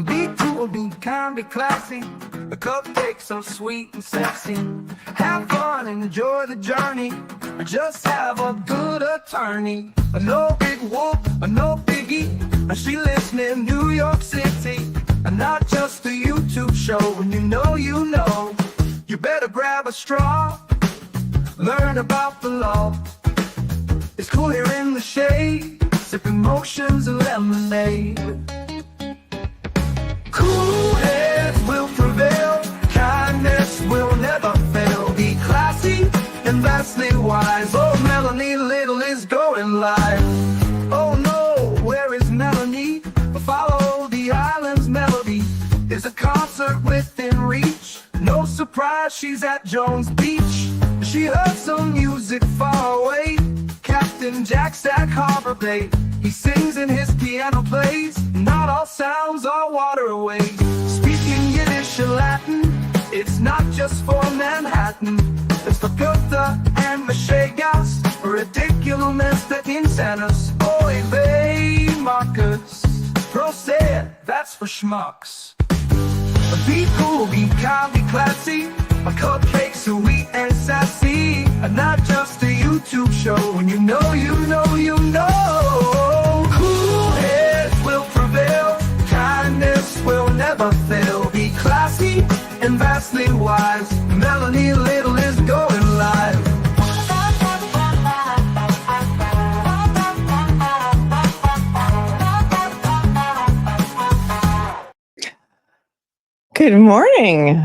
Be cool, be kind, be classy. The cupcakes so sweet and sexy. Have fun and enjoy the journey. Just have a good attorney. No big whoop, no biggie. She lives near New York City. And not just a YouTube show. When you know, you better grab a straw. Learn about the law. It's cool here in the shade. Sipping motions and lemonade. Cool heads will prevail. Kindness will never fail. Be classy and vastly wise. Oh, Melanie Little is going live. Oh no, where is Melanie? Follow the island's melody. There's a concert within reach. No surprise, she's at Jones Beach. She heard some music far away. Captain Jack Stack Harbor Bay. He sings and his piano plays. Not all sounds are waterways. Speaking Yiddish and Latin, it's not just for Manhattan. It's for Goethe and Machegas. Ridiculous that insanus. Oy vey, Marcus. Proset, that's for schmucks. Be cool, be kind, be classy. My cupcakes are sweet and sassy. And not just a YouTube show. When you know. Cool heads will prevail. Kindness will never fail. Be classy and vastly wise. Melanie Little is going live. Good morning.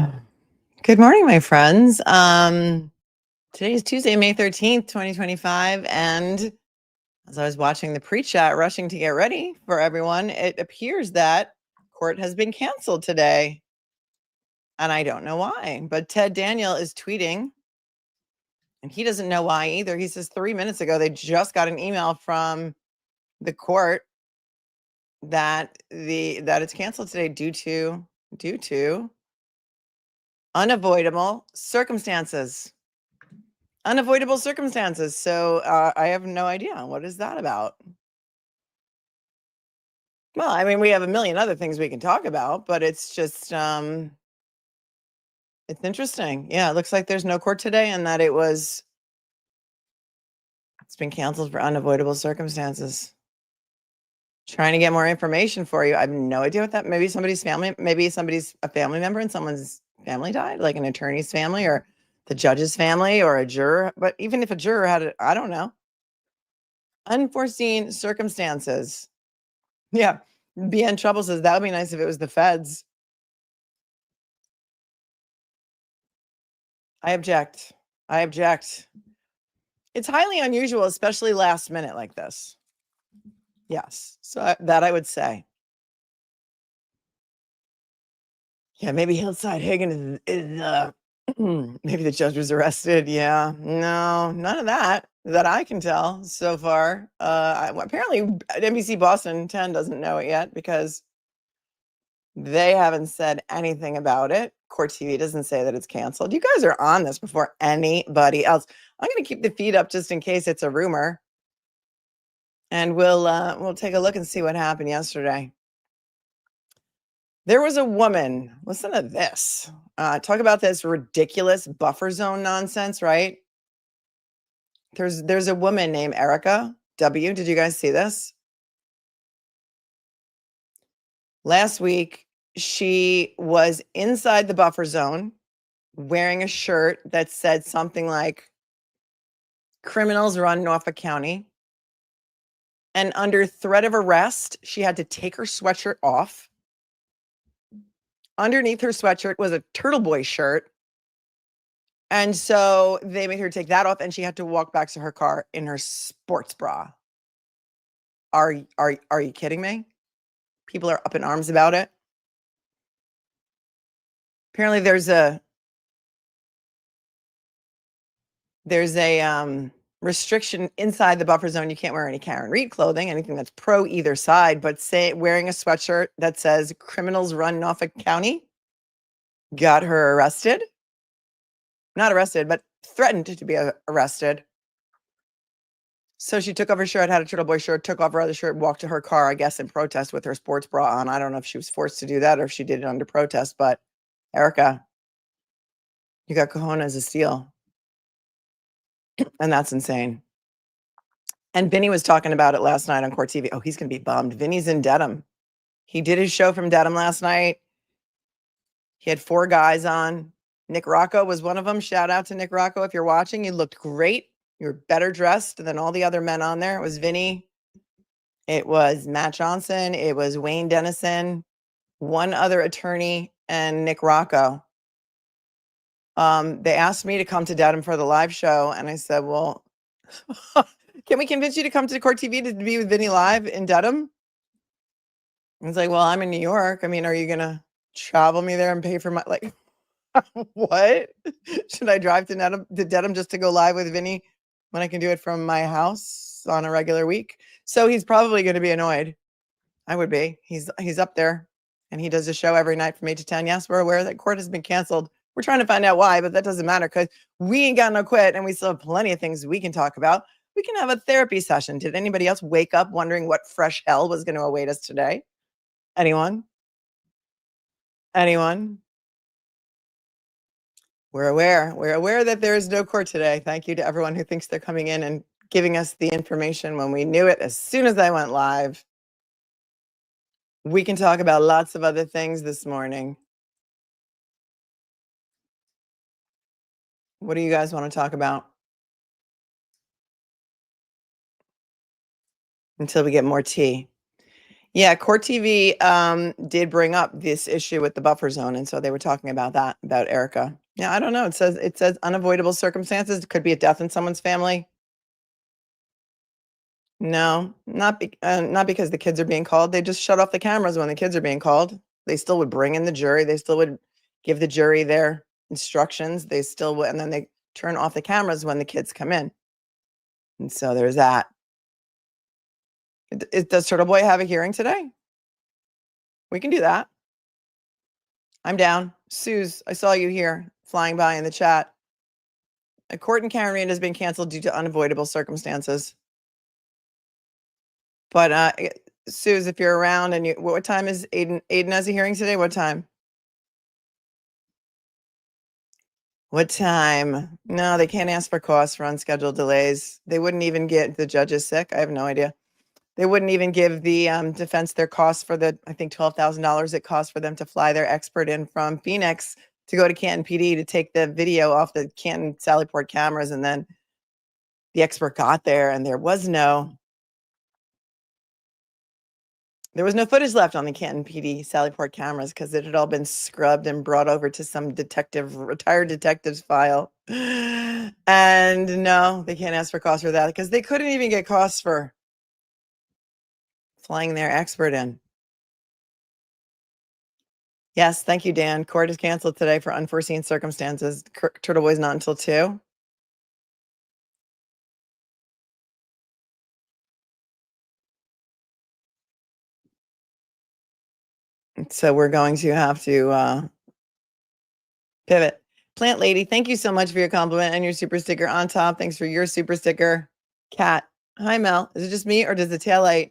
Good morning, my friends. Today is Tuesday, May 13th, 2025. And as I was watching the pre-chat, rushing to get ready for everyone, it appears that court has been canceled today. And I don't know why, but Ted Daniel is tweeting and he doesn't know why either. He says 3 minutes ago, they just got an email from the court that it's canceled today due to unavoidable circumstances. Unavoidable circumstances. So I have no idea. What is that about? Well, I mean, we have a million other things we can talk about, but it's just, it's interesting. Yeah, it looks like there's no court today and that it's been canceled for unavoidable circumstances. Trying to get more information for you. I have no idea what that, maybe somebody's a family member and someone's family died, like an attorney's family or the judge's family or a juror. But even if a juror had it, I don't know. Unforeseen circumstances. Yeah. BN Trouble says that would be nice if it was the feds. I object. It's highly unusual, especially last minute like this. Yes. So that I would say. Yeah, maybe Hillside Higgins is maybe the judge was arrested. Yeah. No, none of that I can tell so far. Apparently NBC Boston 10 doesn't know it yet because they haven't said anything about it. Court TV doesn't say that it's canceled. You guys are on this before anybody else. I'm going to keep the feed up just in case it's a rumor. And we'll take a look and see what happened yesterday. There was a woman, listen to this. Talk about this ridiculous buffer zone nonsense, right? There's a woman named Erica W. Did you guys see this? Last week, she was inside the buffer zone wearing a shirt that said something like, criminals run Norfolk County. And under threat of arrest, she had to take her sweatshirt off. Underneath her sweatshirt was a Turtle Boy shirt. And so they made her take that off and she had to walk back to her car in her sports bra. Are you kidding me? People are up in arms about it. Apparently there's a restriction inside the buffer zone. You can't wear any Karen Reed clothing, anything that's pro either side, but wearing a sweatshirt that says criminals run Norfolk County got her arrested. Not arrested, but threatened to be arrested. So she took off her shirt, had a Turtle Boy shirt, took off her other shirt, walked to her car, I guess, in protest with her sports bra on. I don't know if she was forced to do that or if she did it under protest, but Erica, you got cojones of steel. And that's insane. And Vinny was talking about it last night on Court TV. Oh, he's going to be bummed. Vinny's in Dedham. He did his show from Dedham last night. He had 4 guys on. Nick Rocco was one of them. Shout out to Nick Rocco. If you're watching, you looked great. You were better dressed than all the other men on there. It was Vinny. It was Matt Johnson. It was Wayne Dennison, one other attorney, and Nick Rocco. They asked me to come to Dedham for the live show. And I said, well, can we convince you to come to Court TV to be with Vinny live in Dedham? I was like, well, I'm in New York. I mean, are you going to travel me there and pay for my, like, what? Should I drive to Dedham just to go live with Vinny when I can do it from my house on a regular week? So he's probably going to be annoyed. I would be. He's up there and he does a show every night from 8 to 10. Yes, we're aware that court has been canceled. We're trying to find out why, but that doesn't matter because we ain't got no quit and we still have plenty of things we can talk about. We can have a therapy session. Did anybody else wake up wondering what fresh hell was going to await us today? Anyone? Anyone? We're aware. We're aware that there is no court today. Thank you to everyone who thinks they're coming in and giving us the information when we knew it as soon as I went live. We can talk about lots of other things this morning. What do you guys want to talk about? Until we get more tea. Yeah, Court TV did bring up this issue with the buffer zone, and so they were talking about that, about Erica. Yeah, I don't know. It says unavoidable circumstances. It could be a death in someone's family. No, not because the kids are being called. They just shut off the cameras when the kids are being called. They still would bring in the jury. They still would give the jury their instructions. They still would, and then they turn off the cameras when the kids come in. And so there's that. Does Turtle Boy have a hearing today? We can do that. I'm down. Suze, I saw you here flying by in the chat. A court in Cannone has been canceled due to unavoidable circumstances. But Suze, if you're around and what time is Aiden? Aiden has a hearing today. What time? What time? No, they can't ask for costs for unscheduled delays. They wouldn't even get the judges sick. I have no idea. They wouldn't even give the defense their costs for I think $12,000 it costs for them to fly their expert in from Phoenix to go to Canton PD to take the video off the Canton Sallyport cameras. And then the expert got there and there was no footage left on the Canton PD Sallyport cameras because it had all been scrubbed and brought over to some retired detective's file. And no, they can't ask for costs for that because they couldn't even get costs for flying their expert in. Yes, thank you, Dan. Court is canceled today for unforeseen circumstances. Turtle Boy's not until 2. So we're going to have to pivot. Plant Lady, thank you so much for your compliment and your super sticker on top. Thanks for your super sticker. Cat, hi Mel. Is it just me or does the taillight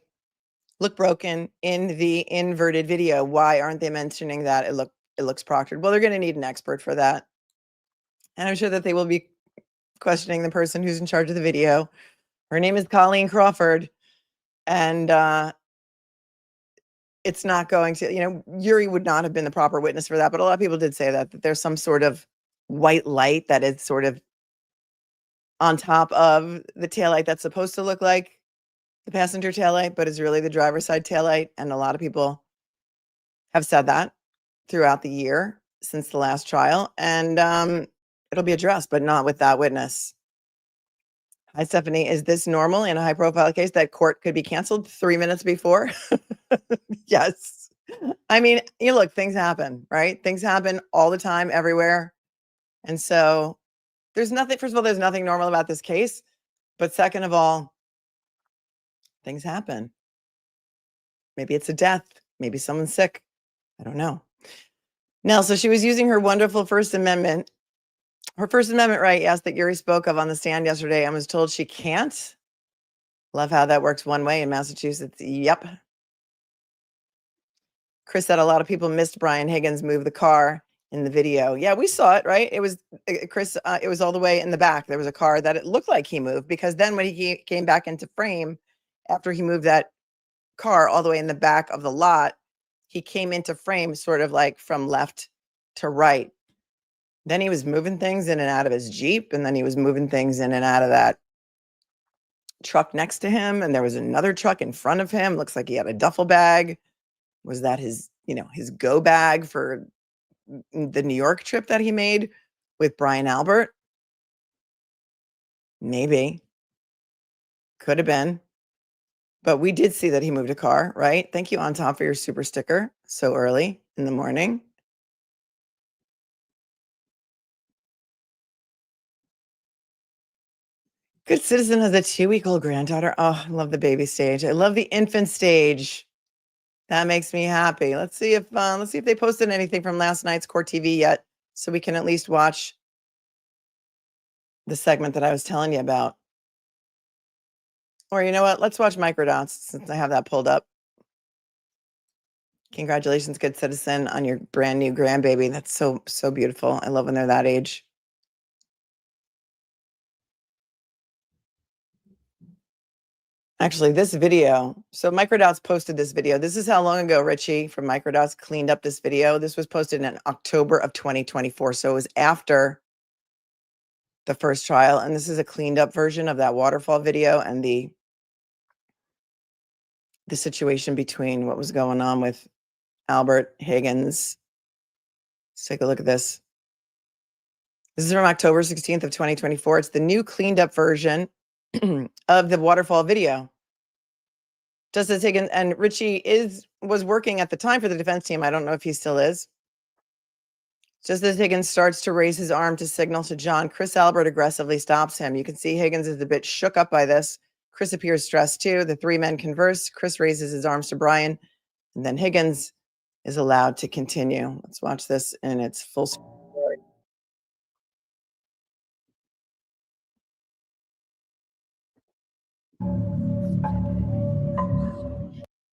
look broken in the inverted video? Why aren't they mentioning that it looks proctored? Well, they're going to need an expert for that. And I'm sure that they will be questioning the person who's in charge of the video. Her name is Colleen Crawford. And it's not going to, Yuri would not have been the proper witness for that. But a lot of people did say that there's some sort of white light that is sort of on top of the taillight that's supposed to look like the passenger taillight, but is really the driver's side taillight. And a lot of people have said that throughout the year since the last trial. And it'll be addressed, but not with that witness. Hi, Stephanie. Is this normal in a high profile case that court could be canceled 3 minutes before? Yes. I mean, look, things happen, right? Things happen all the time, everywhere. And so first of all, there's nothing normal about this case. But second of all, things happen. Maybe it's a death. Maybe someone's sick. I don't know. Now, so she was using her wonderful First Amendment. Her First Amendment right, yes, that Yuri spoke of on the stand yesterday and was told she can't Love how that works one way in Massachusetts. Yep. Chris said a lot of people missed Brian Higgins move the car in the video. Yeah, we saw it, right? It was Chris. It was all the way in the back. There was a car that it looked like he moved, because then when he came back into frame after he moved that car all the way in the back of the lot, he came into frame sort of like from left to right. Then he was moving things in and out of his Jeep, and then he was moving things in and out of that truck next to him, and there was another truck in front of him. Looks like he had a duffel bag. Was that his, his go bag for the New York trip that he made with Brian Albert? Maybe. Could have been. But we did see that he moved a car, right? Thank you, On Top, for your super sticker so early in the morning. Good Citizen has a 2-week-old granddaughter. Oh, I love the baby stage. I love the infant stage. That makes me happy. Let's see if they posted anything from last night's Court TV yet, so we can at least watch the segment that I was telling you about. Or you know what? Let's watch Microdots since I have that pulled up. Congratulations, Good Citizen, on your brand new grandbaby. That's so beautiful. I love when they're that age. Actually, this video, so Microdots posted this video. This is how long ago Richie from Microdots cleaned up this video. This was posted in October of 2024. So it was after the first trial. And this is a cleaned up version of that Waterfall video and the situation between what was going on with Albert Higgins. Let's take a look at this. This is from October 16th of 2024. It's the new cleaned up version of the Waterfall video. Justice Higgins and Richie was working at the time for the defense team. I don't know if he still is. Justice Higgins starts to raise his arm to signal to John. Chris Albert aggressively stops him. You can see Higgins is a bit shook up by this. Chris appears stressed too. The three men converse. Chris raises his arms to Brian, and then Higgins is allowed to continue. Let's watch this in its full story.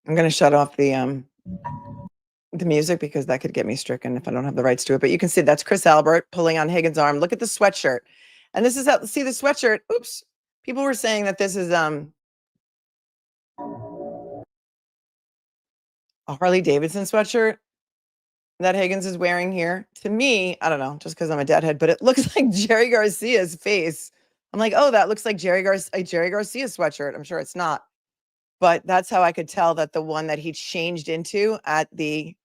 I'm going to shut off the music because that could get me stricken if I don't have the rights to it. But you can see that's Chris Albert pulling on Higgins' arm. Look at the sweatshirt. And this is how, see the sweatshirt. Oops. People were saying that this is a Harley Davidson sweatshirt that Higgins is wearing here. To me, I don't know, just because I'm a deadhead, but it looks like Jerry Garcia's face. I'm like, oh, that looks like Jerry Garcia sweatshirt. I'm sure it's not. But that's how I could tell that the one that he changed into at the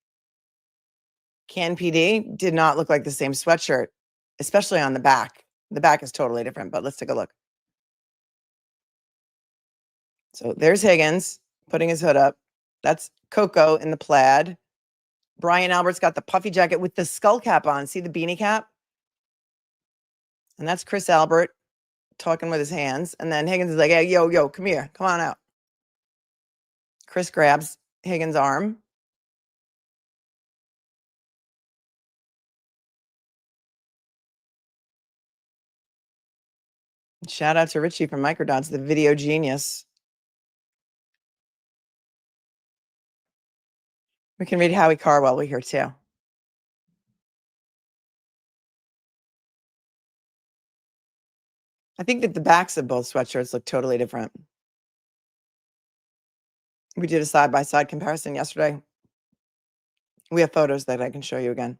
Canton PD did not look like the same sweatshirt, especially on the back. The back is totally different, but let's take a look. So there's Higgins putting his hood up. That's Coco in the plaid. Brian Albert's got the puffy jacket with the skull cap on. See the beanie cap? And that's Chris Albert talking with his hands. And then Higgins is like, hey, yo, come here. Come on out. Chris grabs Higgins' arm. Shout out to Richie from Microdots, the video genius. We can read Howie Carr while we're here too. I think that the backs of both sweatshirts look totally different. We did a side-by-side comparison yesterday. We have photos that I can show you again.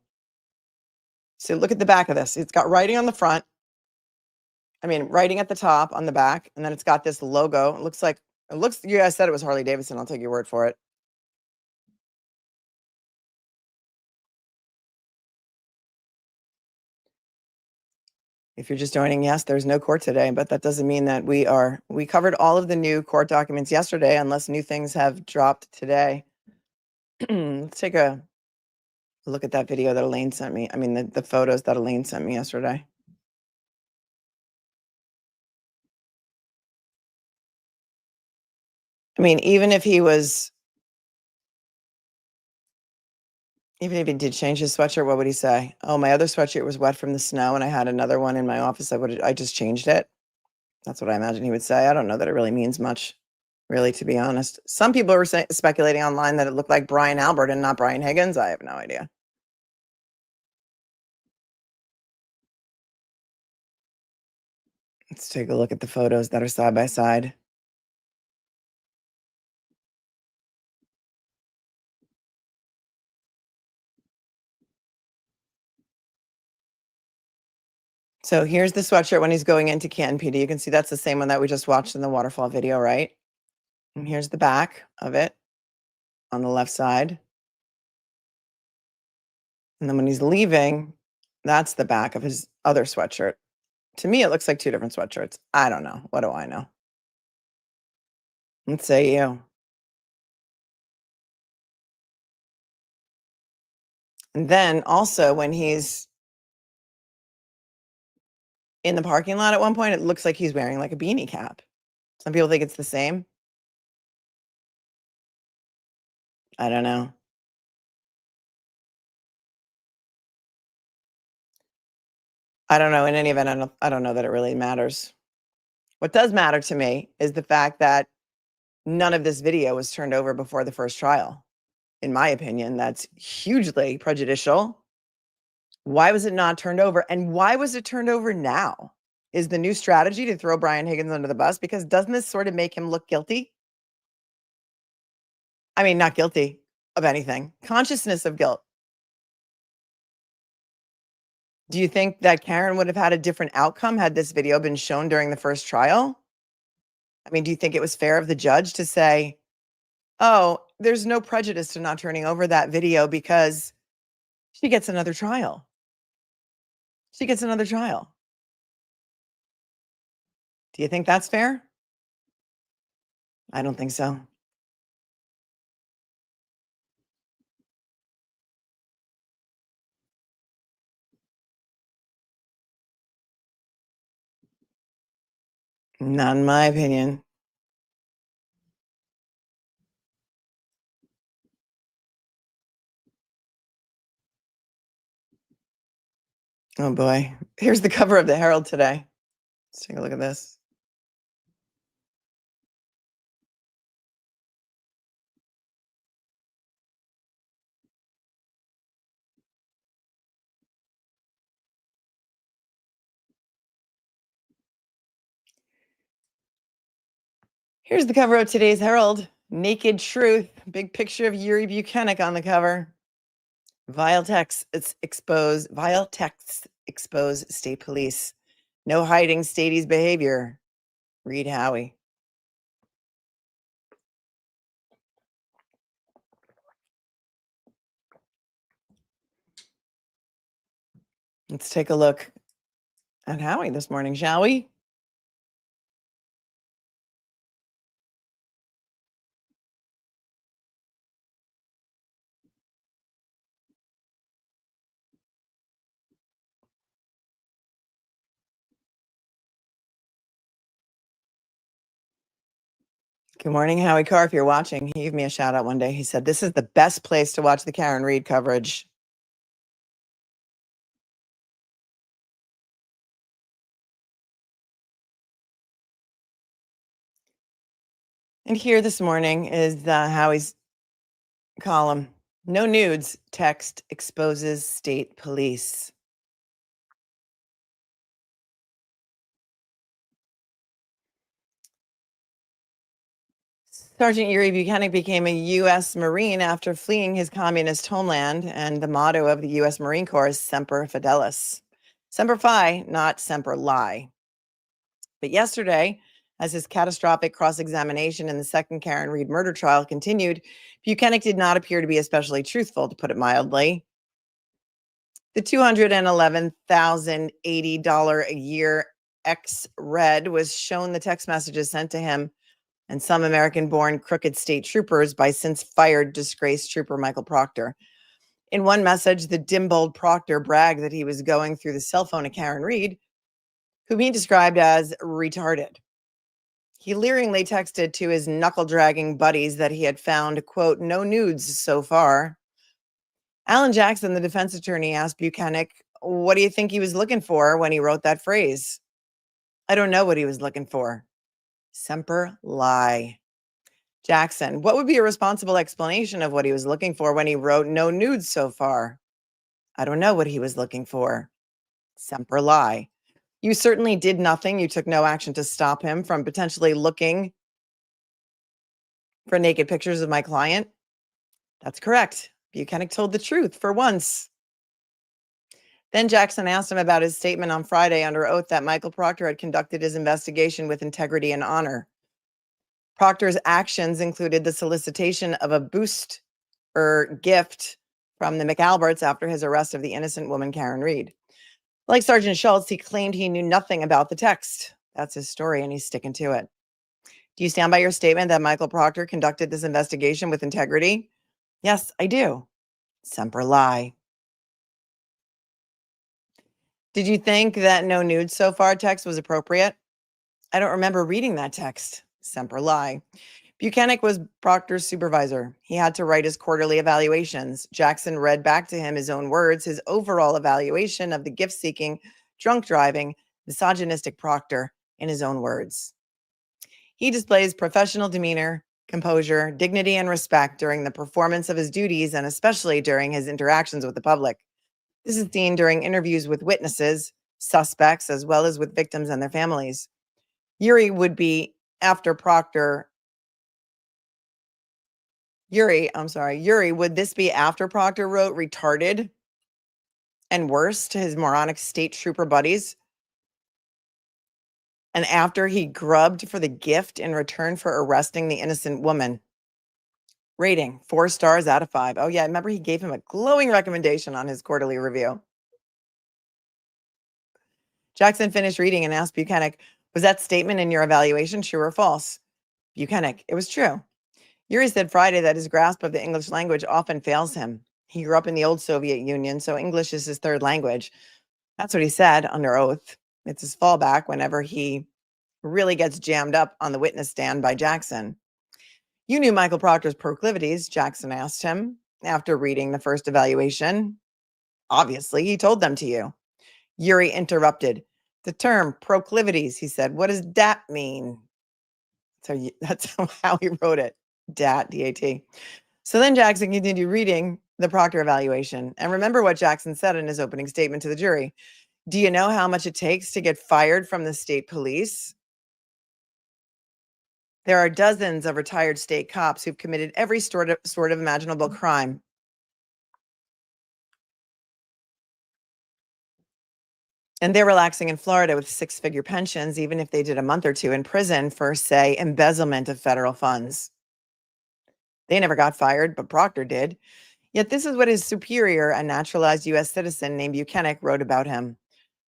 So look at the back of this. It's got writing on the front. I mean, writing at the top on the back, and then it's got this logo. It looks, you guys said it was Harley Davidson. I'll take your word for it. If you're just joining, yes, there's no court today, but that doesn't mean that we covered all of the new court documents yesterday, unless new things have dropped today. Let's take a look at that video that Elaine sent me. I mean, the photos that Elaine sent me yesterday. I mean, even if he did change his sweatshirt, what would he say? Oh, my other sweatshirt was wet from the snow and I had another one in my office. I just changed it. That's what I imagine he would say. I don't know that it really means much. really, to be honest. Some people were speculating online that it looked like Brian Albert and not Brian Higgins. I have no idea. Let's take a look at the photos that are side by side. So here's the sweatshirt when he's going into Canton PD. You can see that's the same one that we just watched in the Waterfall video, right? And here's the back of it on the left side. And then when he's leaving, that's the back of his other sweatshirt. To me, it looks like two different sweatshirts. I don't know. What do I know? Let's say you. And then also when he's in the parking lot at one point, it looks like he's wearing like a beanie cap. Some people think it's the same. I don't know. I don't know. In any event, I don't know that it really matters. What does matter to me is the fact that none of this video was turned over before the first trial. In my opinion, that's hugely prejudicial. Why was it not turned over? And why was it turned over now? Is the new strategy to throw Brian Higgins under the bus? Because doesn't this sort of make him look guilty? I mean, not guilty of anything. Consciousness of guilt. Do you think that Karen would have had a different outcome had this video been shown during the first trial? I mean, do you think it was fair of the judge to say, oh, there's no prejudice to not turning over that video because she gets another trial? She gets another trial. Do you think that's fair? I don't think so. Not in my opinion. Oh boy. Here's the cover of the Herald today. Let's take a look at this. Here's the cover of today's Herald. Naked Truth. Big picture of Yuri Buchanan on the cover. Vile texts expose state police. No hiding statey's behavior. Read Howie. Let's take a look at Howie this morning, shall we? Good morning, Howie Carr. If you're watching, he gave me a shout out one day. He said, this is the best place to watch the Karen Read coverage. And here this morning is Howie's column. No nudes, text exposes state police. Sergeant Yuri Buchanan became a U.S. Marine after fleeing his communist homeland, and the motto of the U.S. Marine Corps is Semper Fidelis. Semper Fi, not Semper Lie. But yesterday, as his catastrophic cross-examination in the second Karen Read murder trial continued, Buchanan did not appear to be especially truthful, to put it mildly. The $211,080 a year ex-Red was shown the text messages sent to him and some American-born crooked state troopers by since-fired disgraced trooper Michael Proctor. In one message, the dim-bold Proctor bragged that he was going through the cell phone of Karen Read, whom he described as retarded. He leeringly texted to his knuckle-dragging buddies that he had found, quote, no nudes so far. Alan Jackson, the defense attorney, asked Buchanan, what do you think he was looking for when he wrote that phrase? I don't know what he was looking for. Semper Lie. Jackson, what would be a responsible explanation of what he was looking for when he wrote no nudes so far? I don't know what he was looking for. Semper Lie. You certainly did nothing. You took no action to stop him from potentially looking for naked pictures of my client. That's correct. Buchanan told the truth for once. Then Jackson asked him about his statement on Friday under oath that Michael Proctor had conducted his investigation with integrity and honor. Proctor's actions included the solicitation of a boost or gift from the McAlberts after his arrest of the innocent woman, Karen Reed. Like Sergeant Schultz, he claimed he knew nothing about the text. That's his story, and he's sticking to it. Do you stand by your statement that Michael Proctor conducted this investigation with integrity? Yes, I do. Semper Lie. Did you think that no nudes so far text was appropriate? I don't remember reading that text. Semper Lie. Buchanan was Proctor's supervisor. He had to write his quarterly evaluations. Jackson read back to him his own words, his overall evaluation of the gift-seeking, drunk driving, misogynistic Proctor in his own words. He displays professional demeanor, composure, dignity, and respect during the performance of his duties, and especially during his interactions with the public. This is seen during interviews with witnesses, suspects, as well as with victims and their families. Yuri, would this be after Proctor wrote retarded and worse to his moronic state trooper buddies? And after he grubbed for the gift in return for arresting the innocent woman? Rating, 4 stars out of 5. Oh yeah, I remember he gave him a glowing recommendation on his quarterly review. Jackson finished reading and asked Buchanan, was that statement in your evaluation true or false? Buchanan, it was true. Yuri said Friday that his grasp of the English language often fails him. He grew up in the old Soviet Union, so English is his third language. That's what he said under oath. It's his fallback whenever he really gets jammed up on the witness stand by Jackson. You knew Michael Proctor's proclivities, Jackson asked him after reading the first evaluation. Obviously, he told them to you. Yuri interrupted. The term proclivities, he said. What does dat mean? So that's how he wrote it. Dat, D-A-T. So then Jackson continued reading the Proctor evaluation. And remember what Jackson said in his opening statement to the jury. Do you know how much it takes to get fired from the state police? There are dozens of retired state cops who've committed every sort of imaginable crime. And they're relaxing in Florida with 6-figure pensions, even if they did a month or two in prison for, say, embezzlement of federal funds. They never got fired, but Proctor did. Yet this is what his superior, a naturalized U.S. citizen named Buchanan, wrote about him.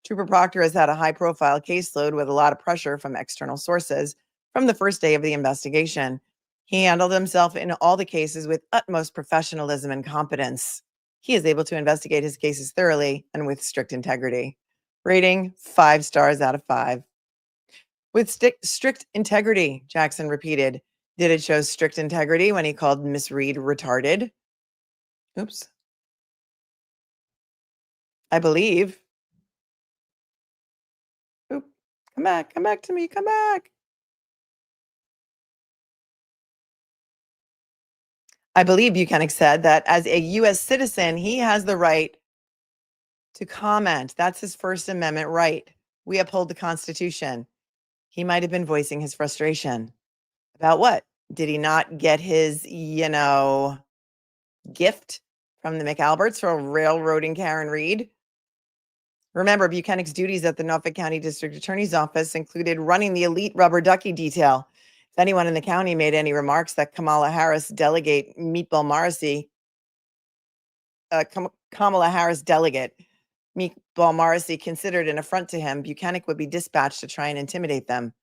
Trooper Proctor has had a high-profile caseload with a lot of pressure from external sources from the first day of the investigation. He handled himself in all the cases with utmost professionalism and competence. He is able to investigate his cases thoroughly and with strict integrity. Rating, 5 stars out of 5. With strict integrity, Jackson repeated. Did it show strict integrity when he called Miss Reed retarded? Oops. I believe. Oop. Come back to me, come back. I believe Buchanan said that as a U.S. citizen, he has the right to comment. That's his First Amendment right. We uphold the Constitution. He might have been voicing his frustration. About what? Did he not get his, gift from the McAlberts for railroading Karen Reed? Remember, Buchanan's duties at the Norfolk County District Attorney's Office included running the elite rubber ducky detail. If anyone in the county made any remarks that Kamala Harris delegate Meatball Morrissey considered an affront to him, Buchanan would be dispatched to try and intimidate them.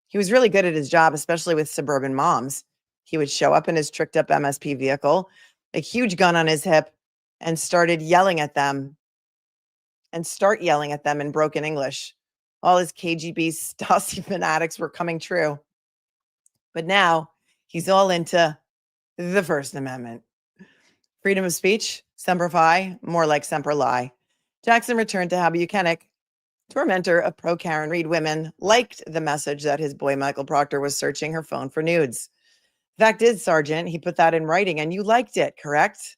He was really good at his job, especially with suburban moms. He would show up in his tricked up MSP vehicle, a huge gun on his hip, and start yelling at them in broken English. All his KGB Stasi fanatics were coming true. But now he's all into the First Amendment. Freedom of speech, Semper Fi, more like Semper Lie. Jackson returned to how Buchanan, tormentor of pro-Karen Reed women, liked the message that his boy Michael Proctor was searching her phone for nudes. Fact is, Sergeant, he put that in writing and you liked it, correct?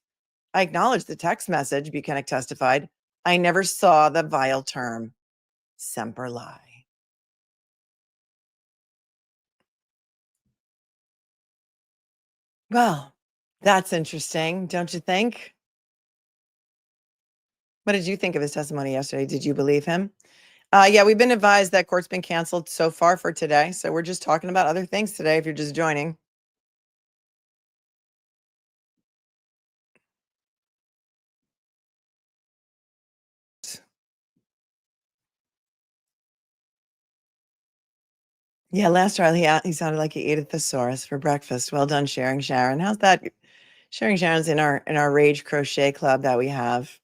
I acknowledged the text message, Buchanan testified. I never saw the vile term. Semper Lie. Well, that's interesting, don't you think? What did you think of his testimony yesterday? Did you believe him? Yeah, we've been advised that court's been canceled so far for today. So we're just talking about other things today if you're just joining. Yeah, last trial he sounded like he ate a thesaurus for breakfast. Well done, Sharing Sharon. How's that? Sharing Sharon's in our Rage Crochet Club that we have.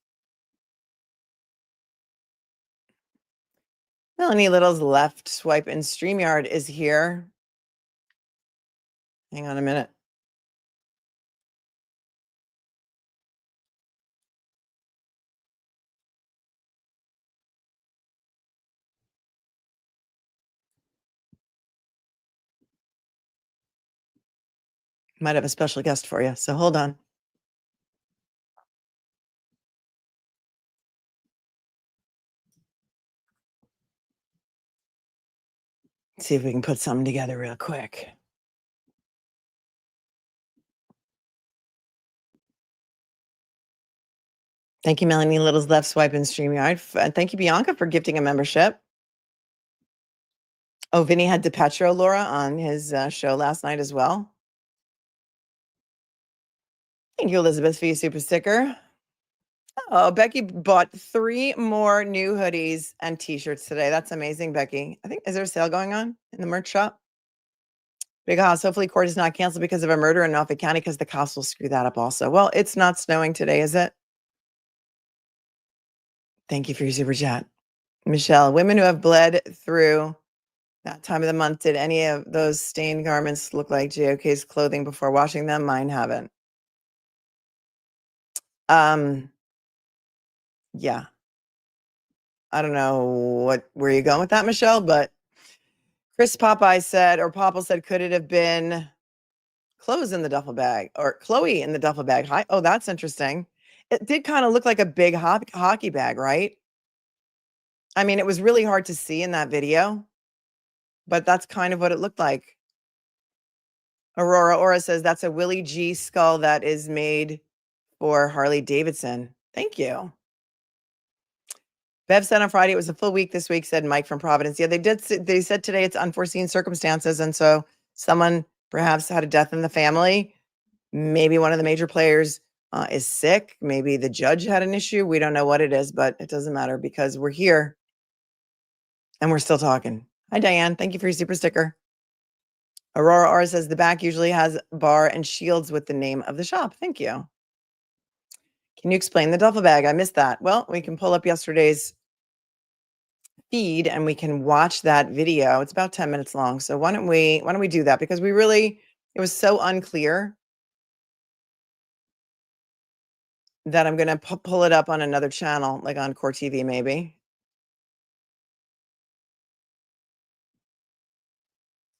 Melanie Little's left swipe in StreamYard is here. Hang on a minute. Might have a special guest for you, so hold on. See if we can put something together real quick. Thank you, Melanie Little's left swipe in StreamYard. And thank you, Bianca, for gifting a membership. Oh, Vinny had DePetro, Laura, on his show last night as well. Thank you, Elizabeth, for your super sticker. Oh, Becky bought 3 more new hoodies and t-shirts today. That's amazing, Becky. I think, is there a sale going on in the merch shop? Big House, hopefully court is not canceled because of a murder in Norfolk County because the cops will screw that up also. Well, it's not snowing today, is it? Thank you for your super chat. Michelle, women who have bled through that time of the month, did any of those stained garments look like JOK's clothing before washing them? Mine haven't. Yeah. I don't know where you're going with that, Michelle, but Chris Popeye said, or Popple said, could it have been clothes in the duffel bag or Chloe in the duffel bag? Hi. Oh, that's interesting. It did kind of look like a big hockey bag, right? I mean, it was really hard to see in that video, but that's kind of what it looked like. Aurora Ora says that's a Willie G skull that is made for Harley Davidson. Thank you. Bev said on Friday it was a full week this week, said Mike from Providence. Yeah, they said today it's unforeseen circumstances. And so someone perhaps had a death in the family. Maybe one of the major players is sick. Maybe the judge had an issue. We don't know what it is, but it doesn't matter because we're here and we're still talking. Hi, Diane. Thank you for your super sticker. Aurora R says the back usually has bar and shields with the name of the shop. Thank you. Can you explain the duffel bag? I missed that. Well, we can pull up yesterday's feed and we can watch that video. It's about 10 minutes long. So why don't we do that? Because it was so unclear that I'm going to pull it up on another channel, like on Core TV, maybe.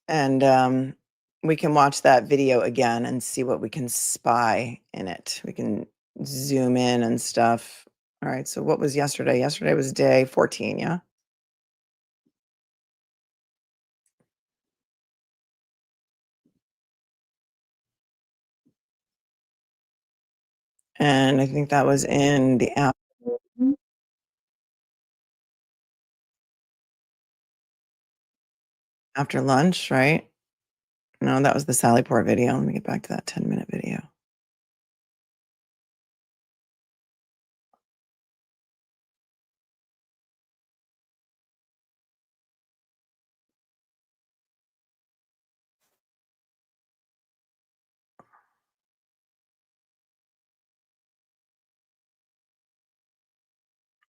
And we can watch that video again and see what we can spy in it. We can zoom in and stuff. All right. So what was yesterday? Yesterday was day 14. Yeah. And I think that was in the app. After lunch, right? No, that was the Sallyport video. Let me get back to that 10-minute video.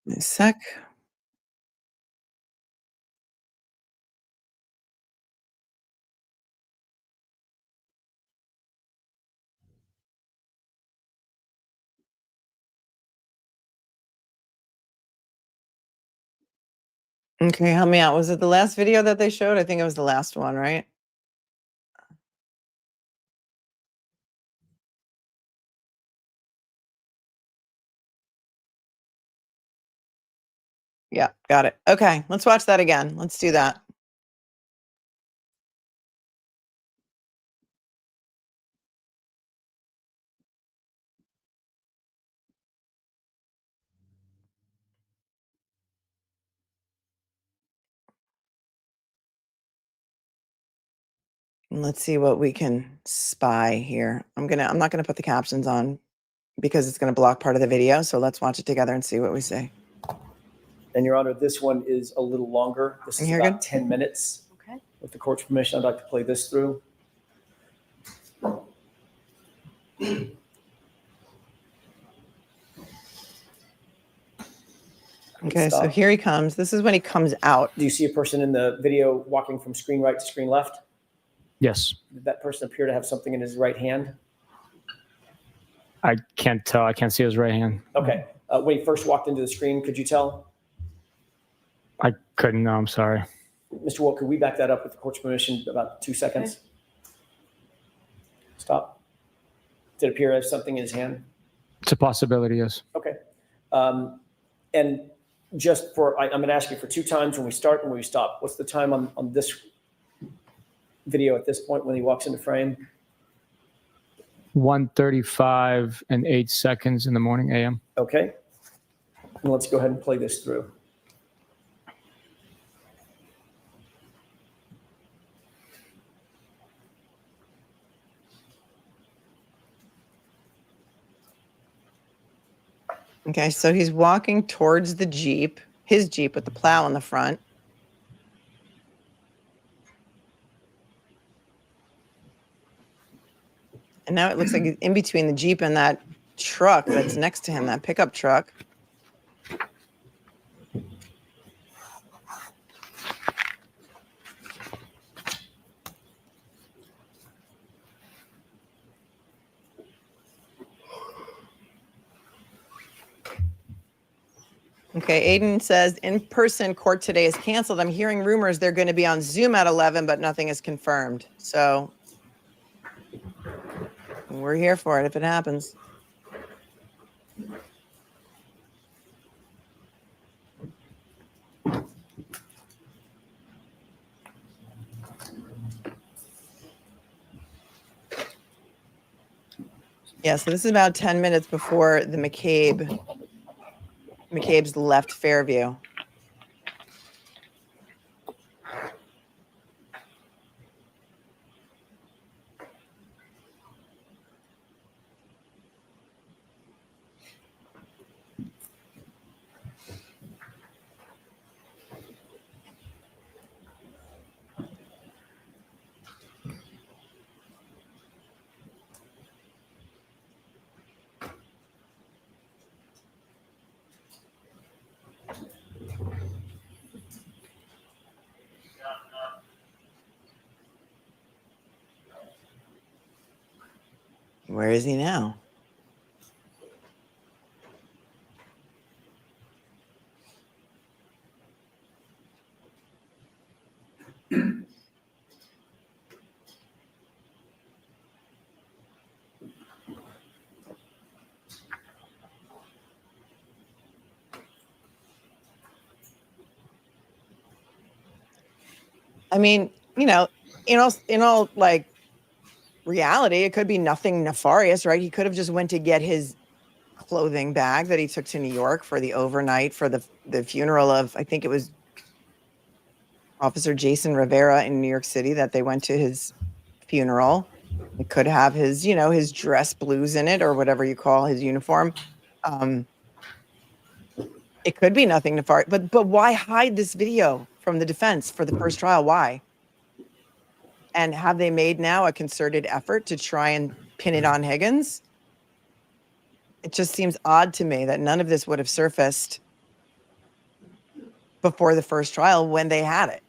A sec. Okay, help me out. Was it the last video that they showed? I think it was the last one, right? Yeah, got it. Okay, let's watch that again. Let's do that. And let's see what we can spy here. I'm not gonna put the captions on because it's gonna block part of the video. So let's watch it together and see what we say. And Your Honor, this one is a little longer. This is You're about good? 10 minutes. Okay. With the court's permission, I'd like to play this through. Okay, so Stop. here he comes. This is when he comes out. Do you see a person in the video walking from screen right to screen left? Yes. Did that person appear to have something in his right hand? I can't tell. I can't see his right hand. Okay. When he first walked into the screen, could you tell? I couldn't. No, I'm sorry. Mr. Wolk, could we back that up with the court's permission about 2 seconds? Okay. Stop. Did it appear to have something in his hand? It's a possibility, yes. Okay. And just for, I'm going to ask you for 2 times when we start and when we stop. What's the time on this video at this point when he walks into frame? 1:35 and 8 seconds in the morning, a.m. Okay. And let's go ahead and play this through. Okay, so he's walking towards the Jeep, his Jeep with the plow in the front. And now it looks like he's in between the Jeep and that truck that's next to him, that pickup truck. Okay, Aiden says in-person court today is canceled. I'm hearing rumors they're going to be on Zoom at 11, but nothing is confirmed. So we're here for it if it happens. Yeah, so this is about 10 minutes before the McCabe's left Fairview. Where is he now? I mean, in all like reality, it could be nothing nefarious, right? He could have just went to get his clothing bag that he took to New York for the overnight for the funeral of, I think it was Officer Jason Rivera in New York City that they went to his funeral. It could have his, his dress blues in it or whatever you call his uniform. It could be nothing nefarious, but why hide this video from the defense for the first trial? Why? And have they made now a concerted effort to try and pin it on Higgins? It just seems odd to me that none of this would have surfaced before the first trial when they had it.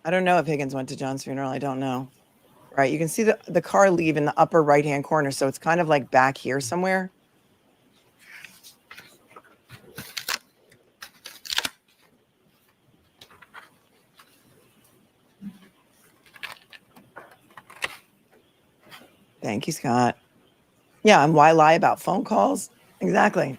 I don't know if Higgins went to John's funeral. I don't know. Right. You can see the car leave in the upper right-hand corner. So it's kind of like back here somewhere. Thank you, Scott. Yeah, and why lie about phone calls Exactly.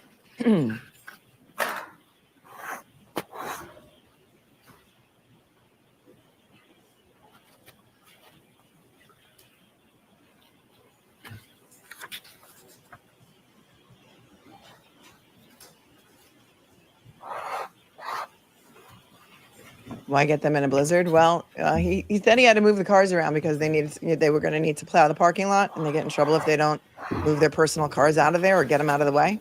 Why get them in a blizzard? Well, he said he had to move the cars around because they were going to need to plow the parking lot, and they get in trouble if they don't move their personal cars out of there or get them out of the way.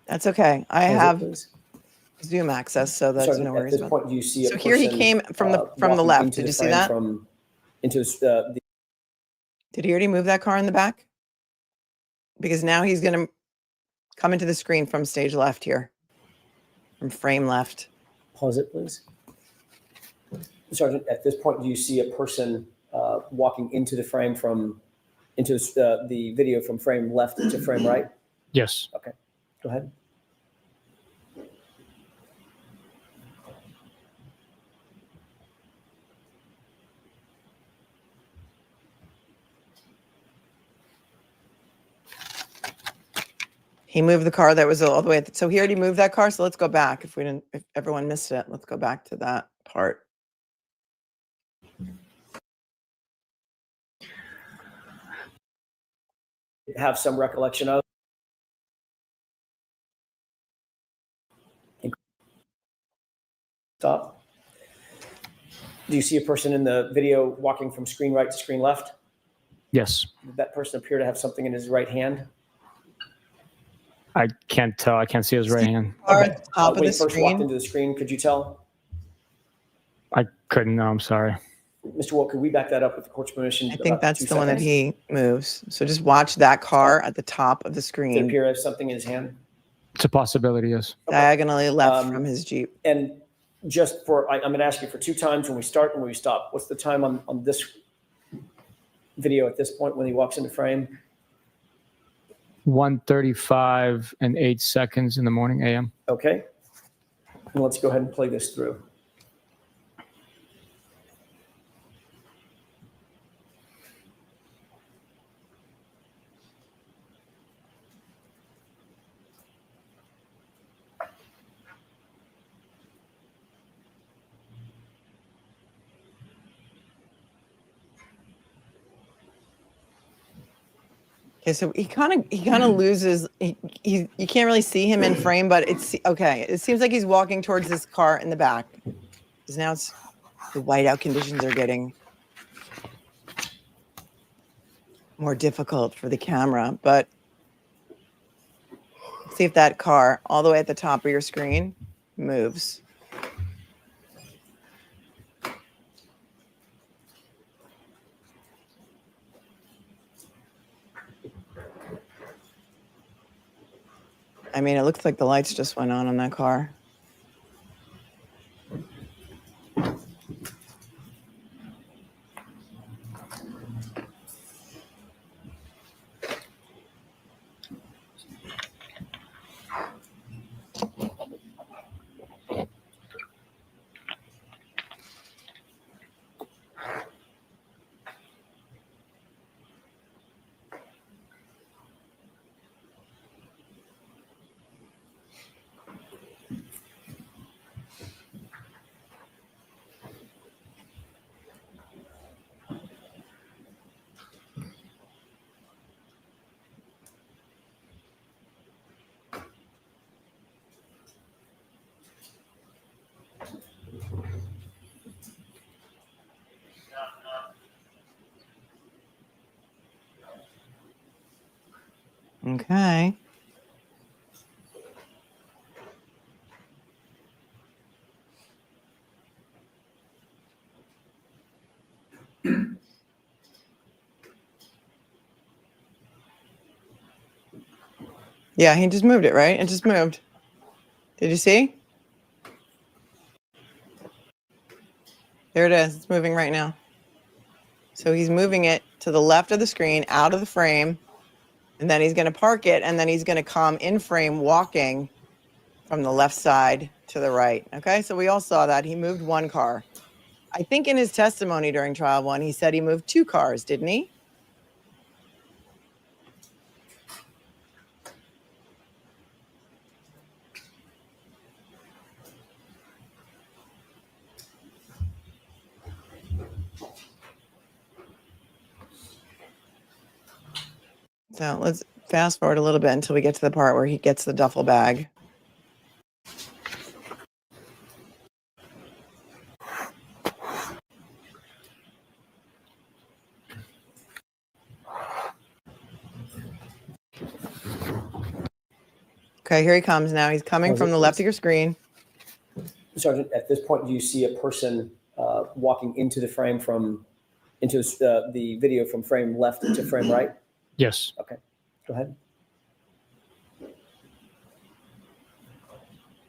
That's okay. I Pause it, have please. Zoom access, so that's Sorry, no at worries this about. point, do you see a So here he person, came from the walking left. into Did the you see frame that? Into the Did he already move that car in the back? Because now he's going to come into the screen from stage left here, from frame left. Pause it, please. Sergeant, at this point, do you see a person walking into the frame into the video from frame left to frame right? Yes. Okay, go ahead. He moved the car that was all the way. So he already moved that car. So let's go back. If everyone missed it, let's go back to that part. Have some recollection of. Stop. Do you see a person in the video walking from screen right to screen left? Yes. Did that person appear to have something in his right hand? I can't tell. I can't see his right hand. Car at the top of When the he first walked screen. into the screen, could you tell? I couldn't. No, I'm sorry. Mr. Wolk, could we back that up with the court's permission? I think about that's 2 the one that seconds? he moves. So just watch that car at the top of the Did it screen, appear to have something in his hand? It's a possibility. Yes. diagonally left from his Jeep. And just I'm going to ask you for 2 times when we start and when we stop. What's the time on this video at this point when he walks into frame? 1:35 and 8 seconds in the morning a.m. Okay. And let's go ahead and play this through. Okay, so he kind of loses. You can't really see him in frame, but it's okay. It seems like he's walking towards this car in the back. Because now the whiteout conditions are getting more difficult for the camera. But see if that car all the way at the top of your screen moves. I mean, it looks like the lights just went on that car. Okay. Yeah, he just moved it, right? It just moved. Did you see? There it is. It's moving right now. So he's moving it to the left of the screen, out of the frame, and then he's going to park it, and then he's going to come in frame walking from the left side to the right. Okay, so we all saw that. He moved one car. I think in his testimony during trial 1, he said he moved 2 cars, didn't he? So let's fast forward a little bit until we get to the part where he gets the duffel bag. Okay, here he comes now. He's coming from the left of your screen. Sergeant, at this point, do you see a person walking into the frame into the video from frame left to frame right? Yes. Okay, go ahead.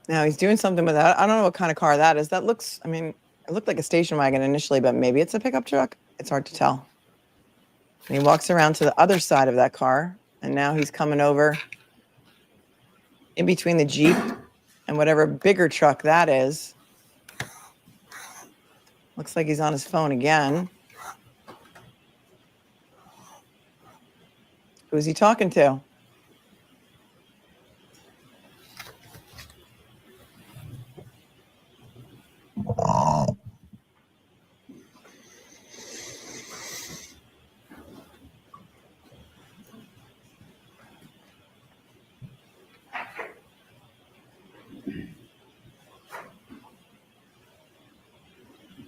Now he's doing something with that. I don't know what kind of car that is. That looks, I mean, it looked like a station wagon initially, but maybe it's a pickup truck. It's hard to tell. And he walks around to the other side of that car, and now he's coming over in between the Jeep and whatever bigger truck that is. Looks like he's on his phone again. Who's he talking to?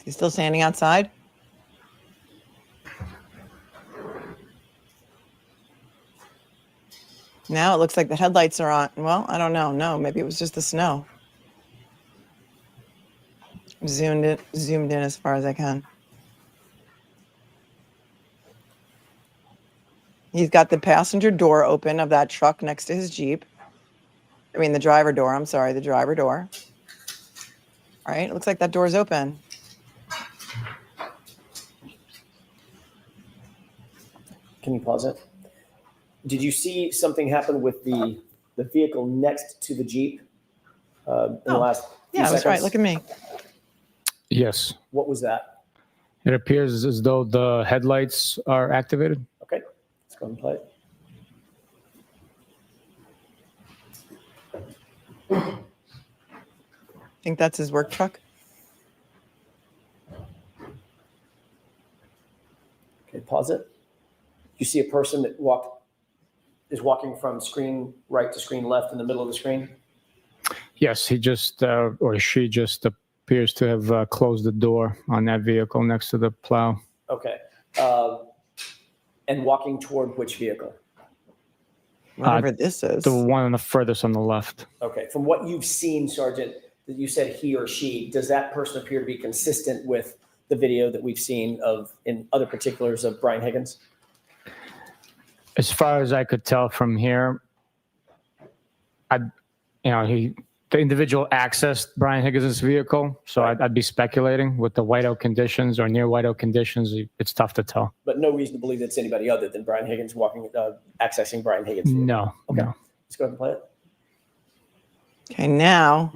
He's still standing outside? Now it looks like the headlights are on. Well, I don't know. No, maybe it was just the snow. Zoomed in as far as I can. He's got the passenger door open of that truck next to his Jeep. I mean, the driver door. I'm sorry, the driver door. All right, it looks like that door's open. Can you pause it? Did you see something happen with the vehicle next to the Jeep in the last few Yeah, seconds? that's right. Look at me. Yes. What was that? It appears as though the headlights are activated. Okay, let's go ahead and play it. Think that's his work truck? Okay, pause it. You see a person that is walking from screen right to screen left in the middle of the screen? Yes, he just or she just appears to have closed the door on that vehicle next to the plow. Okay. And walking toward which vehicle? Whatever this is. The one on the furthest on the left. Okay. From what you've seen, Sergeant, that you said he or she, does that person appear to be consistent with the video that we've seen in other particulars of Brian Higgins? As far as I could tell from here, the individual accessed Brian Higgins' vehicle, so Right. I'd be speculating with the whiteout conditions or near whiteout conditions. It's tough to tell. But no reason to believe it's anybody other than Brian Higgins accessing Brian Higgins' vehicle. No. Okay. No. Let's go ahead and play it. Okay, now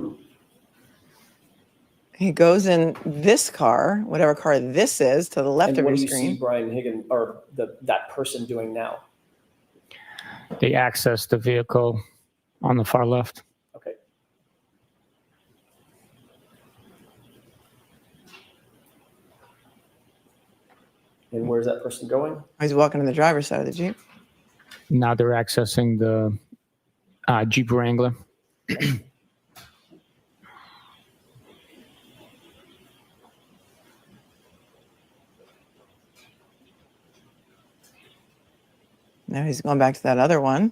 he goes in this car, whatever car this is, to the left And of what your do you screen. see Brian Higgins or that person doing now? They accessed the vehicle on the far left. Okay. And where's that person going? He's walking to the driver's side of the Jeep. Now they're accessing the Jeep Wrangler. Now he's going back to that other one.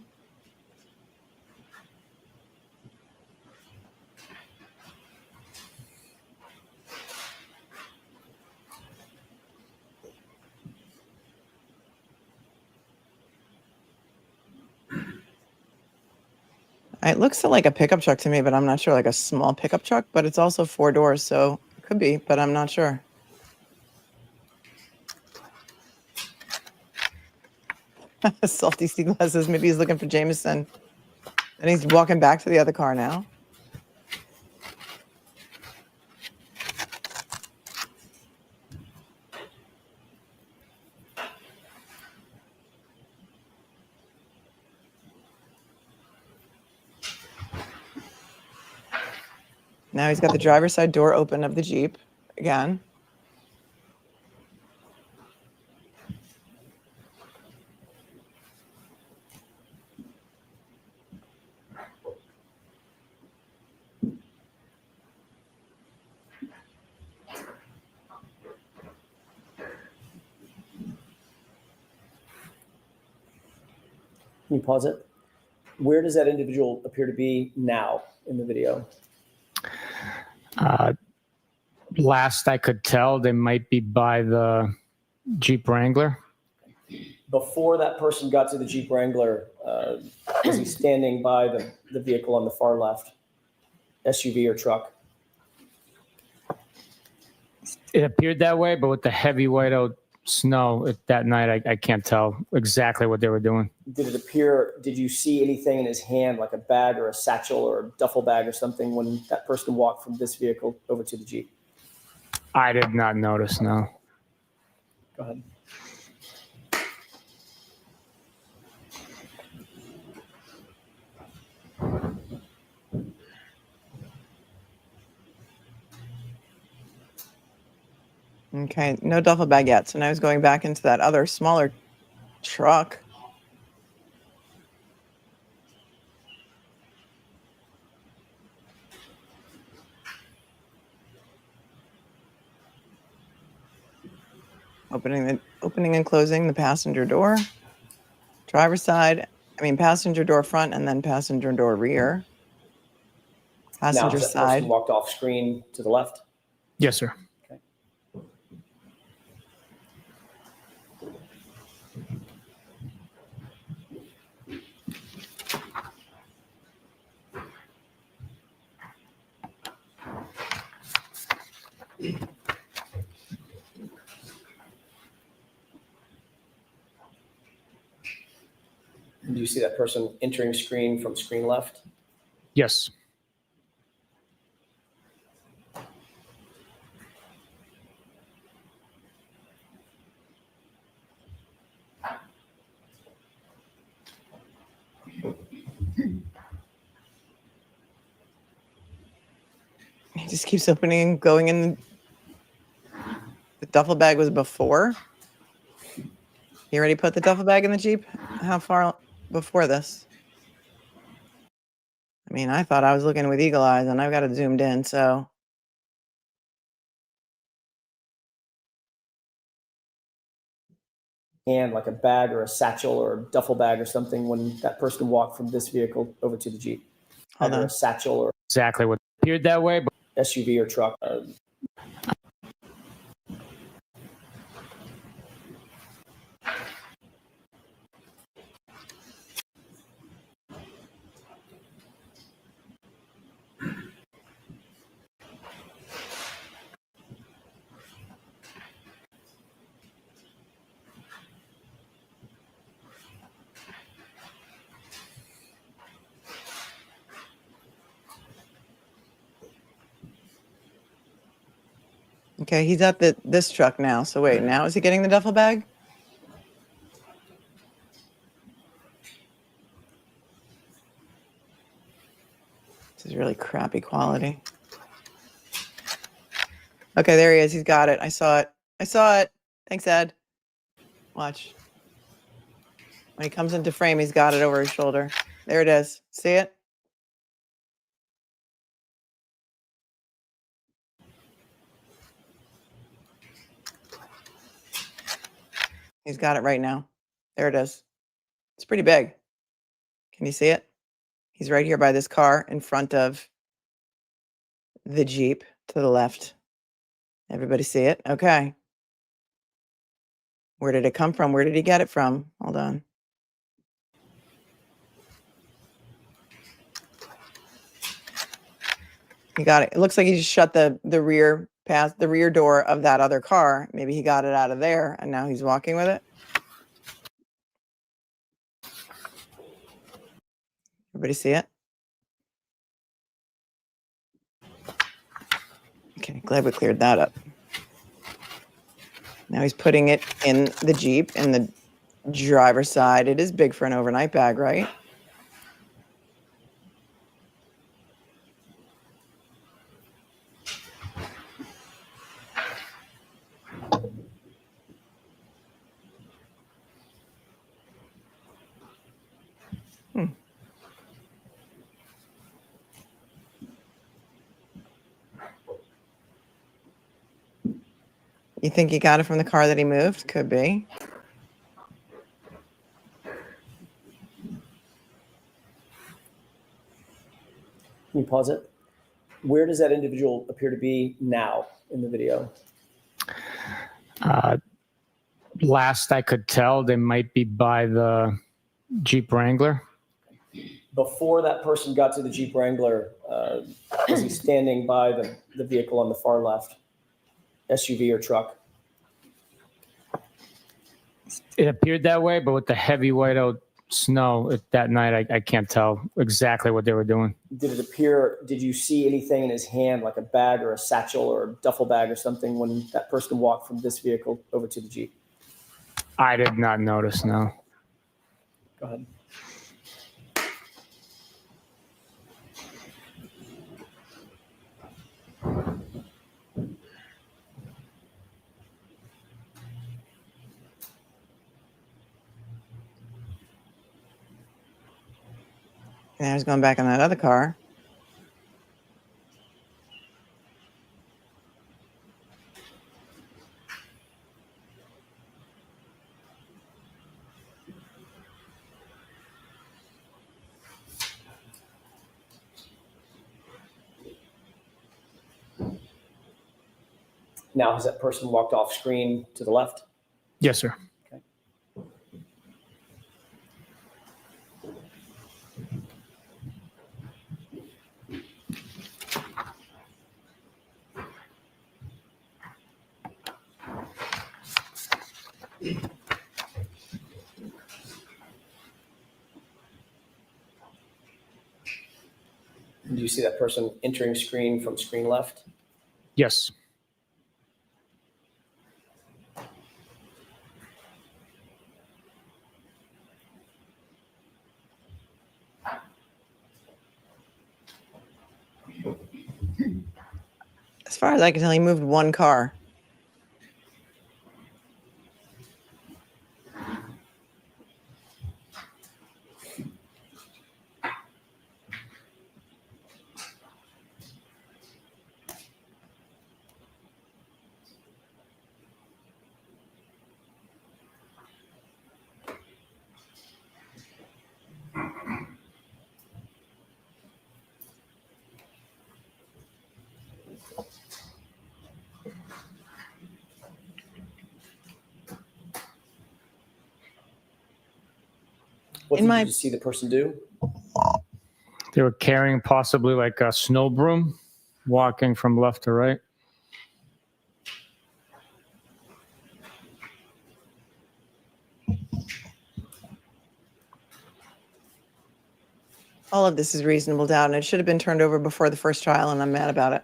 It looks like a pickup truck to me, but I'm not sure, like a small pickup truck, but it's also 4 doors, so it could be, but I'm not sure. Salty sea glasses, maybe he's looking for Jameson. And he's walking back to the other car now. Now he's got the driver's side door open of the Jeep again. Can you pause it? Where does that individual appear to be now in the video? Last I could tell, they might be by the Jeep Wrangler. Before that person got to the Jeep Wrangler, was he standing by the vehicle on the far left, SUV or truck? It appeared that way, but with the heavy whiteout snow that night, I can't tell exactly what they were doing. Did you see anything in his hand, like a bag or a satchel or a duffel bag or something, when that person walked from this vehicle over to the Jeep? I did not notice, no. Go ahead. Okay, no duffel bag yet. So now he's going back into that other smaller truck. Opening and closing the passenger door. Driver's side, passenger door front and then passenger door rear. Passenger now, has that side. person walked off screen to the left? Yes, sir. Okay. Do you see that person entering screen from screen left? Yes. He just keeps opening and going in. The duffel bag was before. He already put the duffel bag in the Jeep? How far before this? I thought I was looking with eagle eyes and I've got it zoomed in, so. And like a bag or a satchel or a duffel bag or something when that person walked from this vehicle over to the Jeep? Hold Either on. a satchel or Exactly what appeared that way, but SUV or truck. Okay, he's at this truck now. So wait, now is he getting the duffel bag? This is really crappy quality. Okay, there he is. He's got it. I saw it. Thanks, Ed. Watch. When he comes into frame, he's got it over his shoulder. There it is. See it? He's got it right now. There it is. It's pretty big. Can you see it? He's right here by this car in front of the Jeep to the left. Everybody see it? Okay. Where did it come from? Where did he get it from? Hold on. He got it. It looks like he just shut the rear door of that other car. Maybe he got it out of there and now he's walking with it. Everybody see it? Okay, glad we cleared that up. Now he's putting it in the Jeep in the driver's side. It is big for an overnight bag, right? You think he got it from the car that he moved? Could be. Can you pause it? Where does that individual appear to be now in the video? Last I could tell, they might be by the Jeep Wrangler. Before that person got to the Jeep Wrangler, was he standing by the vehicle on the far left, SUV or truck? It appeared that way, but with the heavy whiteout snow that night, I can't tell exactly what they were doing. Did you see anything in his hand, like a bag or a satchel or a duffel bag or something, when that person walked from this vehicle over to the Jeep? I did not notice, no. Go ahead. And I was going back on that other car. Now, has that person walked off screen to the left? Yes, sir. Okay. Do you see that person entering screen from screen left? Yes. As far as I can tell, he moved one car. What did you see the person do? They were carrying possibly like a snow broom, walking from left to right. All of this is reasonable doubt, and it should have been turned over before the first trial, and I'm mad about it.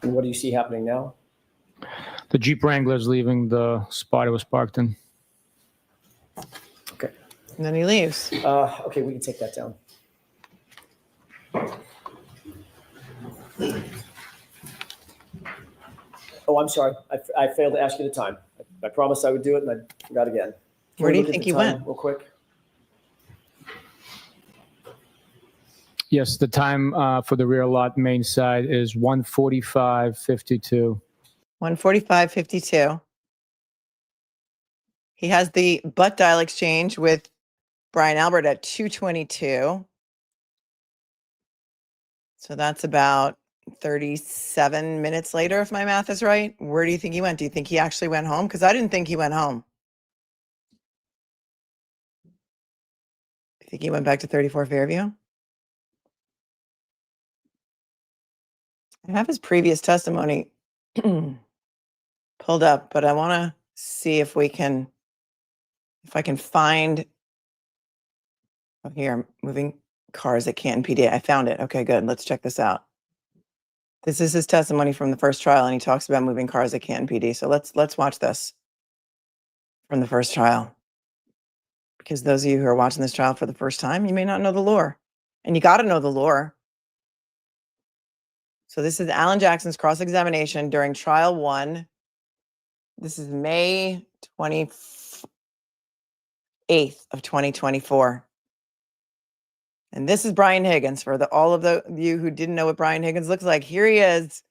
And what do you see happening now? The Jeep Wrangler's leaving the spot it was parked in. Okay. And then he leaves. Okay, we can take that down. Oh, I'm sorry. I failed to ask you the time. I promised I would do it, and I forgot again. Can Where we do you look at think the he time went? real quick? Yes, the time for the rear lot main side is 1:45:52. 1:45:52. He has the butt dial exchange with Brian Albert at 2:22. So that's about 37 minutes later, if my math is right. Where do you think he went? Do you think he actually went home? Because I didn't think he went home. You think he went back to 34 Fairview? I have his previous testimony pulled up, but I want to see if I can find. Oh, here, moving cars at Canton PD. I found it. Okay, good. Let's check this out. This is his testimony from the first trial, and he talks about moving cars at Canton PD. So let's watch this. from the first trial. Because those of you who are watching this trial for the first time, you may not know the lore. And you got to know the lore. So this is Alan Jackson's cross-examination during trial 1. This is May 28th of 2024. And this is Brian Higgins. For all of you who didn't know what Brian Higgins looks like, here he is.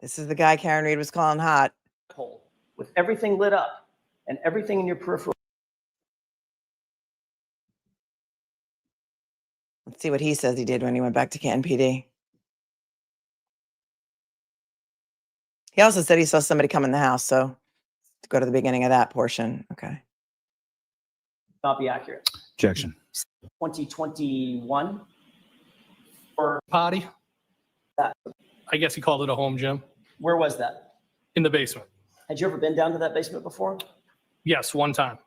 This is the guy Karen Reed was calling hot. With everything lit up and everything in your peripheral. Let's see what he says he did when he went back to Canton PD. He also said he saw somebody come in the house. So to go to the beginning of that portion. Okay. Not be accurate. Objection. 2021 or Party. that. I guess he called it a home gym Where was that? in the basement. Had you ever been down to that basement before? Yes, one time.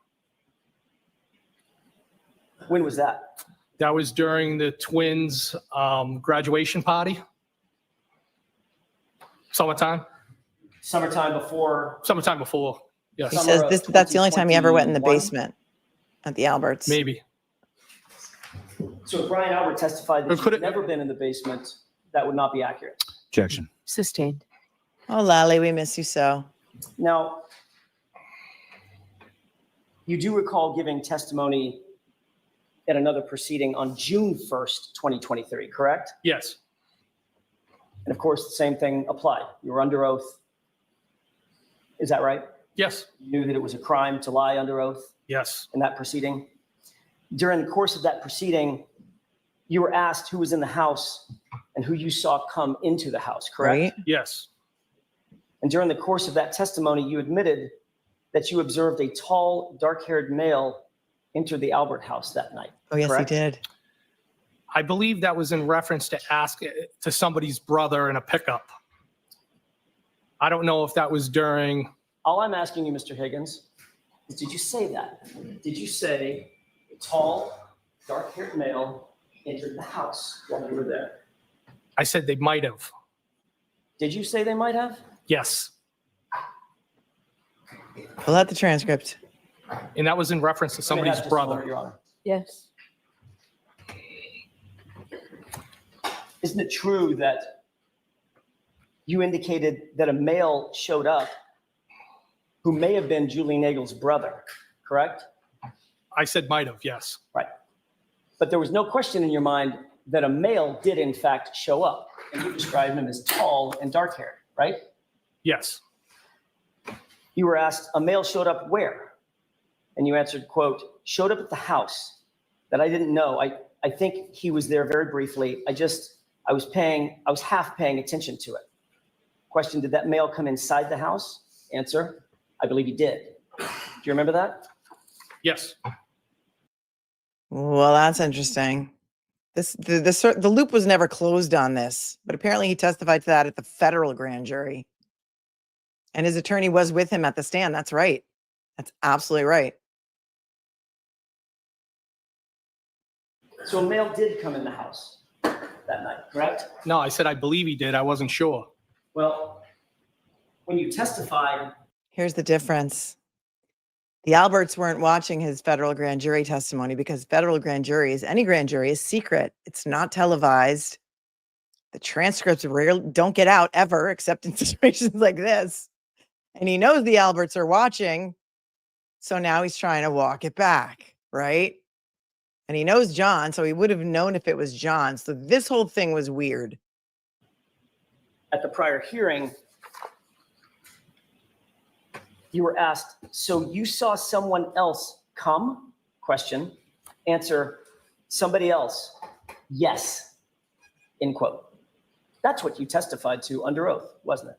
When was that? That was during the twins' graduation party. Summertime. Summertime before. Summertime before. Yes, He Summer says of that's the only time he ever went in the 2021? basement at the Alberts. maybe. So if Brian Albert testified Or that could you've it- never been in the basement, that would not be accurate. Objection. Sustained. Oh, Lally, we miss you so. Now, you do recall giving testimony at another proceeding on June 1st, 2023, correct? Yes, And of course, the same thing applied. You were under oath. Is that right? yes, You knew that it was a crime to lie under oath yes, in that proceeding. During the course of that proceeding, you were asked who was in the house and who you saw come into the house, correct? Right? yes, And during the course of that testimony, you admitted that you observed a tall, dark-haired male enter the Albert house that night. Oh, yes, correct? he did. I believe that was in reference to ask to somebody's brother in a pickup. I don't know if that was during. All I'm asking you, Mr. Higgins, is did you say that? Did you say a tall, dark-haired male entered the house while you were there? I said they might have. Did you say they might have? Yes, Pull out the transcript. and that was in reference to Let me have somebody's just a moment, brother. Your Honor. Yes. Isn't it true that you indicated that a male showed up who may have been Julie Nagel's brother, correct? I said might have. Yes, Right. But there was no question in your mind that a male did in fact show up, and you described him as tall and dark-haired, right? yes, You were asked, a male showed up where? And you answered, quote, showed up at the house that I didn't know. I think he was there very briefly. I was half paying attention to it. Question, did that male come inside the house? Answer, I believe he did. Do you remember that? yes. Well, that's interesting. The loop was never closed on this, but apparently he testified to that at the federal grand jury. And his attorney was with him at the stand. That's right. That's absolutely right. So a male did come in the house that night, correct? No, I said I believe he did. I wasn't sure. Well, when you testified, Here's the difference. The Alberts weren't watching his federal grand jury testimony because federal grand juries, any grand jury, is secret. It's not televised. The transcripts rarely don't get out ever, except in situations like this. And he knows the Alberts are watching. So now he's trying to walk it back, right? And he knows John, so he would have known if it was John. So this whole thing was weird. at the prior hearing, you were asked, so you saw someone else come? Question. Answer, somebody else. Yes. End quote. That's what you testified to under oath, wasn't it?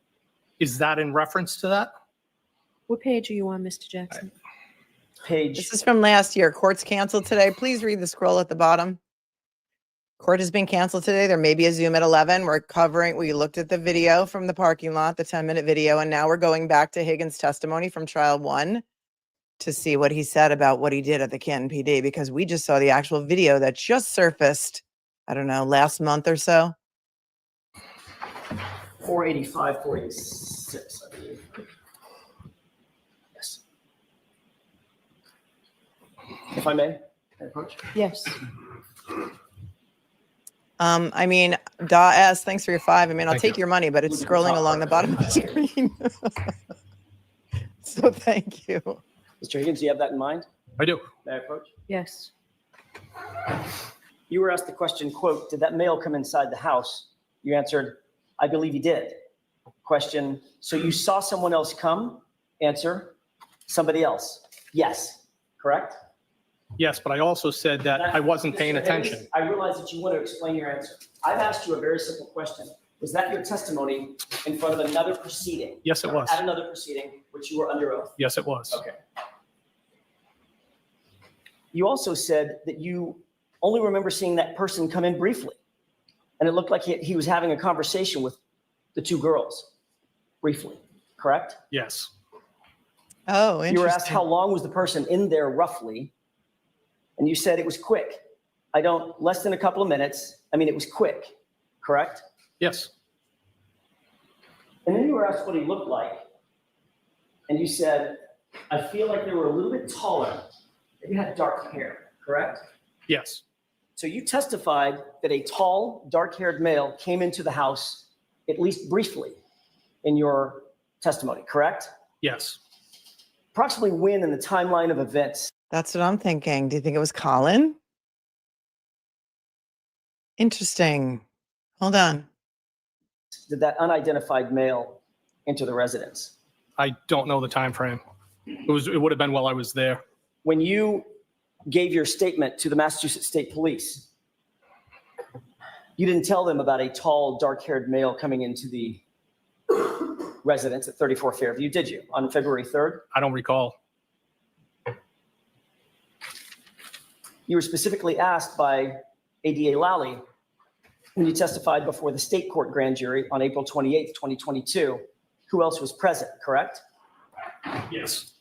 Is that in reference to that? What page are you on, Mr. Jackson? Page, This is from last year. Court's canceled today. Please read the scroll at the bottom. Court has been canceled today. There may be a Zoom at 11. We looked at the video from the parking lot, the 10-minute video, and now we're going back to Higgins' testimony from trial 1 to see what he said about what he did at the Canton PD, because we just saw the actual video that just surfaced, I don't know, last month or so. 485, 486, I believe. Yes. If I may approach. Yes. I mean, Da S, thanks for your 5. I mean, I'll Thank take you. your money, but it's Look at the scrolling top along the right. bottom of the screen. So thank you. Mr. Higgins, do you have that in mind? I do. May I approach? Yes. You were asked the question, quote, did that male come inside the house? You answered, I believe he did. Question, so you saw someone else come? Answer, somebody else. Yes, correct? Yes, but I also said that I wasn't paying Mr. Higgins, attention. I realize that you want to explain your answer. I've asked you a very simple question. Was that your testimony in front of another proceeding? Yes, it was. At another proceeding, which you were under oath? Yes, it was. Okay. You also said that you only remember seeing that person come in briefly. And it looked like he was having a conversation with the two girls briefly, correct? Yes. Oh, You were asked interesting. how long was the person in there roughly, and you said it was quick. Less than a couple of minutes. I mean, it was quick, correct? Yes. And then you were asked what he looked like, and you said, I feel like they were a little bit taller. They had dark hair, correct? Yes. So you testified that a tall, dark-haired male came into the house, at least briefly, in your testimony, correct? Yes. Approximately when in the timeline of events That's what I'm thinking. Do you think it was Colin? Interesting. Hold on. did that unidentified male enter the residence? I don't know the time frame. It would have been while I was there. When you gave your statement to the Massachusetts State Police, you didn't tell them about a tall, dark-haired male coming into the residence at 34 Fairview, did you, on February 3rd? I don't recall. You were specifically asked by ADA Lally when you testified before the state court grand jury on April 28th, 2022, who else was present, correct? Yes.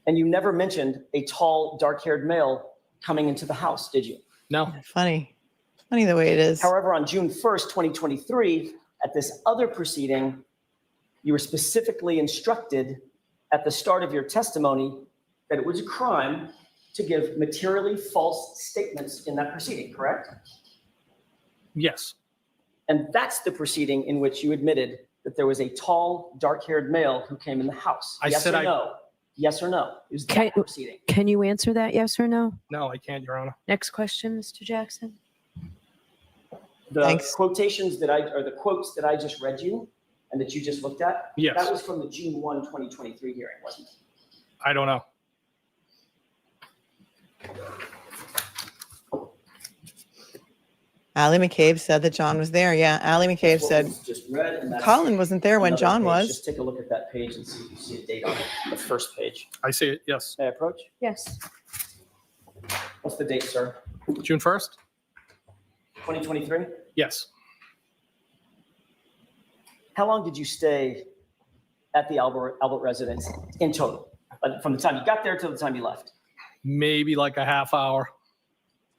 And you never mentioned a tall, dark-haired male coming into the house, did you? No. Funny. Funny the way it is. However, on June 1st, 2023, at this other proceeding, you were specifically instructed at the start of your testimony that it was a crime to give materially false statements in that proceeding, correct? Yes. And that's the proceeding in which you admitted that there was a tall, dark-haired male who came in the house. I Yes said or I- no? Yes or no? It was Can- that proceeding. Can you answer that, yes or no? No, I can't, Your Honor. Next question, Mr. Jackson. The Thanks. quotations that the quotes that I just read you and that you just looked at, Yes. that was from the June 1, 2023 hearing, wasn't it? I don't know. Allie McCabe said that John was there. Yeah, Allie McCabe That's what said was just read, and that's Colin wasn't there when another John page. was. Just take a look at that page and see if you see a date on it, the first page. I see it. Yes. May I approach? Yes. What's the date, sir? June 1st? 2023? Yes. How long did you stay at the Albert residence in total? From the time you got there till the time you left? Maybe like a half hour,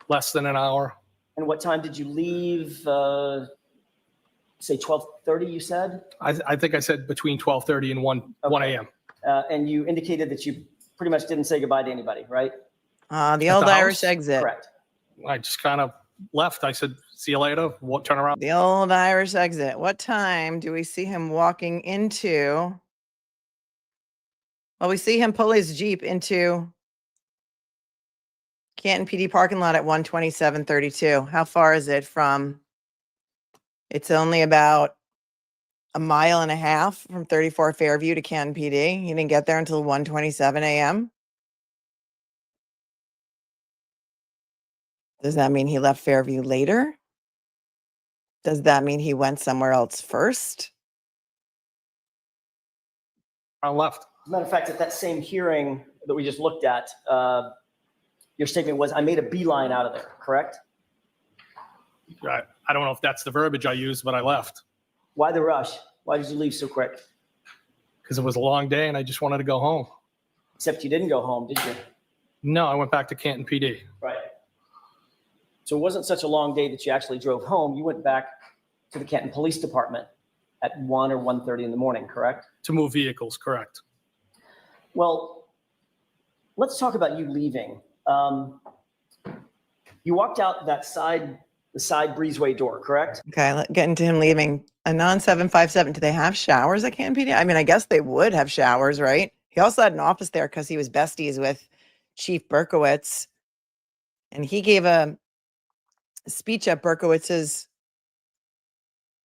less than an hour. And what time did you leave? Say 12:30, you said? I think I said between 12:30 and 1 Okay. a.m. And you indicated that you pretty much didn't say goodbye to anybody, right? The At old the Irish house? exit. Correct. I just kind of left. I said, see you later. Turn around. The old Irish exit. What time do we see him walking into? Well, we see him pull his Jeep into Canton PD parking lot at 1:27:32. How far is it from? It's only about a mile and a half from 34 Fairview to Canton PD. He didn't get there until 1:27 a.m. Does that mean he left Fairview later? Does that mean he went somewhere else first? I left. As a matter of fact, at that same hearing that we just looked at, your statement was, I made a beeline out of there, correct? I don't know if that's the verbiage I used, but I left Why the rush? Why did you leave so quick? because it was a long day and I just wanted to go home. Except you didn't go home, did you? No, I went back to Canton PD. Right. So it wasn't such a long day that you actually drove home. You went back to the Canton Police Department at 1 or 1:30 in the morning, correct? To move vehicles, correct. Well, let's talk about you leaving. You walked out the side breezeway door, correct? Okay, getting to him leaving. A non-757, do they have showers at Canton PD? I mean, I guess they would have showers, right? He also had an office there because he was besties with Chief Berkowitz. And he gave a speech at Berkowitz's,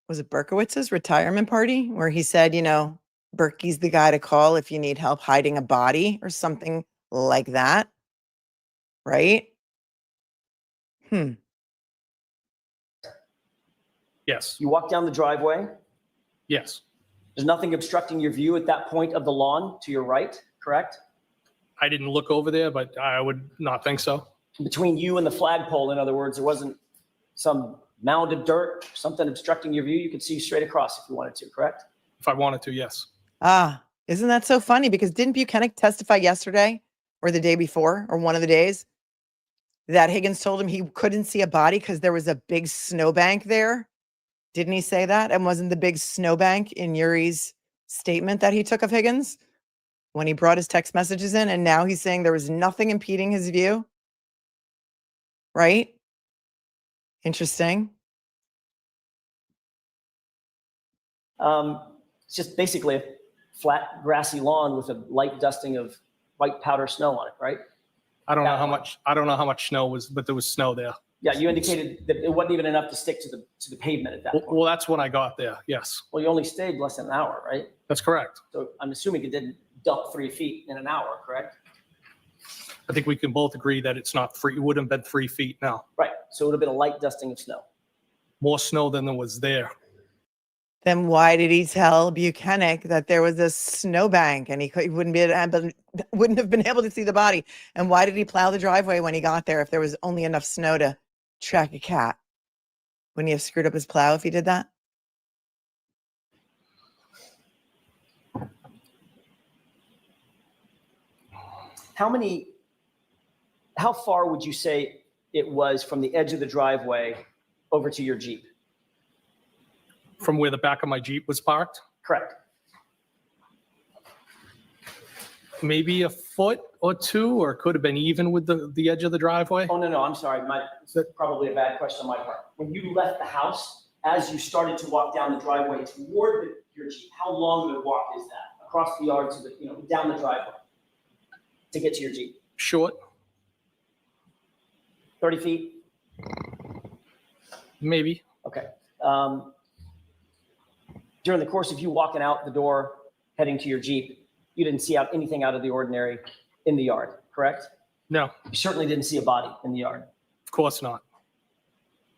was it Berkowitz's retirement party? Where he said, you know, Berkey's the guy to call if you need help hiding a body or something like that. Right? Yes. You walk down the driveway. Yes. There's nothing obstructing your view at that point of the lawn to your right, correct? I didn't look over there, but I would not think so. Between you and the flagpole, in other words, there wasn't some mound of dirt, something obstructing your view. You could see straight across if you wanted to, correct? If I wanted to, yes. Isn't that so funny? Because didn't Buchanan testify yesterday or the day before or one of the days that Higgins told him he couldn't see a body because there was a big snowbank there? Didn't he say that? And wasn't the big snowbank in Yuri's statement that he took of Higgins when he brought his text messages in? And now he's saying there was nothing impeding his view. Right? Interesting. It's just basically a flat grassy lawn with a light dusting of white powder snow on it, right? I don't know how much snow was, but there was snow there. Yeah, you indicated that it wasn't even enough to stick to the pavement at that point. Well, that's when I got there. Yes, Well, you only stayed less than an hour, right? that's correct. So I'm assuming it didn't dump 3 feet in an hour, correct? I think we can both agree that it's not free. It wouldn't have been 3 feet now. Right. So it would have been a light dusting of snow. More snow than there was there. Then why did he tell Buchanan that there was a snowbank and he wouldn't have been able to see the body? And why did he plow the driveway when he got there if there was only enough snow to track a cat? Wouldn't he have screwed up his plow if he did that? How far would you say it was from the edge of the driveway over to your Jeep? From where the back of my Jeep was parked, Correct. maybe a foot or two, or it could have been even with the edge of the driveway. Oh, no, I'm sorry. It's probably a bad question on my part. When you left the house, as you started to walk down the driveway toward your Jeep, how long of a walk is that? Across the yard to down the driveway to get to your Jeep? Short, 30 feet? maybe. Okay. During the course of you walking out the door, heading to your Jeep, you didn't see anything out of the ordinary in the yard, correct? No, You certainly didn't see a body in the yard. of course not.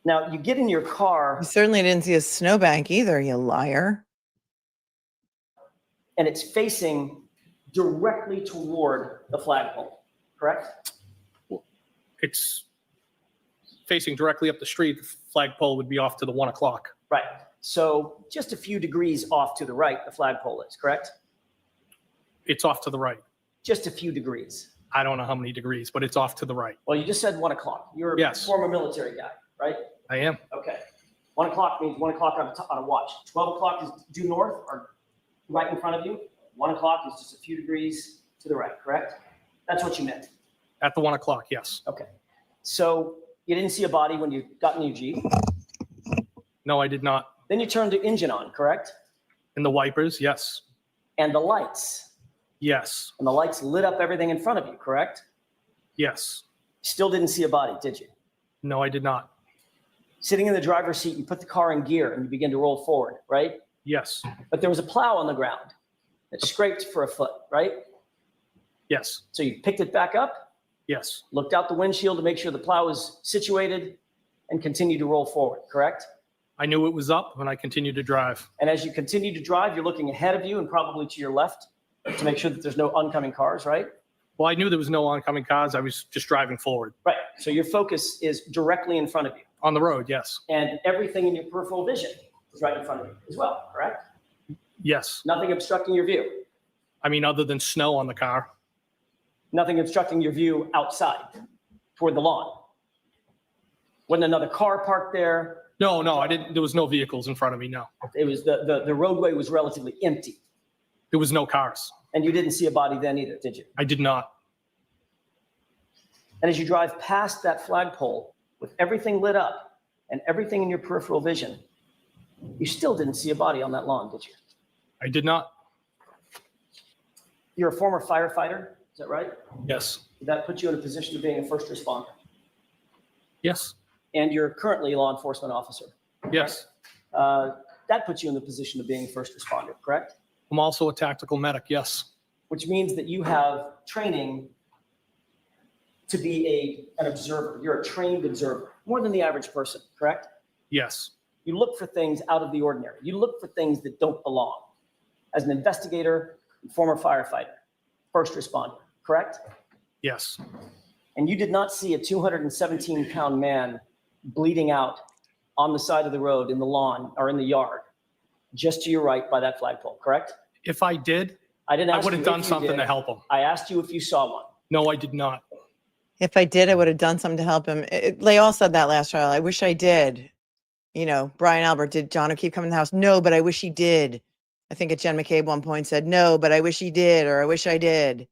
Now, you get in your car, You certainly didn't see a snowbank either, you liar. and it's facing directly toward the flagpole, correct? It's facing directly up the street. The flagpole would be off to the 1 o'clock. Right. So just a few degrees off to the right, the flagpole is, correct? It's off to the right. Just a few degrees. I don't know how many degrees, but it's off to the right. Well, you just said 1 o'clock. You're a Yes. former military guy, right? I am. Okay. 1 o'clock means 1 o'clock on a watch. 12 o'clock is due north or right in front of you. 1 o'clock is just a few degrees to the right, correct? That's what you meant. At the 1 o'clock, yes. Okay. So you didn't see a body when you got in your Jeep. No, I did not. Then you turned the engine on, correct? And the wipers, yes. And the lights. Yes. And the lights lit up everything in front of you, correct? Yes. Still didn't see a body, did you? No, I did not. Sitting in the driver's seat, you put the car in gear and you begin to roll forward, right? Yes. But there was a plow on the ground that scraped for a foot, right? Yes. So you picked it back up, Yes. looked out the windshield to make sure the plow was situated, and continued to roll forward, correct? I knew it was up and I continued to drive. And as you continue to drive, you're looking ahead of you and probably to your left to make sure that there's no oncoming cars, right? Well, I knew there was no oncoming cars. I was just driving forward. Right. So your focus is directly in front of you. On the road, yes. And everything in your peripheral vision is right in front of you as well, correct? Yes. Nothing obstructing your view. I mean, other than snow on the car. Nothing obstructing your view outside toward the lawn. Wasn't another car parked there. No, I didn't. There was no vehicles in front of me. No, It was the roadway was relatively empty. there was no cars. And you didn't see a body then either, did you? I did not. And as you drive past that flagpole with everything lit up and everything in your peripheral vision, you still didn't see a body on that lawn, did you? I did not. You're a former firefighter, is that right? Yes. Did that put you in a position of being a first responder? Yes. And you're currently a law enforcement officer. Yes. That puts you in the position of being a first responder, correct? I'm also a tactical medic. Yes. Which means that you have training to be an observer. You're a trained observer, more than the average person, correct? Yes. You look for things out of the ordinary. You look for things that don't belong. As an investigator, former firefighter, first responder, correct? Yes. And you did not see a 217-pound man bleeding out on the side of the road, in the lawn, or in the yard, just to your right by that flagpole, correct? If I did, I didn't I ask would you have if done you something did. to help him. I asked you if you saw one. No, I did not. If I did, I would have done something to help him. They all said that last trial. I wish I did. You know, Brian Albert, did John O'Keefe come in the house? No, but I wish he did. I think at Jen McCabe one point said, no, but I wish he did, or I wish I did.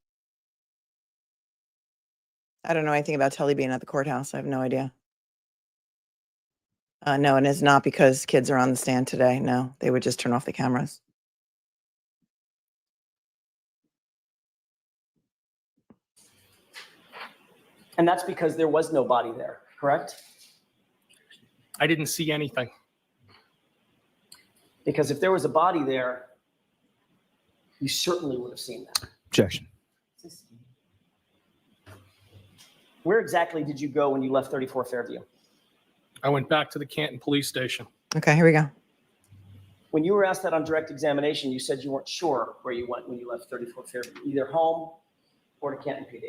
I don't know anything about Tully being at the courthouse. I have no idea. No, and it's not because kids are on the stand today. No, they would just turn off the cameras. And that's because there was no body there, correct? I didn't see anything. Because if there was a body there, you certainly would have seen that. Objection. Where exactly did you go when you left 34 Fairview? I went back to the Canton police station. Okay, here we go. When you were asked that on direct examination, you said you weren't sure where you went when you left 34 Fairview, either home or to Canton PD.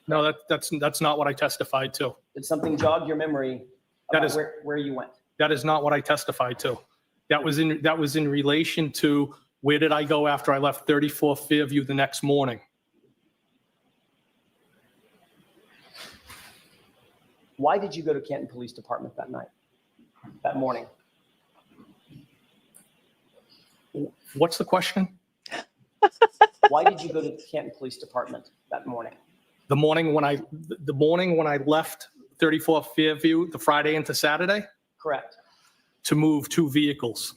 No, that's not what I testified to. Did something jog your memory That about is- where you went? That is not what I testified to. That was in relation to where did I go after I left 34 Fairview the next morning. Why did you go to Canton Police Department that morning? What's the question? Why did you go to the Canton Police Department that morning? The morning when I left 34 Fairview, the Friday into Saturday, Correct. to move 2 vehicles.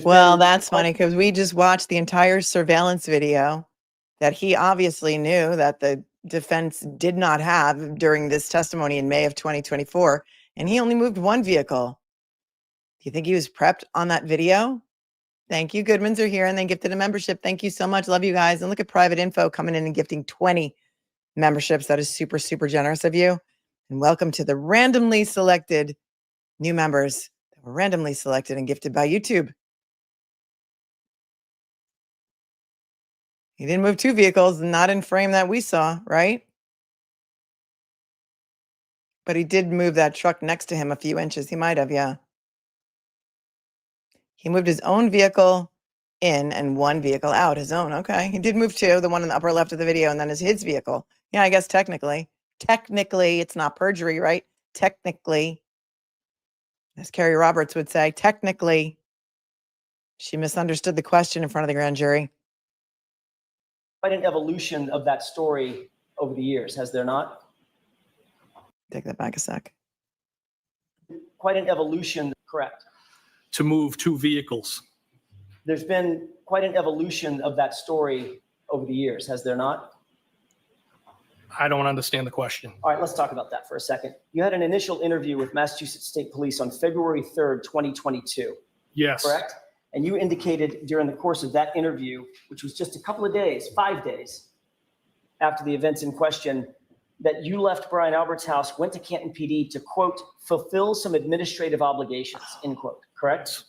Well, that's funny because we just watched the entire surveillance video that he obviously knew that the defense did not have during this testimony in May of 2024, and he only moved 1 vehicle. Do you think he was prepped on that video? Thank you. Goodmans are here and they gifted a membership. Thank you so much. Love you guys. And look at Private Info coming in and gifting 20 memberships. That is super, super generous of you. And welcome to the randomly selected new members that were randomly selected and gifted by YouTube. He didn't move 2 vehicles, not in frame that we saw, right? But he did move that truck next to him a few inches. He might have, yeah. He moved his own vehicle in and 1 vehicle out, his own. Okay. He did move 2, the one in the upper left of the video, and then is his vehicle. Yeah, I guess technically it's not perjury, right? Technically, as Carrie Roberts would say, technically, she misunderstood the question in front of the grand jury. Quite an evolution of that story over the years, has there not? Take that back a sec. Quite an evolution, correct. To move 2 vehicles. There's been quite an evolution of that story over the years, has there not? I don't understand the question. All right, let's talk about that for a second. You had an initial interview with Massachusetts State Police on February 3rd, 2022, Yes. correct? And you indicated during the course of that interview, which was just a couple of days, 5 days after the events in question, that you left Brian Albert's house, went to Canton PD to, quote, fulfill some administrative obligations, end quote, correct?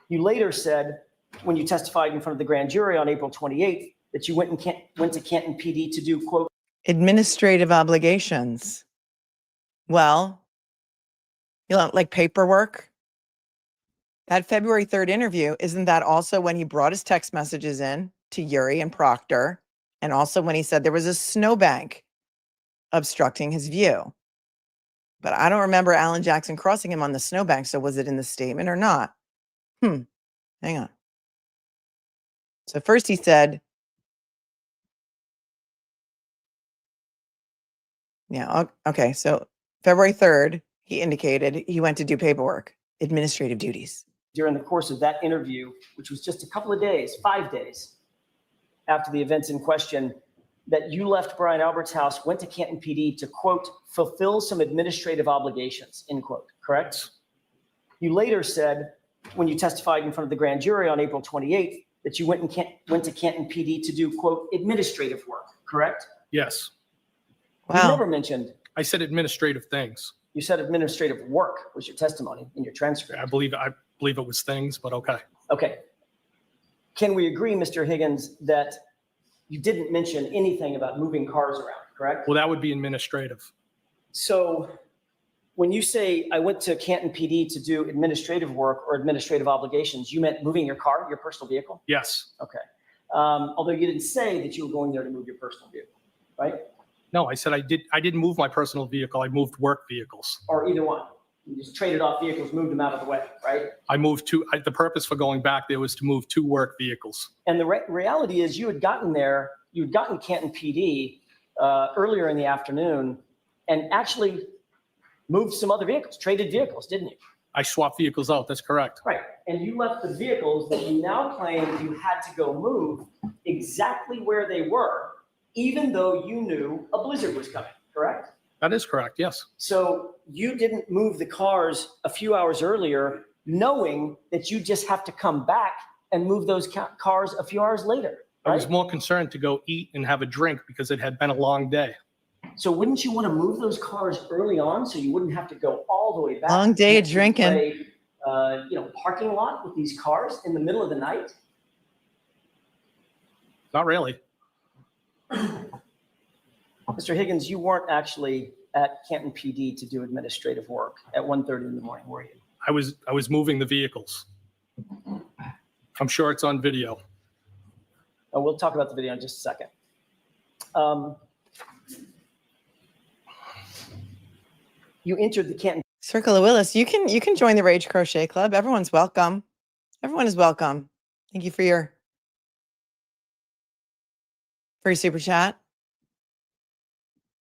You later said, when you testified in front of the grand jury on April 28th, that you went to Canton PD to do, quote, Administrative obligations. Well, you know, like paperwork. That February 3rd interview, isn't that also when he brought his text messages in to Yuri and Proctor? And also when he said there was a snowbank obstructing his view. But I don't remember Alan Jackson crossing him on the snowbank. So was it in the statement or not? Hang on. So first he said, Yeah. Okay. So February 3rd, he indicated he went to do paperwork, administrative duties. During the course of that interview, which was just a couple of days, 5 days after the events in question, that you left Brian Albert's house, went to Canton PD to, quote, fulfill some administrative obligations, end quote, correct? You later said, when you testified in front of the grand jury on April 28th, that you went to Canton PD to do, quote, administrative work, correct? Yes. You Wow. never mentioned, I said administrative things. you said administrative work was your testimony in your transcript. I believe it was things, but okay. Okay. Can we agree, Mr. Higgins, that you didn't mention anything about moving cars around, correct? Well, that would be administrative. So when you say I went to Canton PD to do administrative work or administrative obligations, you meant moving your car, your personal vehicle? Yes. Okay. Although you didn't say that you were going there to move your personal vehicle, right? No, I said I didn't move my personal vehicle. I moved work vehicles. Or either one. You just traded off vehicles, moved them out of the way, right? I moved the purpose for going back there was to move 2 work vehicles. And the reality is you had gotten Canton PD earlier in the afternoon and actually moved some other vehicles, traded vehicles, didn't you? I swapped vehicles out. That's correct. Right. And you left the vehicles that you now claim you had to go move exactly where they were, even though you knew a blizzard was coming, correct? That is correct. Yes. So you didn't move the cars a few hours earlier, knowing that you just have to come back and move those cars a few hours later, I right? was more concerned to go eat and have a drink because it had been a long day. So wouldn't you want to move those cars early on so you wouldn't have to go all the way back? Long day of to drinking. a parking lot with these cars in the middle of the night? Not really. Mr. Higgins, you weren't actually at Canton PD to do administrative work at 1:30 in the morning, were you? I was moving the vehicles. I'm sure it's on video. Oh, we'll talk about the video in just a second. You entered the Canton. Circle of Willis, you can join the Rage Crochet Club. Everyone's welcome. Everyone is welcome. Thank you for your super chat.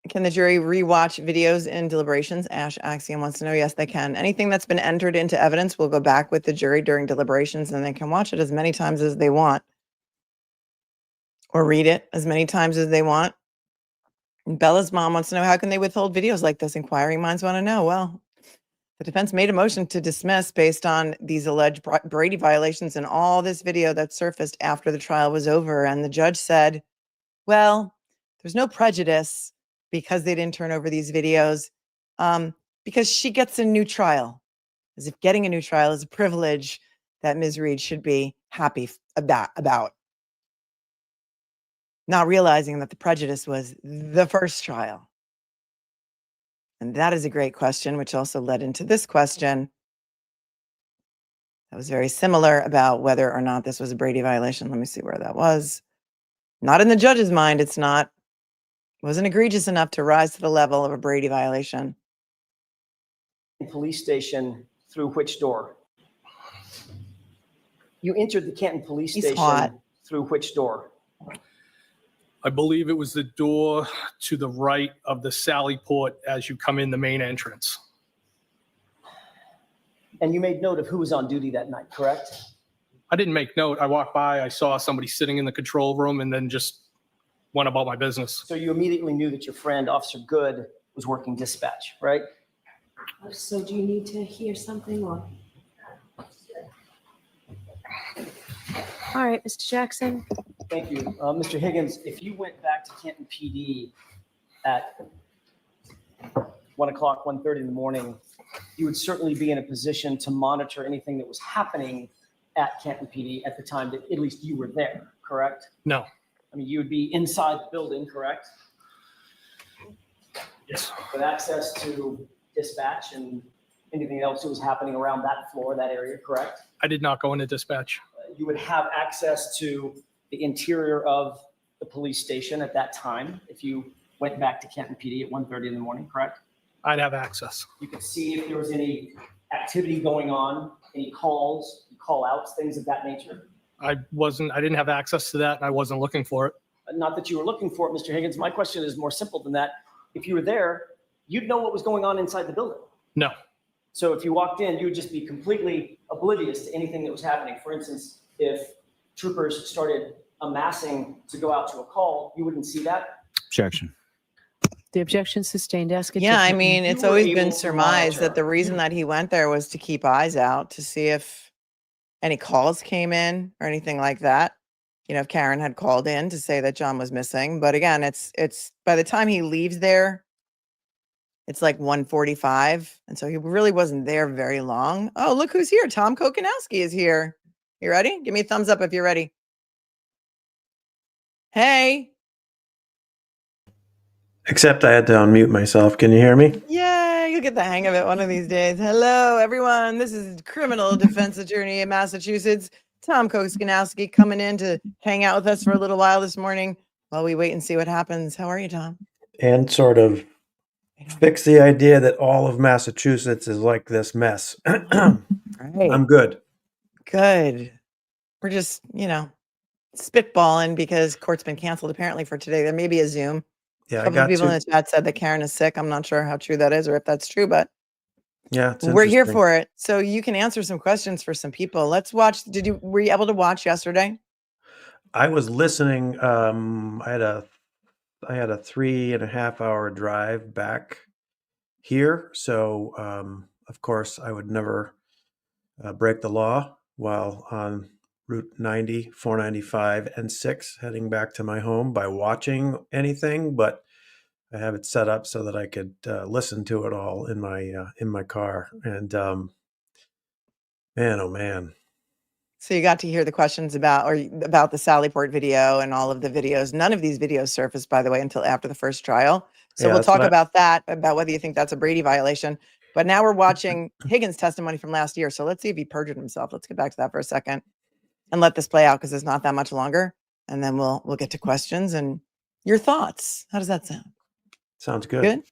Can the jury rewatch videos in deliberations? Ash Axiom wants to know. Yes, they can. Anything that's been entered into evidence will go back with the jury during deliberations, and they can watch it as many times as they want, or read it as many times as they want. And Bella's mom wants to know, how can they withhold videos like this? Inquiring minds want to know. Well, the defense made a motion to dismiss based on these alleged Brady violations and all this video that surfaced after the trial was over. And the judge said, well, there's no prejudice because they didn't turn over these videos, because she gets a new trial, as if getting a new trial is a privilege that Ms. Reed should be happy about. Not realizing that the prejudice was the first trial. And that is a great question, which also led into this question that was very similar about whether or not this was a Brady violation. Let me see where that was. Not in the judge's mind, it's not. Wasn't egregious enough to rise to the level of a Brady violation. Police station through which door? You entered the Canton police He's station hot. through which door? I believe it was the door to the right of the Sally Port as you come in the main entrance. And you made note of who was on duty that night, correct? I didn't make note. I walked by, I saw somebody sitting in the control room and then just went about my business. So you immediately knew that your friend, Officer Good, was working dispatch, right? So do you need to hear something or? All right, Mr. Jackson. Thank you. Mr. Higgins, if you went back to Canton PD at 1 o'clock, 1:30 in the morning, you would certainly be in a position to monitor anything that was happening at Canton PD at the time that at least you were there, correct? No. I mean, you would be inside the building, correct? Yes. With access to dispatch and anything else that was happening around that floor, that area, correct? I did not go into dispatch. You would have access to the interior of the police station at that time if you went back to Canton PD at 1:30 in the morning, correct? I'd have access. You could see if there was any activity going on, any calls, call outs, things of that nature. I didn't have access to that and I wasn't looking for it. Not that you were looking for it, Mr. Higgins. My question is more simple than that. if you were there, you'd know what was going on inside the building. No. So if you walked in, you would just be completely oblivious to anything that was happening. For instance, if troopers started amassing to go out to a call, you wouldn't see that. Objection. The objection sustained. Ask it. Yeah, I differently. mean, it's You were always able been to surmised that monitor. the reason that he went there was to keep eyes out to see if any calls came in or anything like that. You know, if Karen had called in to say that John was missing. But again, it's by the time he leaves there, it's like 1:45. And so he really wasn't there very long. Oh, look who's here. Tom Kokonowski is here. You ready? Give me a thumbs up if you're ready. Hey. Except I had to unmute myself. Can you hear me? Yeah, you'll get the hang of it one of these days. Hello, everyone. This is criminal defense attorney in Massachusetts, Tom Kokonowski, coming in to hang out with us for a little while this morning while we wait and see what happens. How are you, Tom? And sort of fix the idea that all of Massachusetts is like this mess. Right. I'm good. Good. We're just, spitballing because court's been canceled apparently for today. There may be a Zoom. Yeah, A I couple got of people in to. the chat said that Karen is sick. I'm not sure how true that is or if that's true, but Yeah, it's we're here interesting. for it. So you can answer some questions for some people. Let's watch. Were you able to watch yesterday? I was listening. I had a 3.5 hour drive back here, so of course I would never break the law while on Route 90, 495, and 6 heading back to my home by watching anything, but I have it set up so that I could listen to it all in my car. And man, oh man, So you got to hear the questions about the Sallyport video and all of the videos. None of these videos surfaced, by the way, until after the first trial. So Yeah, we'll that's talk what about that, about whether you think that's a Brady violation. But now we're watching Higgins' testimony from last year. So let's see if he perjured himself. Let's get back to that for a second and let this play out because it's not that much longer. And then we'll get to questions and your thoughts. How does that sound? sounds good. Good?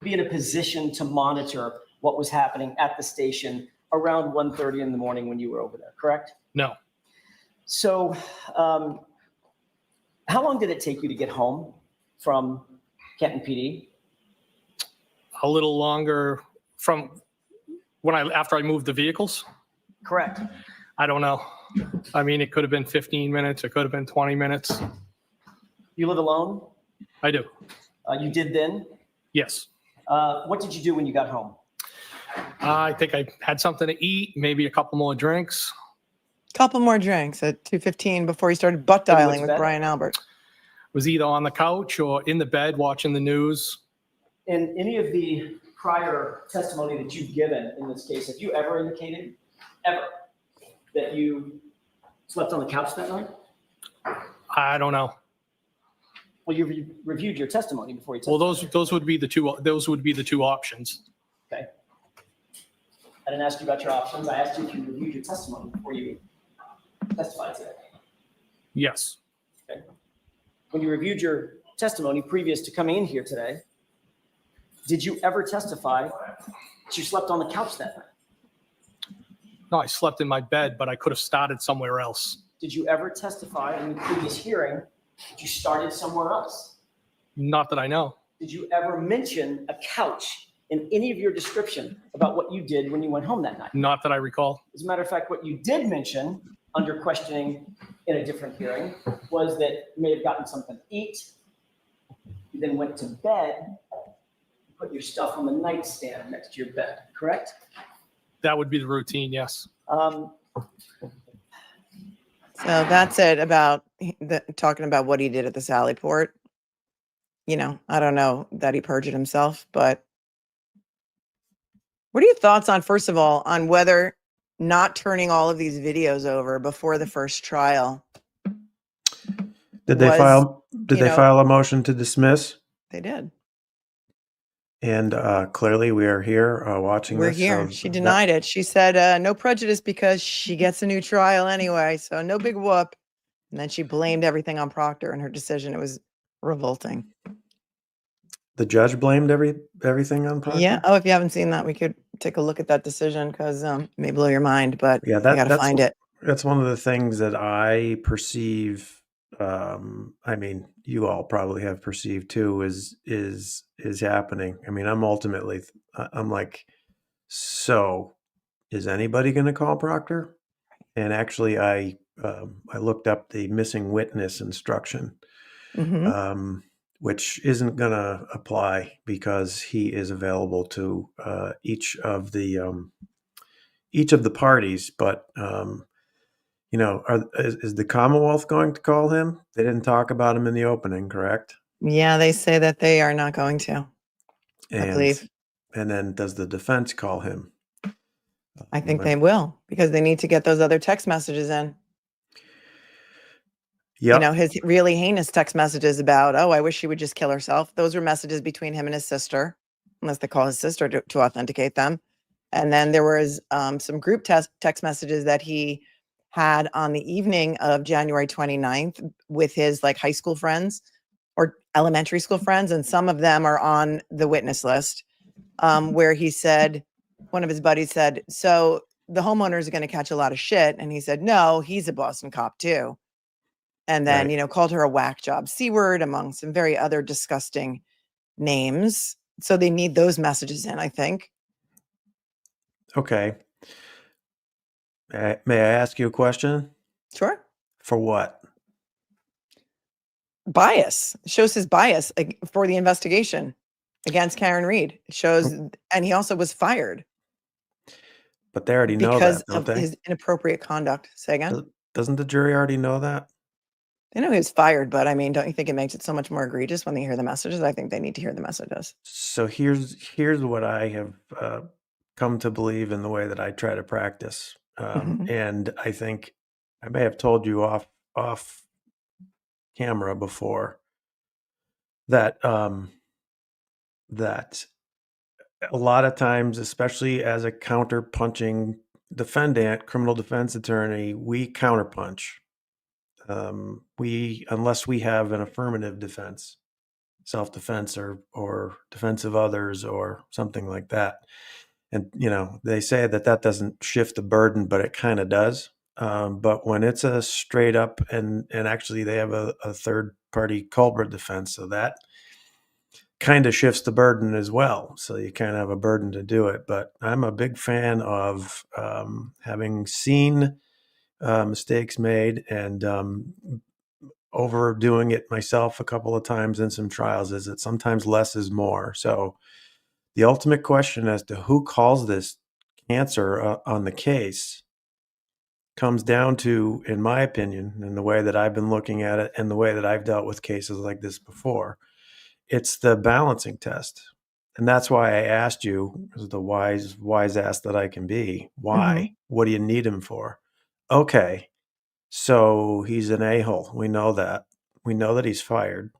Be in a position to monitor what was happening at the station around 1:30 in the morning when you were over there, correct? No. So how long did it take you to get home from Canton PD? A little longer from after I moved the vehicles. Correct. I don't know. I mean, it could have been 15 minutes. It could have been 20 minutes. You live alone? I do. You did then? Yes. What did you do when you got home? I think I had something to eat, maybe a couple more drinks. Couple more drinks at 2:15 before he started butt Then you went dialing to with bed? Brian Albert. Was either on the couch or in the bed watching the news. In any of the prior testimony that you've given in this case, have you ever indicated, ever, that you slept on the couch that night? I don't know. Well, you reviewed your testimony before you Well, testified. those would be the two options. Okay. I didn't ask you about your options. I asked you if you reviewed your testimony before you testified today. Yes. Okay. When you reviewed your testimony previous to coming in here today, did you ever testify that you slept on the couch that night? No, I slept in my bed, but I could have started somewhere else. Did you ever testify in the previous hearing that you started somewhere else? Not that I know. Did you ever mention a couch in any of your description about what you did when you went home that night? Not that I recall. As a matter of fact, what you did mention under questioning in a different hearing was that you may have gotten something to eat. You then went to bed, put your stuff on the nightstand next to your bed, correct? That would be the routine, yes. So that's it about talking about what he did at the Sallyport. I don't know that he perjured himself, but what are your thoughts on, first of all, on whether not turning all of these videos over before the first trial? Did they Was, file a motion to dismiss? They did. And clearly we are here watching We're this. here. so She that- denied it. She said no prejudice because she gets a new trial anyway. So no big whoop. And then she blamed everything on Proctor and her decision. It was revolting. The judge blamed everything on Proctor? Yeah. Oh, if you haven't seen that, we could take a look at that decision because it may blow your mind, but Yeah, I got to find it. That's one of the things that I perceive I mean, you all probably have perceived too, is happening. I mean, I'm like, so is anybody going to call Proctor? And actually, I looked up the missing witness instruction, Hmm. which isn't going to apply because he is available to each of the parties. But is the Commonwealth going to call him? They didn't talk about him in the opening, correct? Yeah, they say that they are not going to. I And believe. and then does the defense call him? I think they will because they need to get those other text messages in. Yep. His really heinous text messages about, oh, I wish she would just kill herself. Those were messages between him and his sister, unless they call his sister to authenticate them. And then there was some group text messages that he had on the evening of January 29th with his like high school friends or elementary school friends. And some of them are on the witness list where he said, one of his buddies said, so the homeowner is going to catch a lot of shit. And he said, no, he's a Boston cop too. And then, Right. called her a whack job, C word, among some very other disgusting names. So they need those messages in, I think. Okay. May I ask you a question? Sure. For what? Bias. It shows his bias for the investigation against Karen Reed. It shows, and he also was fired But they already know because that, don't of they? his inappropriate conduct. Say again? Doesn't the jury already know that? They know he was fired, but I mean, don't you think it makes it so much more egregious when they hear the messages? I think they need to hear the messages. So here's what I have come to believe in the way that I try to practice, Mhm. and I think I may have told you off camera before that that a lot of times, especially as a counter-punching defendant, criminal defense attorney, we counterpunch. Unless we have an affirmative defense, self-defense or defense of others or something like that. And, they say that doesn't shift the burden, but it kind of does. But when it's a straight up and actually they have a third party culprit defense, so that kind of shifts the burden as well. So you kind of have a burden to do it. But I'm a big fan of having seen mistakes made and overdoing it myself a couple of times in some trials is that sometimes less is more. So the ultimate question as to who calls this cancer on the case comes down to, in my opinion, and the way that I've been looking at it and the way that I've dealt with cases like this before, it's the balancing test. And that's why I asked you, as the wise ass that I can be, why? Mhm. What do you need him for? Okay, so he's an a-hole. We know that. We know that he's fired.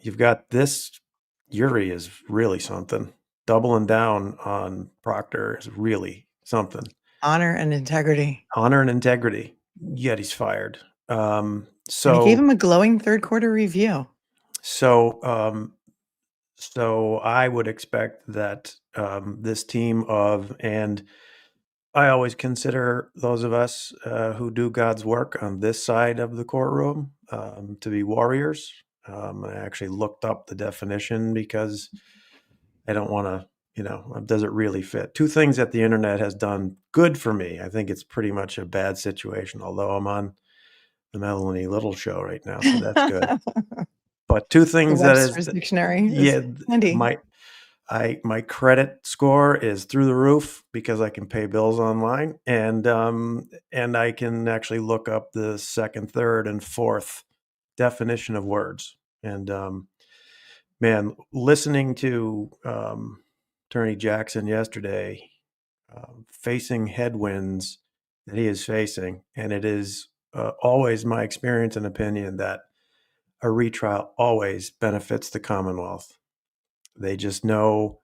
You've got this. Yuri is really something. Doubling down on Proctor is really something. Honor and integrity. Honor and integrity. Yet he's fired. And he gave him a glowing third quarter review. So I would expect that this team and I always consider those of us who do God's work on this side of the courtroom to be warriors. I actually looked up the definition because I don't want to, does it really fit? Two things that the internet has done good for me. I think it's pretty much a bad situation, although I'm on the Melanie Little show right now, so that's good. But two The things Webster's Dictionary is yeah, handy. my credit score is through the roof because I can pay bills online, and I can actually look up the second, third, and fourth definition of words. And man, listening to Attorney Jackson yesterday, facing headwinds that he is facing, and it is always my experience and opinion that a retrial always benefits the Commonwealth. They just know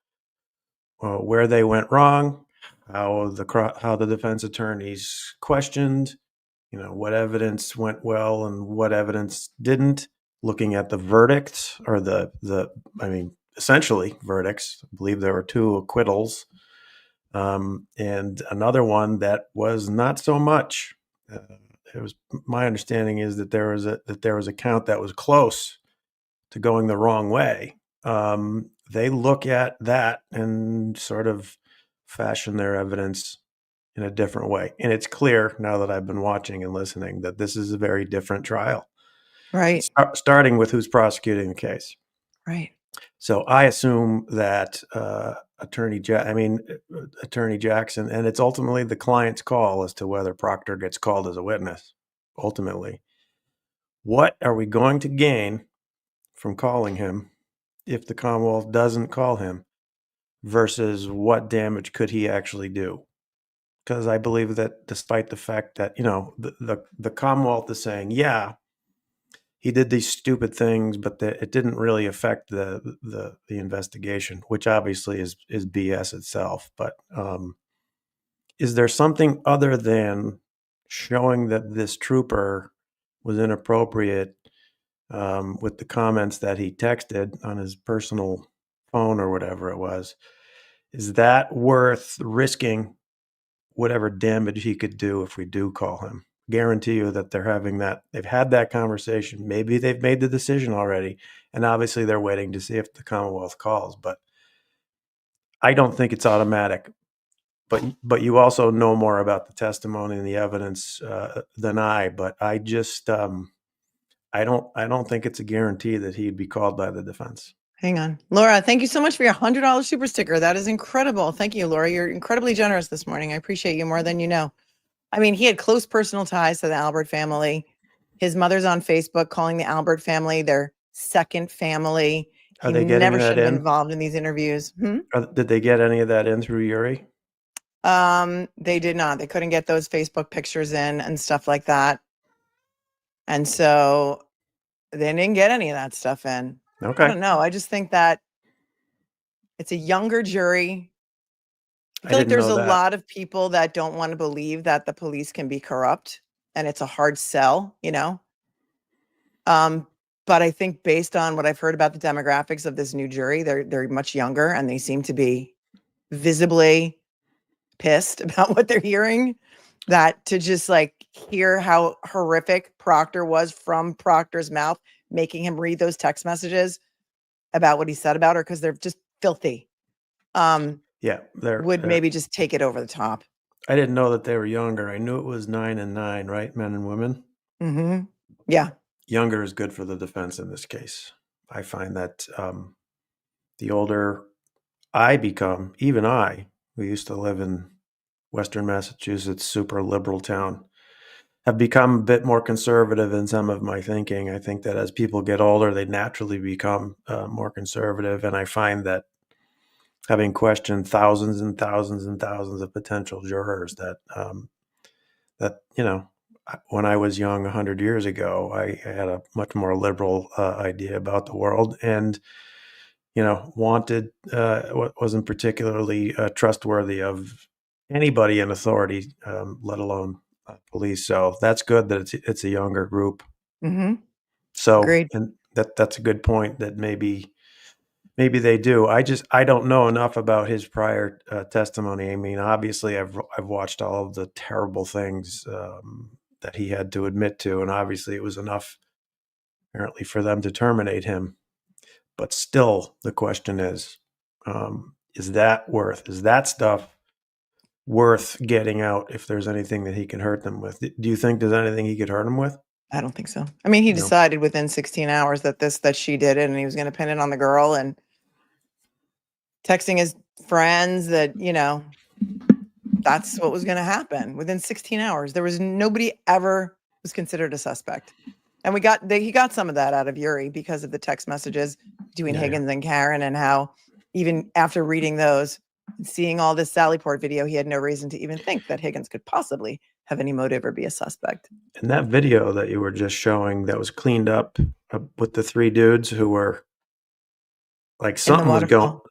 where they went wrong, how the defense attorneys questioned, what evidence went well and what evidence didn't. Looking at the verdicts or essentially verdicts. I believe there were 2 acquittals, and another one that was not so much. it was my understanding is that there was a count that was close to going the wrong way. They look at that and sort of fashion their evidence in a different way. And it's clear now that I've been watching and listening that this is a very different trial, Right. starting with who's prosecuting the case. Right. So I assume that Attorney Jackson, and it's ultimately the client's call as to whether Proctor gets called as a witness. Ultimately, what are we going to gain from calling him if the Commonwealth doesn't call him, versus what damage could he actually do? Because I believe that despite the fact that, the Commonwealth is saying, yeah, he did these stupid things, but it didn't really affect the investigation, which obviously is BS itself. But is there something other than showing that this trooper was inappropriate with the comments that he texted on his personal phone or whatever it was? Is that worth risking whatever damage he could do if we do call him? Guarantee you that they've had that conversation. Maybe they've made the decision already, and obviously they're waiting to see if the Commonwealth calls, but I don't think it's automatic. But you also know more about the testimony and the evidence than I, but I just I don't think it's a guarantee that he'd be called by the defense. Hang on. Laura, thank you so much for your $100 super sticker. That is incredible. Thank you, Laura. You're incredibly generous this morning. I appreciate you more than you know. I mean, he had close personal ties to the Albert family. His mother's on Facebook calling the Albert family their second family. Are He they getting never that should have been in? involved in these interviews. Did they get any of that in through Yuri? They did not. They couldn't get those Facebook pictures in and stuff like that. And so they didn't get any of that stuff in. I Okay. don't know. I just think that it's a younger jury. I feel like didn't there's know a that. lot of people that don't want to believe that the police can be corrupt, and it's a hard sell, But I think based on what I've heard about the demographics of this new jury, they're much younger and they seem to be visibly pissed about what they're hearing. That to just hear how horrific Proctor was from Proctor's mouth, making him read those text messages about what he said about her, because they're just filthy. Yeah, Would maybe just take it over the top. I didn't know that they were younger. I knew it was 9 and 9, right? Men and women. Mm-hmm. Yeah. Younger is good for the defense in this case. I find that the older I become, even we used to live in Western Massachusetts, super liberal town, have become a bit more conservative in some of my thinking. I think that as people get older, they naturally become more conservative. And I find that having questioned thousands and thousands and thousands of potential jurors that when I was young 100 years ago, I had a much more liberal idea about the world, and wasn't particularly trustworthy of anybody in authority, let alone police. So that's good that it's a younger group. Mm-hmm. So, Agreed. and that's a good point, that maybe they do. I don't know enough about his prior testimony. I mean, obviously I've watched all of the terrible things that he had to admit to, and obviously it was enough apparently for them to terminate him. But still, the question is that stuff worth getting out if there's anything that he can hurt them with? Do you think there's anything he could hurt him with? I don't think so. I mean, he No. decided within 16 hours that she did it, and he was going to pin it on the girl, and texting his friends that, that's what was going to happen within 16 hours. There was nobody ever was considered a suspect. And he got some of that out of Yuri because of the text messages between Higgins and Karen, and how even after reading those, seeing all this Sallyport video, he had no reason to even think that Higgins could possibly have any motive or be a suspect. And that video that you were just showing that was cleaned up with the 3 dudes who were something was going,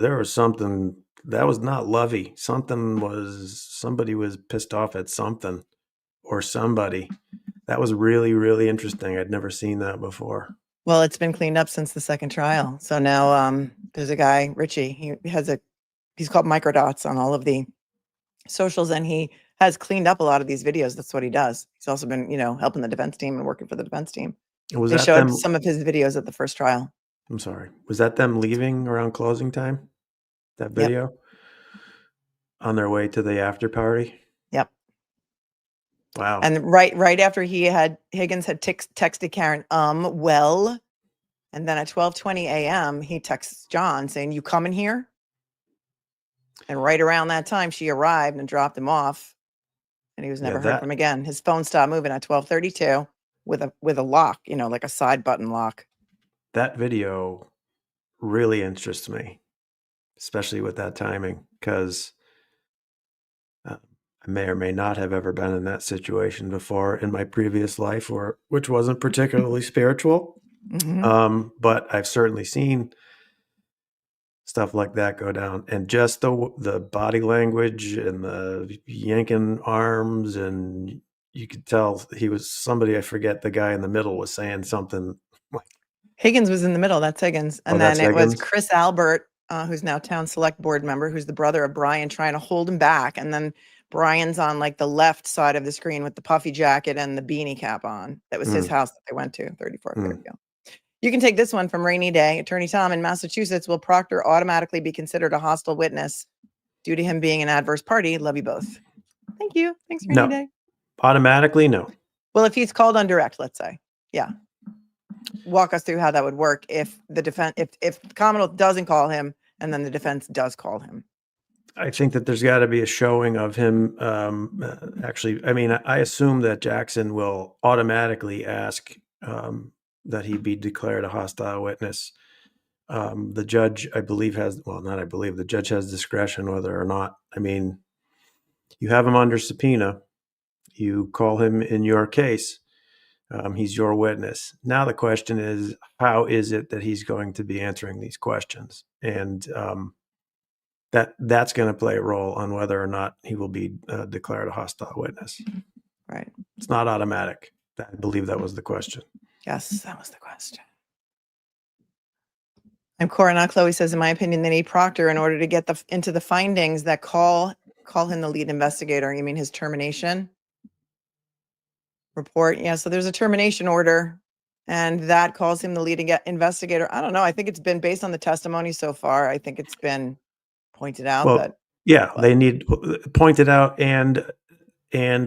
there was something that was not lovey. Somebody was pissed off at something or somebody. That was really, really interesting. I'd never seen that before. Well, it's been cleaned up since the second trial. So now there's a guy, Richie, he's called Microdots on all of the socials, and he has cleaned up a lot of these videos. That's what he does. He's also been, helping the defense team and working for the defense team. Was They that showed them? some of his videos at the first trial. I'm sorry. Was that them leaving around closing time? That video? On their way to the after party? Yep. Wow. And right after Higgins had texted Karen, well, and then at 12:20 a.m. he texts John saying, "You coming here?" And right around that time, she arrived and dropped him off, and he was never heard from again. His phone stopped moving at 12:32 with a lock, like a side button lock. That video really interests me, especially with that timing, because I may or may not have ever been in that situation before in my previous life, which wasn't particularly spiritual. Mhm. But I've certainly seen stuff like that go down, and just the body language and the yanking arms, and you could tell he was somebody. I forget, the guy in the middle was saying something like, Higgins was in the middle. That's Higgins. And then that's it was Higgins? Chris Albert, who's now town select board member, who's the brother of Brian, trying to hold him back. And then Brian's on like the left side of the screen with the puffy jacket and the beanie cap on. That was his house that they went to, 34 Fairview. You can take this one from Rainy Day. Attorney Tom, in Massachusetts, will Proctor automatically be considered a hostile witness due to him being an adverse party? Love you both. Thank you. Thanks, Rainy No. Day. Automatically, no. Well, if he's called on direct, let's say. Yeah. Walk us through how that would work if the defense, if the Commonwealth doesn't call him and then the defense does call him. I think that there's got to be a showing of him. Actually, I mean, I assume that Jackson will automatically ask that he be declared a hostile witness. The judge, I believe, the judge has discretion whether or not. I mean, you have him under subpoena. You call him in your case. He's your witness. Now the question is, how is it that he's going to be answering these questions? And that's going to play a role on whether or not he will be declared a hostile witness. Right. It's not automatic. I believe that was the question. Yes, that was the question. And Coroner Chloe says, in my opinion, they need Proctor in order to get into the findings that call him the lead investigator. You mean his termination report? Yeah, so there's a termination order, and that calls him the lead investigator. I don't know. I think it's been based on the testimony so far. I think it's been pointed out that. Yeah, they need pointed out, and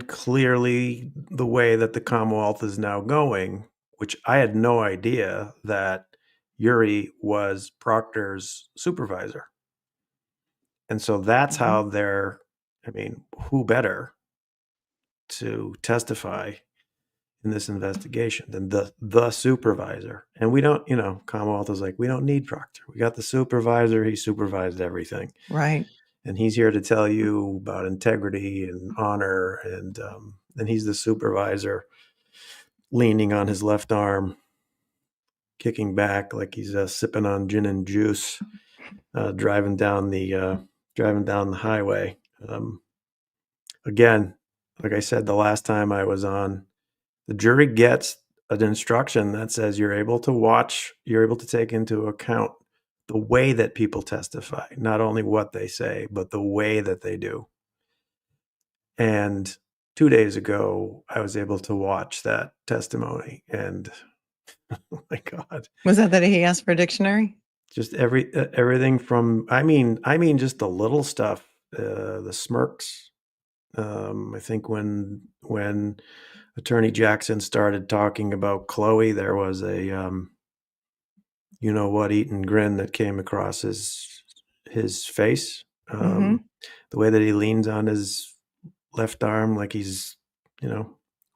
clearly the way that the Commonwealth is now going, which I had no idea that Yuri was Proctor's supervisor. And so that's how who better to testify in this investigation than the supervisor? And we don't, Commonwealth is like, we don't need Proctor. We got the supervisor. He supervised everything. Right. And he's here to tell you about integrity and honor. And he's the supervisor, leaning on his left arm, kicking back like he's sipping on gin and juice, driving down the highway. Again, like I said the last time I was on, the jury gets an instruction that says you're able to take into account the way that people testify, not only what they say, but the way that they do. And 2 days ago, I was able to watch that testimony, and oh my God. Was that he asked for a dictionary? Just everything from, I mean, just the little stuff, the smirks. I think when Attorney Jackson started talking about Chloe, there was a, eating grin that came across his face. The way that he leans on his left arm, like he's,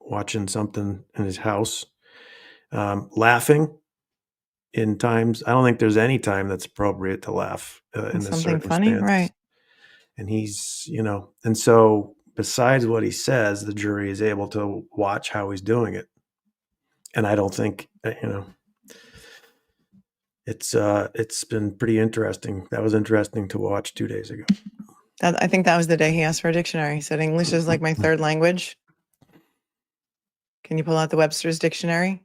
watching something in his house, laughing in times. I don't think there's any time that's appropriate to laugh in this Something circumstance. funny, right? And he's, and so besides what he says, the jury is able to watch how he's doing it. And I don't think, it's been pretty interesting. That was interesting to watch 2 days ago. I think that was the day he asked for a dictionary. He said, English is like my third language. Can you pull out the Webster's dictionary?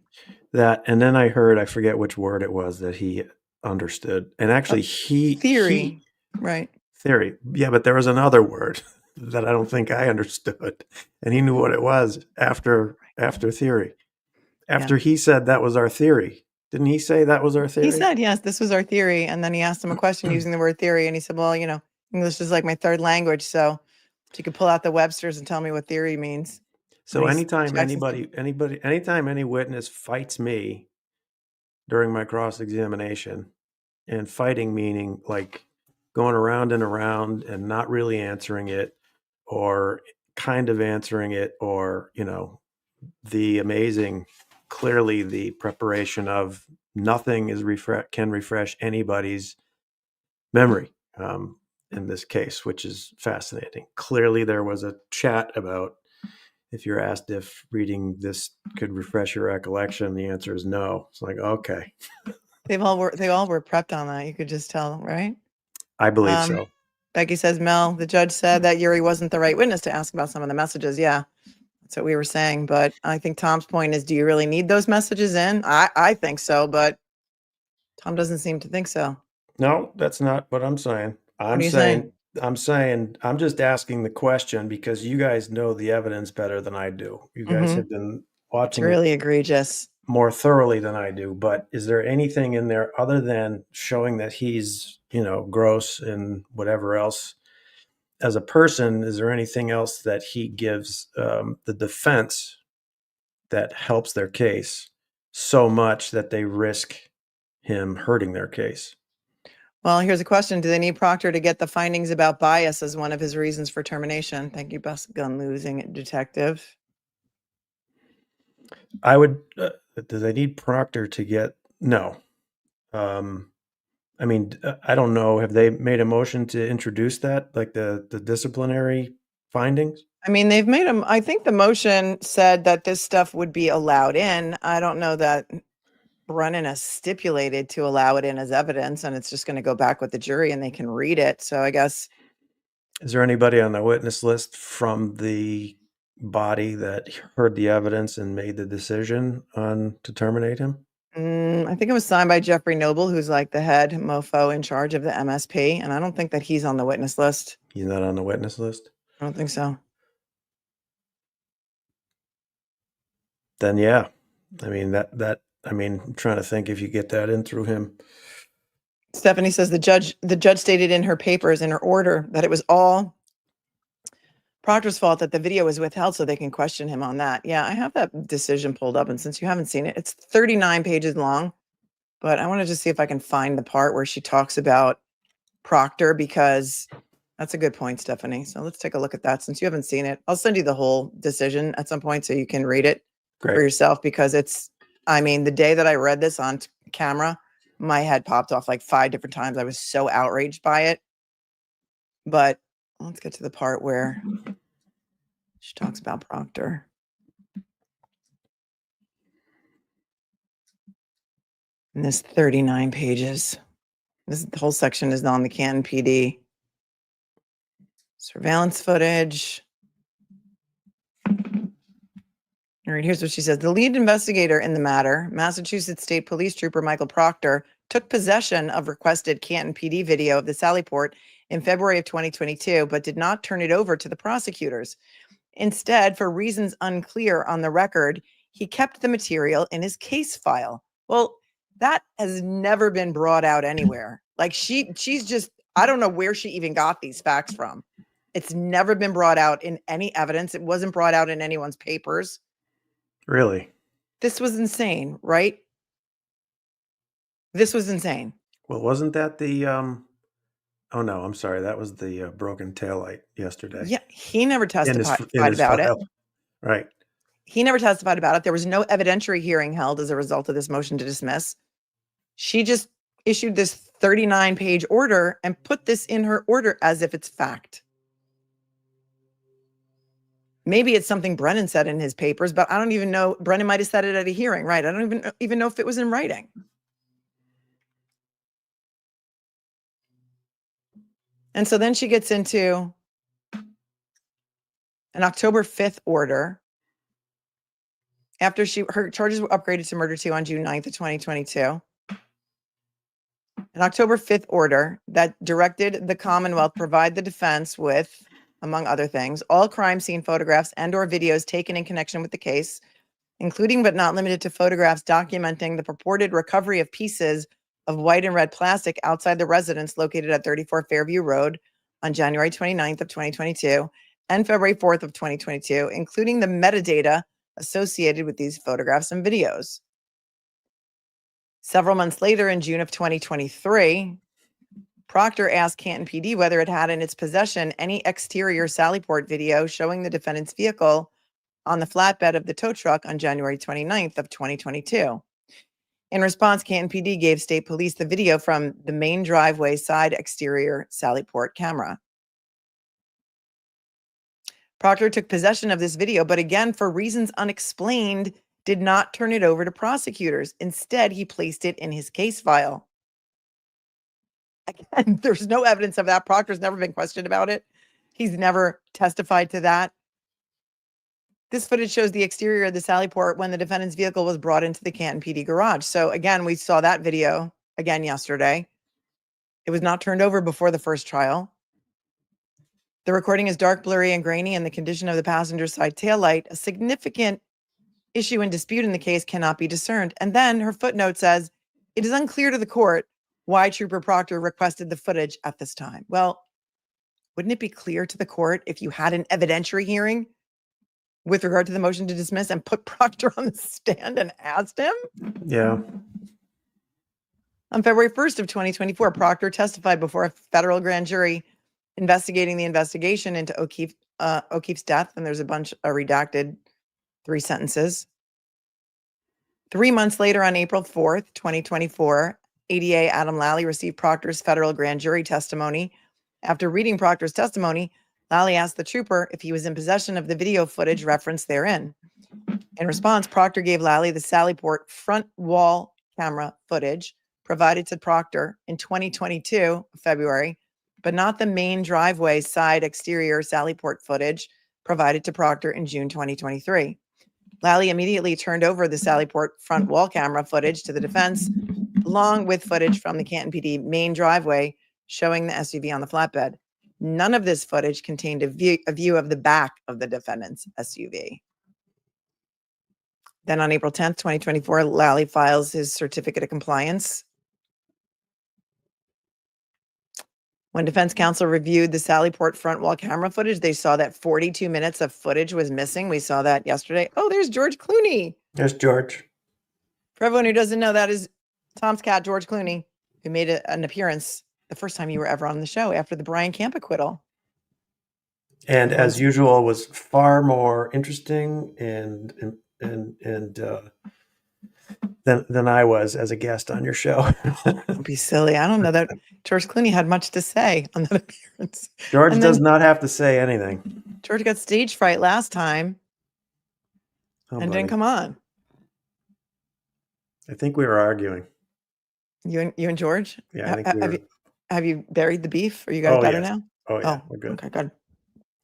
That, and then I forget which word it was that he understood. And actually Theory. Right. Theory. Yeah, but there was another word that I don't think I understood. And he knew what it was after theory. After he said that was our theory. Didn't he say that was our theory? He said, yes, this was our theory. And then he asked him a question using the word theory. And he said, well, English is like my third language. So if you could pull out the Webster's and tell me what theory means. So And anytime Jackson- anytime any witness fights me during my cross-examination, and fighting meaning like going around and around and not really answering it, or kind of answering it, or, clearly the preparation of nothing is can refresh anybody's memory in this case, which is fascinating. Clearly there was a chat about, if you're asked if reading this could refresh your recollection, the answer is no. It's like, okay. They all were prepped on that. You could just tell, right? I believe so. Becky says, Mel, the judge said that Yuri wasn't the right witness to ask about some of the messages. Yeah, that's what we were saying. But I think Tom's point is, do you really need those messages in? I think so, but Tom doesn't seem to think so. No, that's not what I'm saying. What are you saying? I'm just asking the question because you guys know the evidence better than I do. You guys have been It's watching it really egregious. more thoroughly than I do. But is there anything in there other than showing that he's, gross and whatever else as a person? Is there anything else that he gives the defense that helps their case so much that they risk him hurting their case? Well, here's a question. Do they need Proctor to get the findings about bias as one of his reasons for termination? Thank you, best gun losing detective. I would, do they need Proctor to get, no. I mean, I don't know. Have they made a motion to introduce that, like the disciplinary findings? I mean, they've made them. I think the motion said that this stuff would be allowed in. I don't know that Brennan has stipulated to allow it in as evidence, and it's just going to go back with the jury and they can read it. So I guess. Is there anybody on the witness list from the body that heard the evidence and made the decision to terminate him? I think it was signed by Jeffrey Noble, who's like the head mofo in charge of the MSP. And I don't think that he's on the witness list. He's not on the witness list? I don't think so. Then, yeah. I mean, I'm trying to think if you get that in through him. Stephanie says the judge stated in her papers, in her order, that it was all Proctor's fault that the video was withheld so they can question him on that. Yeah, I have that decision pulled up, and since you haven't seen it, it's 39 pages long, but I want to just see if I can find the part where she talks about Proctor, because that's a good point, Stephanie. So let's take a look at that. Since you haven't seen it, I'll send you the whole decision at some point so you can read it for yourself, because the day that I read this on camera, my head popped off like 5 different times. I was so outraged by it. But let's get to the part where she talks about Proctor. And this 39 pages. This whole section is on the Canton PD. Surveillance footage. All right, here's what she says. The lead investigator in the matter, Massachusetts State Police Trooper Michael Proctor, took possession of requested Canton PD video of the Sallyport in February of 2022, but did not turn it over to the prosecutors. Instead, for reasons unclear on the record, he kept the material in his case file. Well, that has never been brought out anywhere. Like she's just, I don't know where she even got these facts from. It's never been brought out in any evidence. It wasn't brought out in anyone's papers. Really? This was insane, right? This was insane. Well, wasn't that the, oh no, I'm sorry. That was the broken taillight yesterday. Yeah, he never testified in his about it. file. Right. He never testified about it. There was no evidentiary hearing held as a result of this motion to dismiss. She just issued this 39-page order and put this in her order as if it's fact. Maybe it's something Brennan said in his papers, but I don't even know. Brennan might have said it at a hearing, right? I don't even know if it was in writing. And so then she gets into an October 5th order after her charges were upgraded to murder 2 on June 9th of 2022. An October 5th order that directed the Commonwealth provide the defense with among other things, all crime scene photographs and or videos taken in connection with the case, including but not limited to photographs documenting the purported recovery of pieces of white and red plastic outside the residence located at 34 Fairview Road on January 29th of 2022 and February 4th of 2022, including the metadata associated with these photographs and videos. Several months later, in June of 2023, Proctor asked Canton PD whether it had in its possession any exterior Sallyport video showing the defendant's vehicle on the flatbed of the tow truck on January 29th of 2022. In response, Canton PD gave state police the video from the main driveway side exterior Sallyport camera. Proctor took possession of this video, but again, for reasons unexplained, did not turn it over to prosecutors. Instead, he placed it in his case file. Again, there's no evidence of that. Proctor's never been questioned about it. He's never testified to that. This footage shows the exterior of the Sallyport when the defendant's vehicle was brought into the Canton PD garage. So again, we saw that video again yesterday. It was not turned over before the first trial. The recording is dark, blurry, and grainy, and the condition of the passenger side taillight, a significant issue and dispute in the case, cannot be discerned. And then her footnote says, it is unclear to the court why Trooper Proctor requested the footage at this time. Well, wouldn't it be clear to the court if you had an evidentiary hearing with regard to the motion to dismiss and put Proctor on the stand and asked him? Yeah. On February 1st of 2024, Proctor testified before a federal grand jury investigating the investigation into O'Keefe's death, and there's a bunch of redacted 3 sentences. 3 months later, on April 4th, 2024, ADA Adam Lally received Proctor's federal grand jury testimony. After reading Proctor's testimony, Lally asked the trooper if he was in possession of the video footage referenced therein. In response, Proctor gave Lally the Sallyport front wall camera footage provided to Proctor in 2022, February, but not the main driveway side exterior Sallyport footage provided to Proctor in June 2023. Lally immediately turned over the Sallyport front wall camera footage to the defense, along with footage from the Canton PD main driveway showing the SUV on the flatbed. None of this footage contained a view of the back of the defendant's SUV. Then on April 10th, 2024, Lally files his certificate of compliance. When defense counsel reviewed the Sallyport front wall camera footage, they saw that 42 minutes of footage was missing. We saw that yesterday. Oh, there's George Clooney. There's George. For everyone who doesn't know, that is Tom's cat, George Clooney, who made an appearance the first time you were ever on the show after the Brian Camp acquittal. And as usual, was far more interesting and than I was as a guest on your show. Don't be silly. I don't know that George Clooney had much to say on that appearance. George And does then not have to say anything. George got stage fright last time Oh, and buddy. didn't come on. I think we were arguing. You and George? Yeah, I think we were. Have you buried the beef? Are you guys Oh, better yes. now? Oh, yeah, Oh, we're good. okay, good.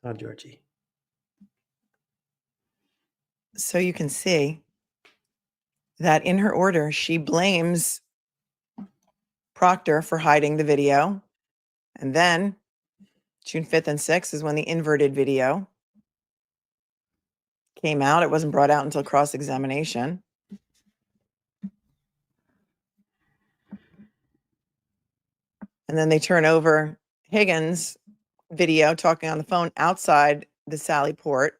Oh, Georgie. So you can see that in her order, she blames Proctor for hiding the video. And then June 5th and 6th is when the inverted video came out. It wasn't brought out until cross-examination. And then they turn over Higgins' video talking on the phone outside the Sallyport.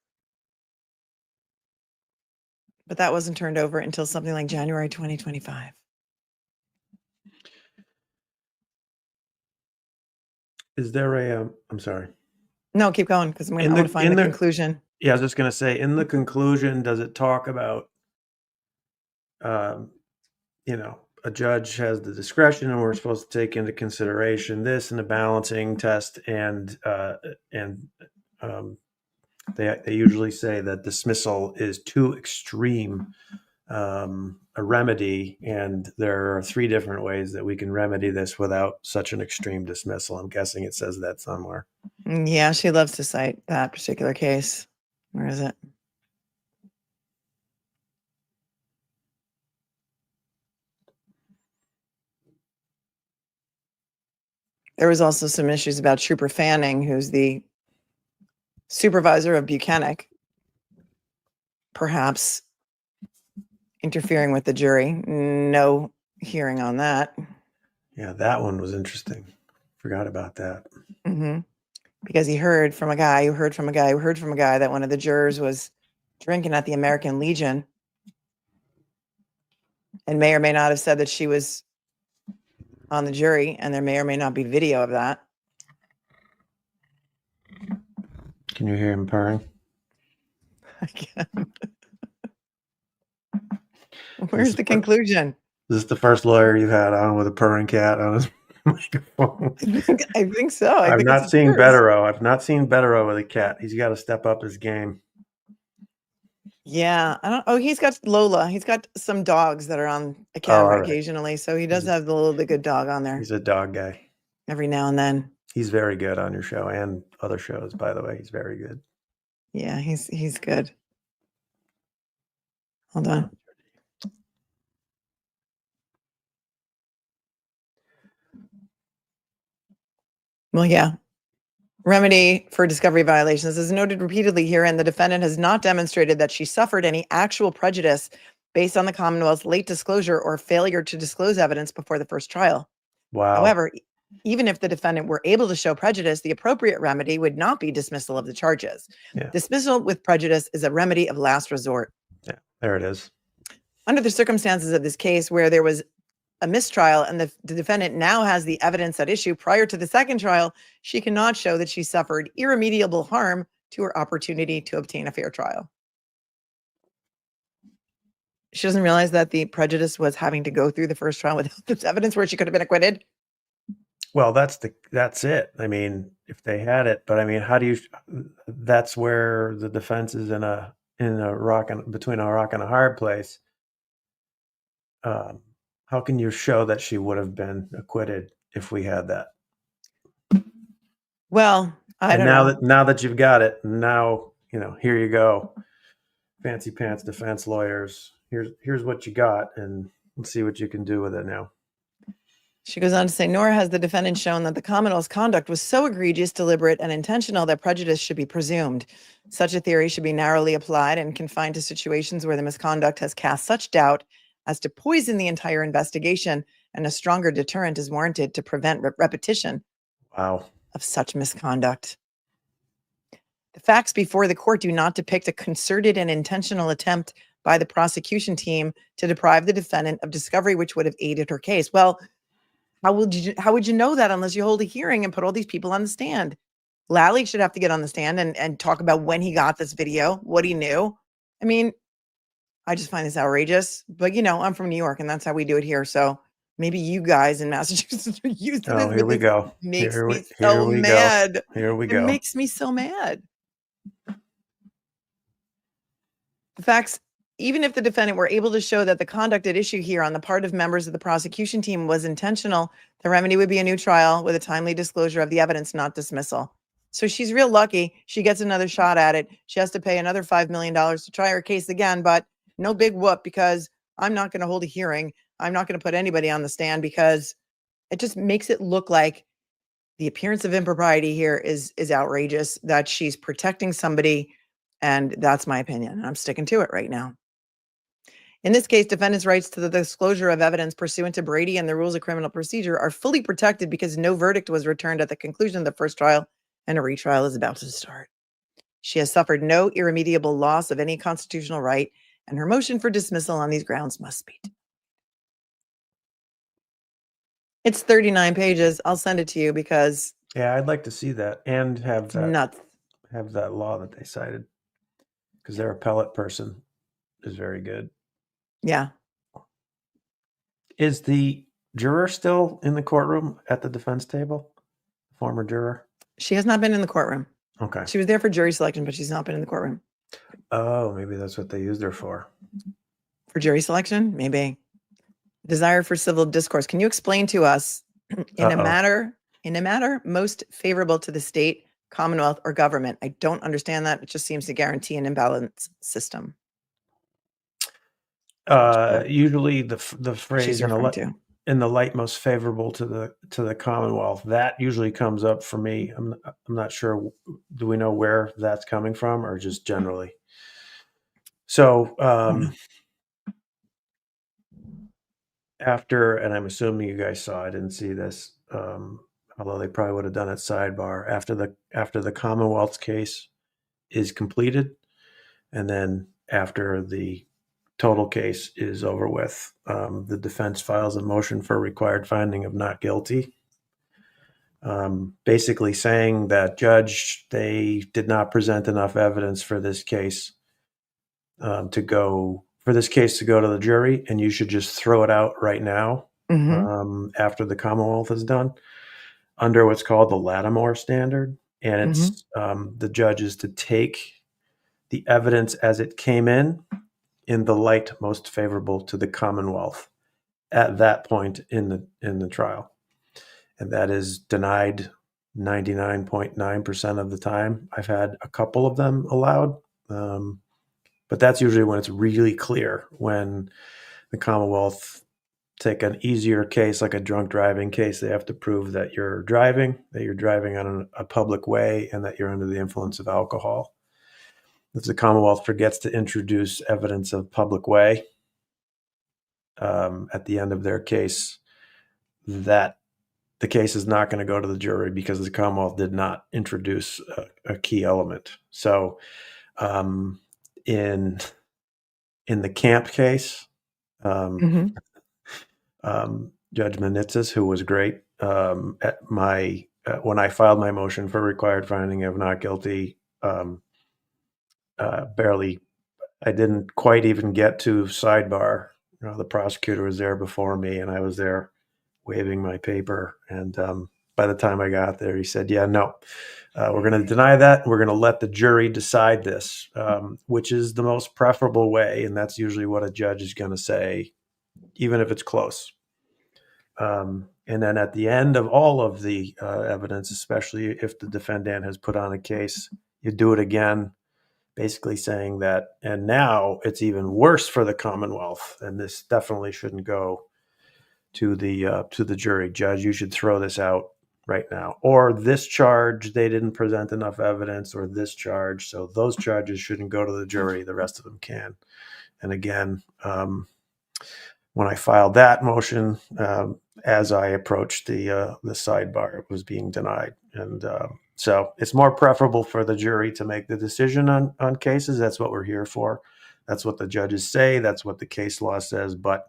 But that wasn't turned over until something like January 2025. Is there a, I'm sorry. No, keep going because I In want the- to find in the the- conclusion. Yeah, I was just going to say, in the conclusion, does it talk about, a judge has the discretion and we're supposed to take into consideration this in the balancing test, and they usually say that dismissal is too extreme a remedy, and there are 3 different ways that we can remedy this without such an extreme dismissal. I'm guessing it says that somewhere. Yeah, she loves to cite that particular case. Where is it? There was also some issues about Trooper Fanning, who's the supervisor of Buchanan, perhaps interfering with the jury. No hearing on that. Yeah, that one was interesting. Forgot about that. Hmm. Because he heard from a guy who heard from a guy who heard from a guy that one of the jurors was drinking at the American Legion and may or may not have said that she was on the jury, and there may or may not be video of that. Can you hear him purring? I can't. Where's the conclusion? This is the first lawyer you've had on with a purring cat on his microphone. I think so. I've think not it's seen yours. Betterow. I've not seen Betterow with a cat. He's got to step up his game. Yeah, I don't. Oh, he's got Lola. He's got some dogs that are on a all camera right. occasionally, so he does have the good dog on there He's a dog guy. every now and then. He's very good on your show and other shows, by the way. He's very good. Yeah, he's good. Hold on. Well, yeah. Remedy for discovery violations is noted repeatedly herein. The defendant has not demonstrated that she suffered any actual prejudice based on the Commonwealth's late disclosure or failure to disclose evidence before the first trial. Wow. However, even if the defendant were able to show prejudice, the appropriate remedy would not be dismissal of the charges. Yeah. Dismissal with prejudice is a remedy of last resort. Yeah, there it is. Under the circumstances of this case where there was a mistrial and the defendant now has the evidence at issue prior to the second trial, she cannot show that she suffered irremediable harm to her opportunity to obtain a fair trial. She doesn't realize that the prejudice was having to go through the first trial without this evidence where she could have been acquitted. Well, that's it. I mean, if they had it, but I mean, how do you? That's where the defense is in a between a rock and a hard place. How can you show that she would have been acquitted if we had that? Well, I don't know. Now that you've got it, now here you go, fancy pants defense lawyers. Here's what you got, and let's see what you can do with it now. She goes on to say, nor has the defendant shown that the Commonwealth's conduct was so egregious, deliberate, and intentional that prejudice should be presumed. Such a theory should be narrowly applied and confined to situations where the misconduct has cast such doubt as to poison the entire investigation, and a stronger deterrent is warranted to prevent repetition Wow. of such misconduct. The facts before the court do not depict a concerted and intentional attempt by the prosecution team to deprive the defendant of discovery which would have aided her case. Well, how would you know that unless you hold a hearing and put all these people on the stand? Lally should have to get on the stand and talk about when he got this video, what he knew. I mean, I just find this outrageous, but I'm from New York and that's how we do it here. So maybe you guys in Massachusetts are used to this. Oh, here we go. Makes me so mad. Here we go. It makes me so mad. The facts, even if the defendant were able to show that the conduct at issue here on the part of members of the prosecution team was intentional, the remedy would be a new trial with a timely disclosure of the evidence, not dismissal. So she's real lucky. She gets another shot at it. She has to pay another $5 million to try her case again, but no big whoop, because I'm not going to hold a hearing. I'm not going to put anybody on the stand because it just makes it look like the appearance of impropriety here is outrageous, that she's protecting somebody. And that's my opinion. I'm sticking to it right now. In this case, defendants' rights to the disclosure of evidence pursuant to Brady and the rules of criminal procedure are fully protected because no verdict was returned at the conclusion of the first trial and a retrial is about to start. She has suffered no irremediable loss of any constitutional right, and her motion for dismissal on these grounds must be. It's 39 pages. I'll send it to you because Yeah, I'd like to see that and have it's that nuts. have that law that they cited, because their appellate person is very good. Yeah. Is the juror still in the courtroom at the defense table? Former juror? She has not been in the courtroom. Okay. She was there for jury selection, but she's not been in the courtroom. Oh, maybe that's what they used her for. For jury selection? Maybe. Desire for civil discourse. Can you explain to us in a matter most favorable to the state, Commonwealth, or government? I don't understand that. It just seems to guarantee an imbalanced system. Usually the phrase She's in referring to. in the light most favorable to the Commonwealth. That usually comes up for me. I'm not sure. Do we know where that's coming from, or just generally? So after, and I'm assuming you guys saw, I didn't see this, although they probably would have done it sidebar, after the Commonwealth's case is completed, and then after the total case is over with, the defense files a motion for required finding of not guilty, basically saying that, Judge, they did not present enough evidence for this case to go to the jury, and you should just throw it out right now, after the Commonwealth is done, under what's called the Lattimore standard. And it's the judge is to take the evidence as it came in the light most favorable to the Commonwealth at that point in the trial. And that is denied 99.9% of the time. I've had a couple of them allowed, but that's usually when it's really clear, when the Commonwealth take an easier case, like a drunk driving case. They have to prove that you're driving on a public way, and that you're under the influence of alcohol. If the Commonwealth forgets to introduce evidence of public way at the end of their case, that the case is not going to go to the jury, because the Commonwealth did not introduce a key element. So in the Camp case, Judge Manitzis, who was great, when I filed my motion for required finding of not guilty, I didn't quite even get to sidebar. The prosecutor was there before me, and I was there waving my paper. And by the time I got there, he said, yeah, no, we're going to deny that. We're going to let the jury decide this, which is the most preferable way. And that's usually what a judge is going to say, even if it's close. And then at the end of all of the evidence, especially if the defendant has put on a case, you do it again, basically saying that, and now it's even worse for the Commonwealth, and this definitely shouldn't go to the jury. Judge, you should throw this out right now. Or this charge, they didn't present enough evidence, or this charge, so those charges shouldn't go to the jury. The rest of them can. And again, when I filed that motion, as I approached the sidebar, it was being denied. And so it's more preferable for the jury to make the decision on cases. That's what we're here for. That's what the judges say. That's what the case law says. But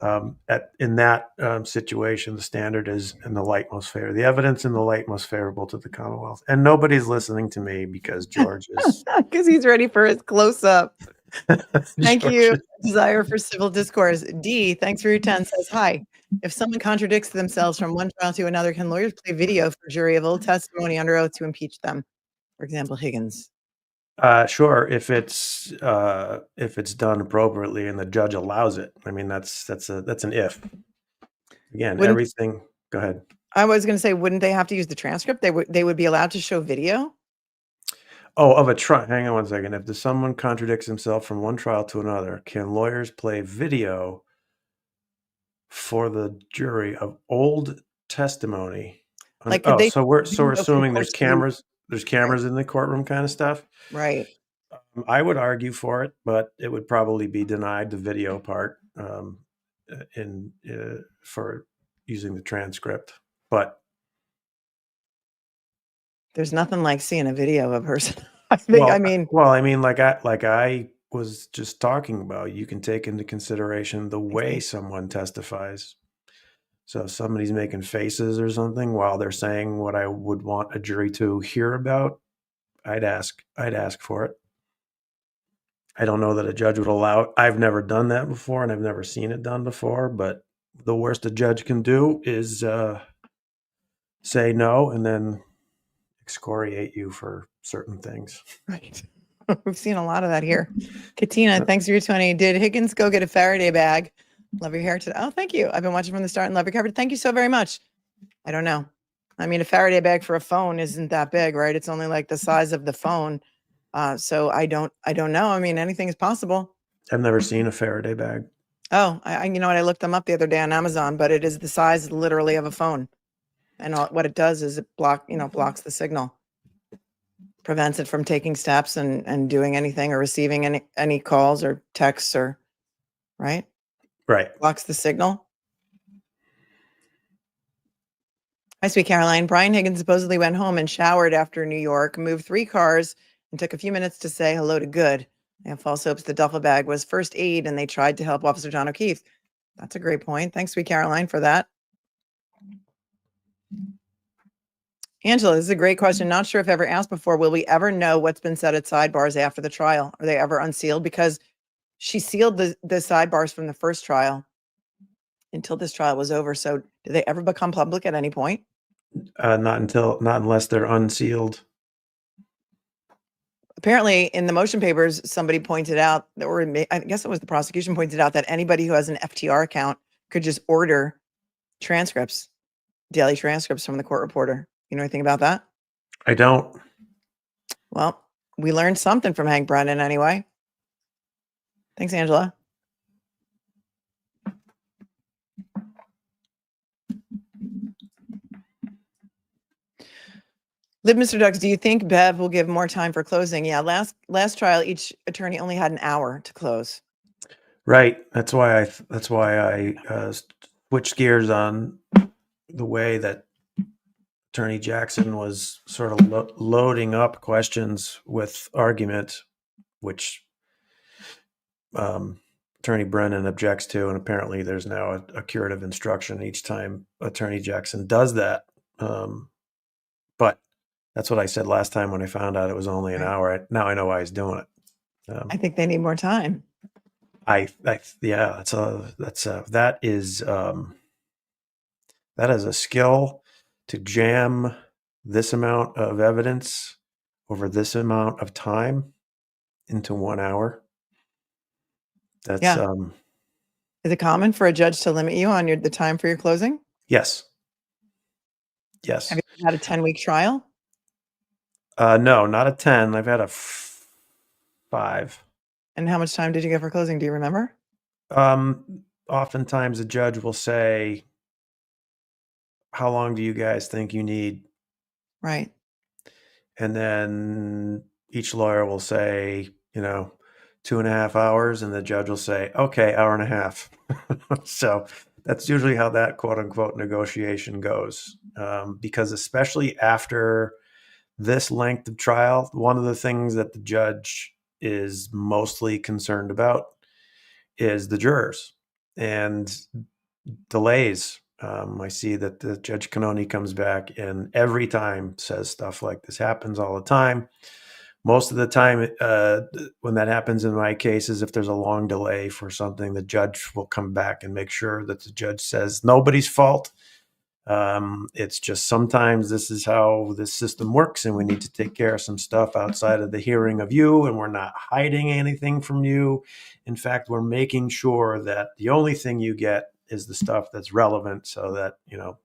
in that situation, the standard is in the light most favorable. The evidence in the light most favorable to the Commonwealth. And nobody's listening to me, because George is... Because he's ready for his close-up. Thank you. Desire for civil discourse. D, thanks for your 10, says, hi. If someone contradicts themselves from one trial to another, can lawyers play video for jury of old testimony under oath to impeach them? For example, Higgins. Sure, if it's done appropriately and the judge allows it. I mean, that's an if. Again, everything. Go ahead. I was going to say, wouldn't they have to use the transcript? They would be allowed to show video. Oh, of a trial. Hang on one second. If someone contradicts himself from one trial to another, can lawyers play video for the jury of old testimony? Like, so we're assuming there's cameras in the courtroom, kind of stuff. Right. I would argue for it, but it would probably be denied, the video part, for using the transcript. But there's nothing like seeing a video of a person. I think. Like I was just talking about, you can take into consideration the way someone testifies. So if somebody's making faces or something while they're saying what I would want a jury to hear about, I'd ask for it. I don't know that a judge would allow it. I've never done that before, and I've never seen it done before, but the worst a judge can do is say no and then excoriate you for certain things. Right. We've seen a lot of that here. Katina, thanks for your 20. Did Higgins go get a Faraday bag? Love your hair today. Oh, thank you. I've been watching from the start and love your coverage. Thank you so very much. I don't know. I mean, a Faraday bag for a phone isn't that big, right? It's only like the size of the phone. So I don't know. I mean, anything is possible. I've never seen a Faraday bag. Oh, you know what? I looked them up the other day on Amazon, but it is the size literally of a phone. And what it does is it blocks the signal, prevents it from taking steps and doing anything or receiving any calls or texts or, right? Right. Blocks the signal. Hi, sweet Caroline. Brian Higgins supposedly went home and showered after New York, moved 3 cars, and took a few minutes to say hello to Good. They have false hopes the duffel bag was first aid and they tried to help Officer John O'Keefe. That's a great point. Thanks, sweet Caroline, for that. Angela, this is a great question. Not sure if ever asked before. Will we ever know what's been said at sidebars after the trial? Are they ever unsealed? Because she sealed the sidebars from the first trial until this trial was over. So did they ever become public at any point? Not unless they're unsealed. Apparently in the motion papers, somebody pointed out that, or I guess it was the prosecution pointed out that anybody who has an FTR account could just order transcripts, daily transcripts from the court reporter. You know anything about that? I don't. Well, we learned something from Hank Brennan anyway. Thanks, Angela. Live Mr. Ducks, do you think Bev will give more time for closing? Yeah, last trial, each attorney only had an hour to close. Right. That's why I switched gears on the way that Attorney Jackson was sort of loading up questions with argument, which Attorney Brennan objects to, and apparently there's now a curative instruction each time Attorney Jackson does that. But that's what I said last time when I found out it was only an hour. Now I know why he's doing it. I think they need more time. That is a skill to jam this amount of evidence over this amount of time into 1 hour. That's Yeah. Is it common for a judge to limit you on the time for your closing? Yes. Yes. Have you had a 10-week trial? No, not a 10. I've had a 5. And how much time did you get for closing? Do you remember? Oftentimes a judge will say, how long do you guys think you need? Right. And then each lawyer will say, 2.5 hours, and the judge will say, okay, hour and a half. So that's usually how that quote unquote negotiation goes. Because especially after this length of trial, one of the things that the judge is mostly concerned about is the jurors and delays. I see that the Judge Cannone comes back and every time says stuff like this happens all the time. Most of the time, when that happens in my cases, if there's a long delay for something, the judge will come back and make sure that the judge says nobody's fault. It's just sometimes this is how this system works, and we need to take care of some stuff outside of the hearing of you, and we're not hiding anything from you. In fact, we're making sure that the only thing you get is the stuff that's relevant, so that,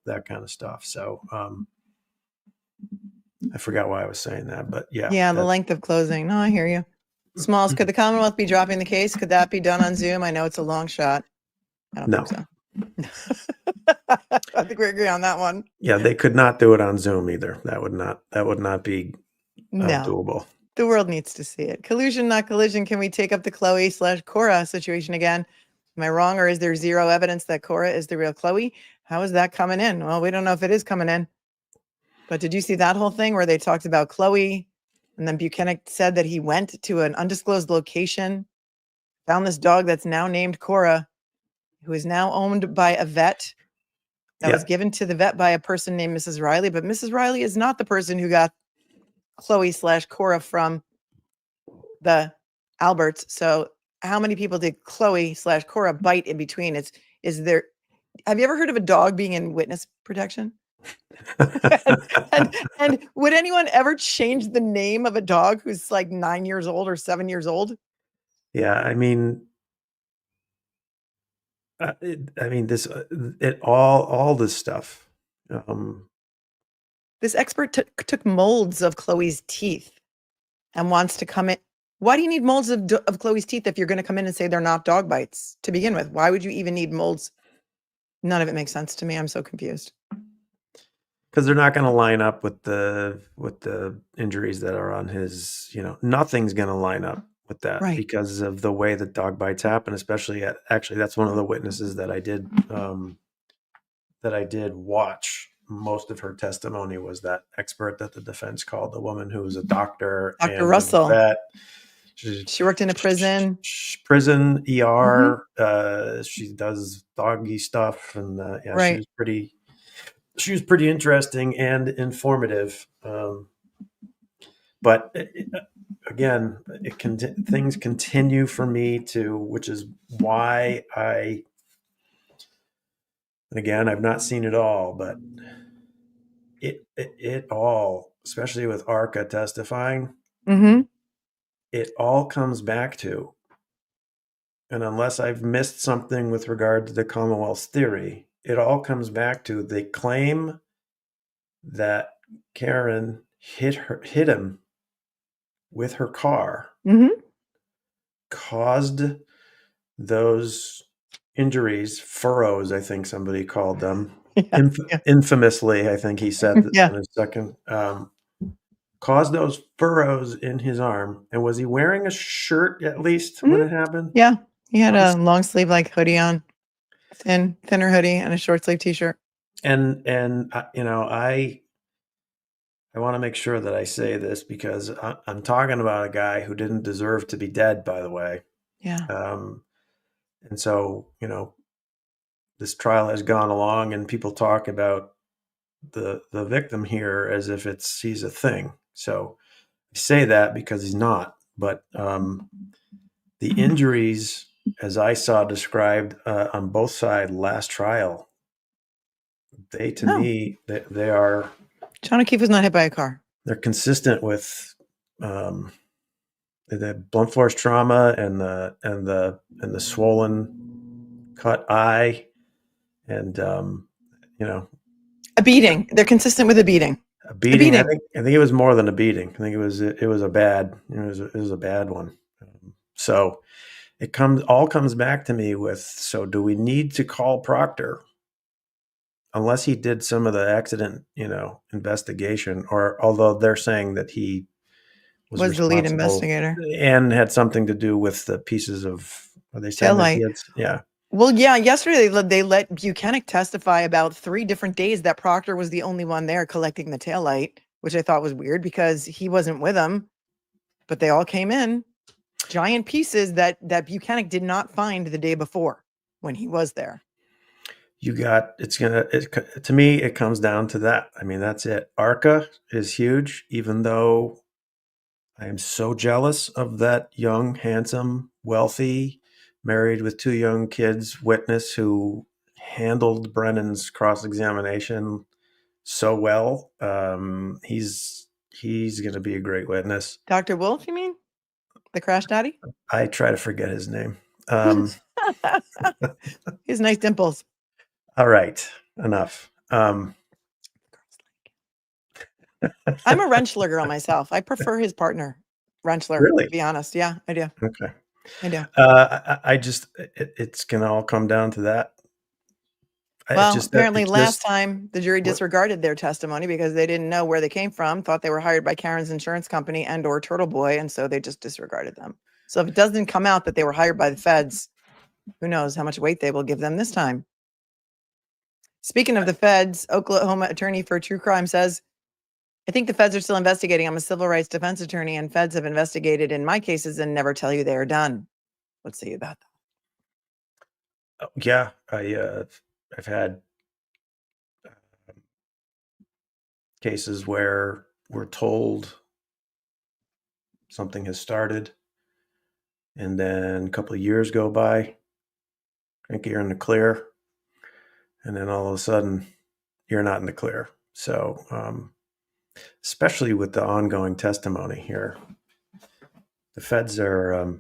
that kind of stuff. So, I forgot why I was saying that, but yeah. Yeah, the length of closing. No, I hear you. Smalls, could the Commonwealth be dropping the case? Could that be done on Zoom? I know it's a long shot. I don't think so. I think we agree on that one. Yeah, they could not do it on Zoom either. That would not be No, doable. the world needs to see it. Collusion, not collision. Can we take up the Chloe/Cora situation again? Am I wrong, or is there zero evidence that Cora is the real Chloe? How is that coming in? Well, we don't know if it is coming in. But did you see that whole thing where they talked about Chloe, and then Buchanan said that he went to an undisclosed location, found this dog that's now named Cora, who is now owned by a vet that was given to the vet by a person named Mrs. Riley. But Mrs. Riley is not the person who got Chloe/Cora from the Alberts. So how many people did Chloe/Cora bite in between? Have you ever heard of a dog being in witness protection? and would anyone ever change the name of a dog who's like 9 years old or 7 years old? Yeah, all this stuff. This expert took molds of Chloe's teeth and wants to come in Why do you need molds of Chloe's teeth if you're going to come in and say they're not dog bites to begin with? Why would you even need molds? None of it makes sense to me. I'm so confused. Because they're not going to line up with the injuries that are on his, nothing's going to line up with that Right. because of the way that dog bites happen, especially actually, that's one of the witnesses that I did watch. Most of her testimony was that expert that the defense called, the woman who was a doctor. Dr. and a Russell. vet. She worked in a prison. Prison, ER. She does doggy stuff. And yeah, Right. she was pretty interesting and informative. But again, things continue for me which is why again, I've not seen it all, but it all, especially with Arca testifying, Mm-hmm. it all comes back to, and unless I've missed something with regard to the Commonwealth's theory, it all comes back to the claim that Karen hit him with her car, Mm-hmm. caused those injuries, furrows, I think somebody called them. Yeah. Infamously, I think he said that Yeah. in a second, caused those furrows in his arm. And was he wearing a shirt at least when it happened? Yeah. He had a long sleeve like hoodie on, thinner hoodie and a short sleeve t-shirt. And I want to make sure that I say this because I'm talking about a guy who didn't deserve to be dead, by the way. Yeah. And so, this trial has gone along and people talk about the victim here as if he's a thing. So I say that because he's not, but the injuries, as I saw described on both sides last trial, me, they are. John O'Keefe was not hit by a car. They're consistent with the blunt force trauma and the swollen cut eye, and a beating. They're consistent with a beating. a beating. I think it was more than a beating. I think it was a bad one. So it all comes back to me with, so do we need to call Proctor? Unless he did some of the accident, investigation, or although they're saying that he was the lead investigator and had something to do with the pieces of, are they saying that he had, yeah. Well, yeah, yesterday they let Buchanan testify about 3 different days that Proctor was the only one there collecting the taillight, which I thought was weird because he wasn't with them, but they all came in. Giant pieces that Buchanan did not find the day before when he was there. To me, it comes down to that. I mean, that's it. Arca is huge, even though I am so jealous of that young, handsome, wealthy, married with 2 young kids witness who handled Brennan's cross-examination so well. He's going to be a great witness. Dr. Wolf, you mean? The crash daddy? I try to forget his name. He has nice dimples. All right, enough. I'm a Rentschler girl myself. I prefer his partner, Rentschler, Really? to be honest. Yeah, I do. Okay. I do. I just, it's going to all come down to that. Well, apparently last time the jury disregarded their testimony because they didn't know where they came from, thought they were hired by Karen's insurance company and or Turtle Boy, and so they just disregarded them. So if it doesn't come out that they were hired by the feds, who knows how much weight they will give them this time. Speaking of the feds, Oklahoma attorney for true crime says, I think the feds are still investigating. I'm a civil rights defense attorney, and feds have investigated in my cases and never tell you they are done. Let's see about that. Yeah, I've had cases where we're told something has started, and then a couple of years go by, I think you're in the clear, and then all of a sudden you're not in the clear. So, especially with the ongoing testimony here, the feds are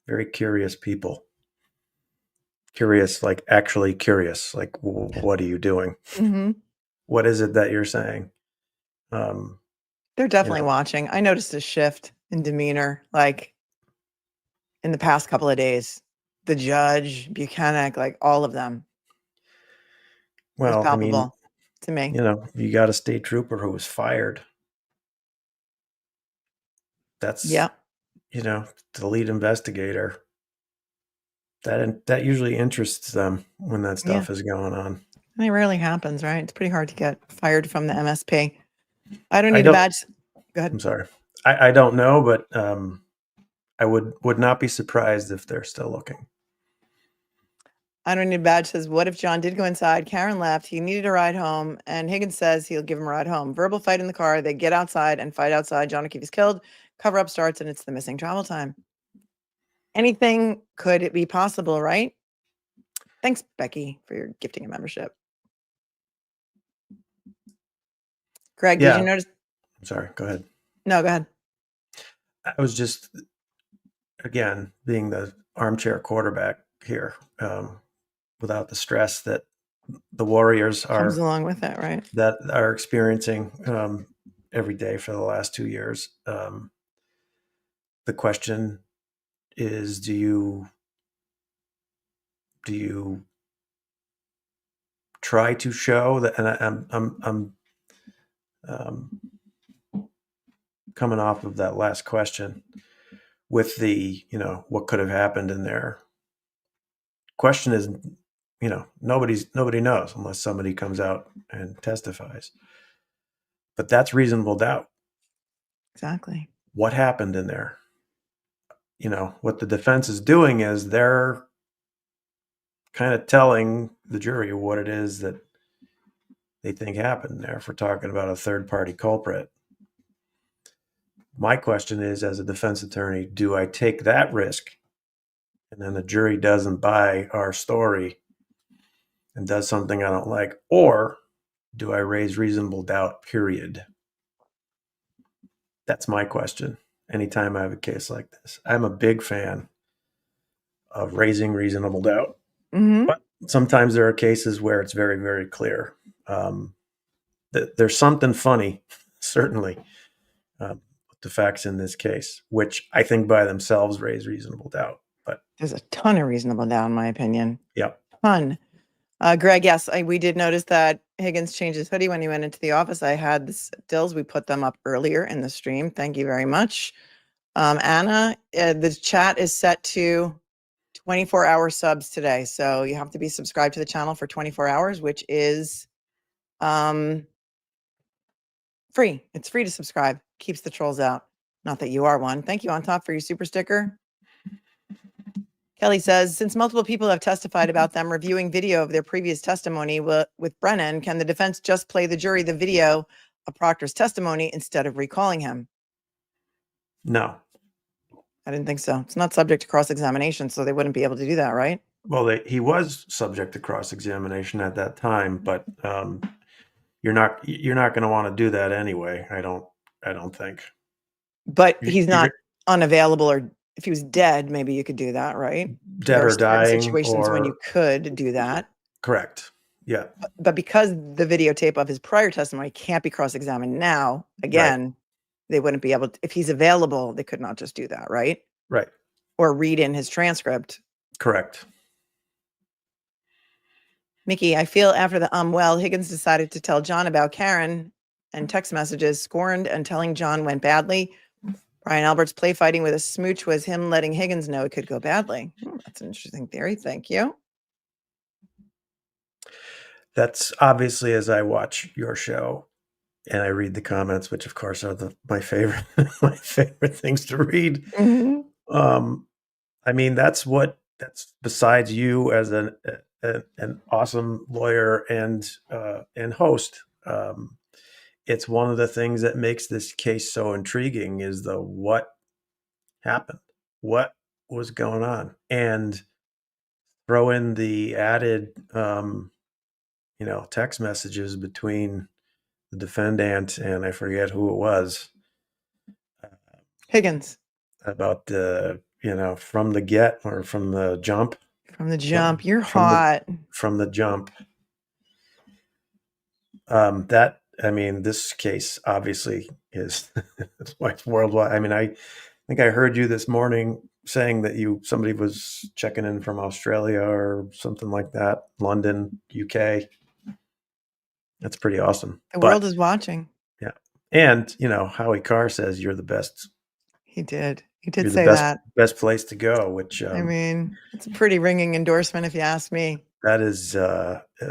very curious people. Curious, like actually curious, like, what are you doing? Mm-hmm. What is it that you're saying? They're definitely watching. I noticed a shift in demeanor, like in the past couple of days. The judge, Buchanan, like all of them. It was Well, I mean, palpable to me. you got a state trooper who was fired. That's, Yeah. the lead investigator. That usually interests them when that stuff is going on. And it rarely happens, right? It's pretty hard to get fired from the MSP. I don't I need a don't- badge. Go ahead. I'm sorry. I don't know, but I would not be surprised if they're still looking. I don't need a badge says, what if John did go inside? Karen left. He needed a ride home. And Higgins says he'll give him a ride home. Verbal fight in the car. They get outside and fight outside. John O'Keefe is killed. Cover up starts and it's the missing travel time. Anything could it be possible, right? Thanks, Becky, for your gifting a membership. Greg, Yeah. did you notice? I'm sorry. Go ahead. No, go ahead. I was just, again, being the armchair quarterback here, without the stress that the Warriors Comes along with it, right? that are experiencing every day for the last 2 years. The question is, do you try to show that? And I'm coming off of that last question with the, what could have happened in there. Question is, nobody knows unless somebody comes out and testifies. But that's reasonable doubt. Exactly. What happened in there? What the defense is doing is they're kind of telling the jury what it is that they think happened there, if we're talking about a third-party culprit. My question is, as a defense attorney, do I take that risk and then the jury doesn't buy our story and does something I don't like, or do I raise reasonable doubt, period? That's my question. Anytime I have a case like this, I'm a big fan of raising reasonable doubt. Mm-hmm. But sometimes there are cases where it's very, very clear that there's something funny, certainly, with the facts in this case, which I think by themselves raise reasonable doubt. But There's a ton of reasonable doubt, in my opinion. yeah, Ton. Greg, yes, we did notice that Higgins changed his hoodie when he went into the office. I had the stills. We put them up earlier in the stream. Thank you very much. Anna, the chat is set to 24-hour subs today. So you have to be subscribed to the channel for 24 hours, which is free. It's free to subscribe. Keeps the trolls out. Not that you are one. Thank you, On Top, for your super sticker. Kelly says, since multiple people have testified about them reviewing video of their previous testimony with Brennan, can the defense just play the jury the video of Proctor's testimony instead of recalling him? no. I didn't think so. It's not subject to cross-examination, so they wouldn't be able to do that, right? Well, he was subject to cross-examination at that time, but you're not going to want to do that anyway. I don't think. But he's not unavailable, or if he was dead, maybe you could do that, right? Dead There are or certain dying, situations when or you could do that. correct. Yeah. But because the videotape of his prior testimony can't be cross-examined now, again, they wouldn't be able to, if he's available, they could not just do that, right? Right. Or read in his transcript. Correct. Mickey, I feel after the Higgins decided to tell John about Karen and text messages, scorned and telling John went badly. Brian Albert's play fighting with a smooch was him letting Higgins know it could go badly. That's an interesting theory. Thank you. That's obviously, as I watch your show and I read the comments, which of course are my favorite things to read. Mm-hmm. I mean, that's besides you as an awesome lawyer and host. It's one of the things that makes this case so intriguing is the what happened, what was going on, and throw in the added, text messages between the defendant and I forget who it was. Higgins. About the, from the get or from the jump. From the jump. You're hot. From the jump. That I mean, this case obviously is it's like worldwide. I mean, I think I heard you this morning saying that somebody was checking in from Australia or something like that, London, UK. That's pretty awesome. The But world is watching. yeah, and Howie Carr says you're the best. He did. He You're did the say best that. best place to go, which I mean, it's a pretty ringing endorsement if you ask me. that is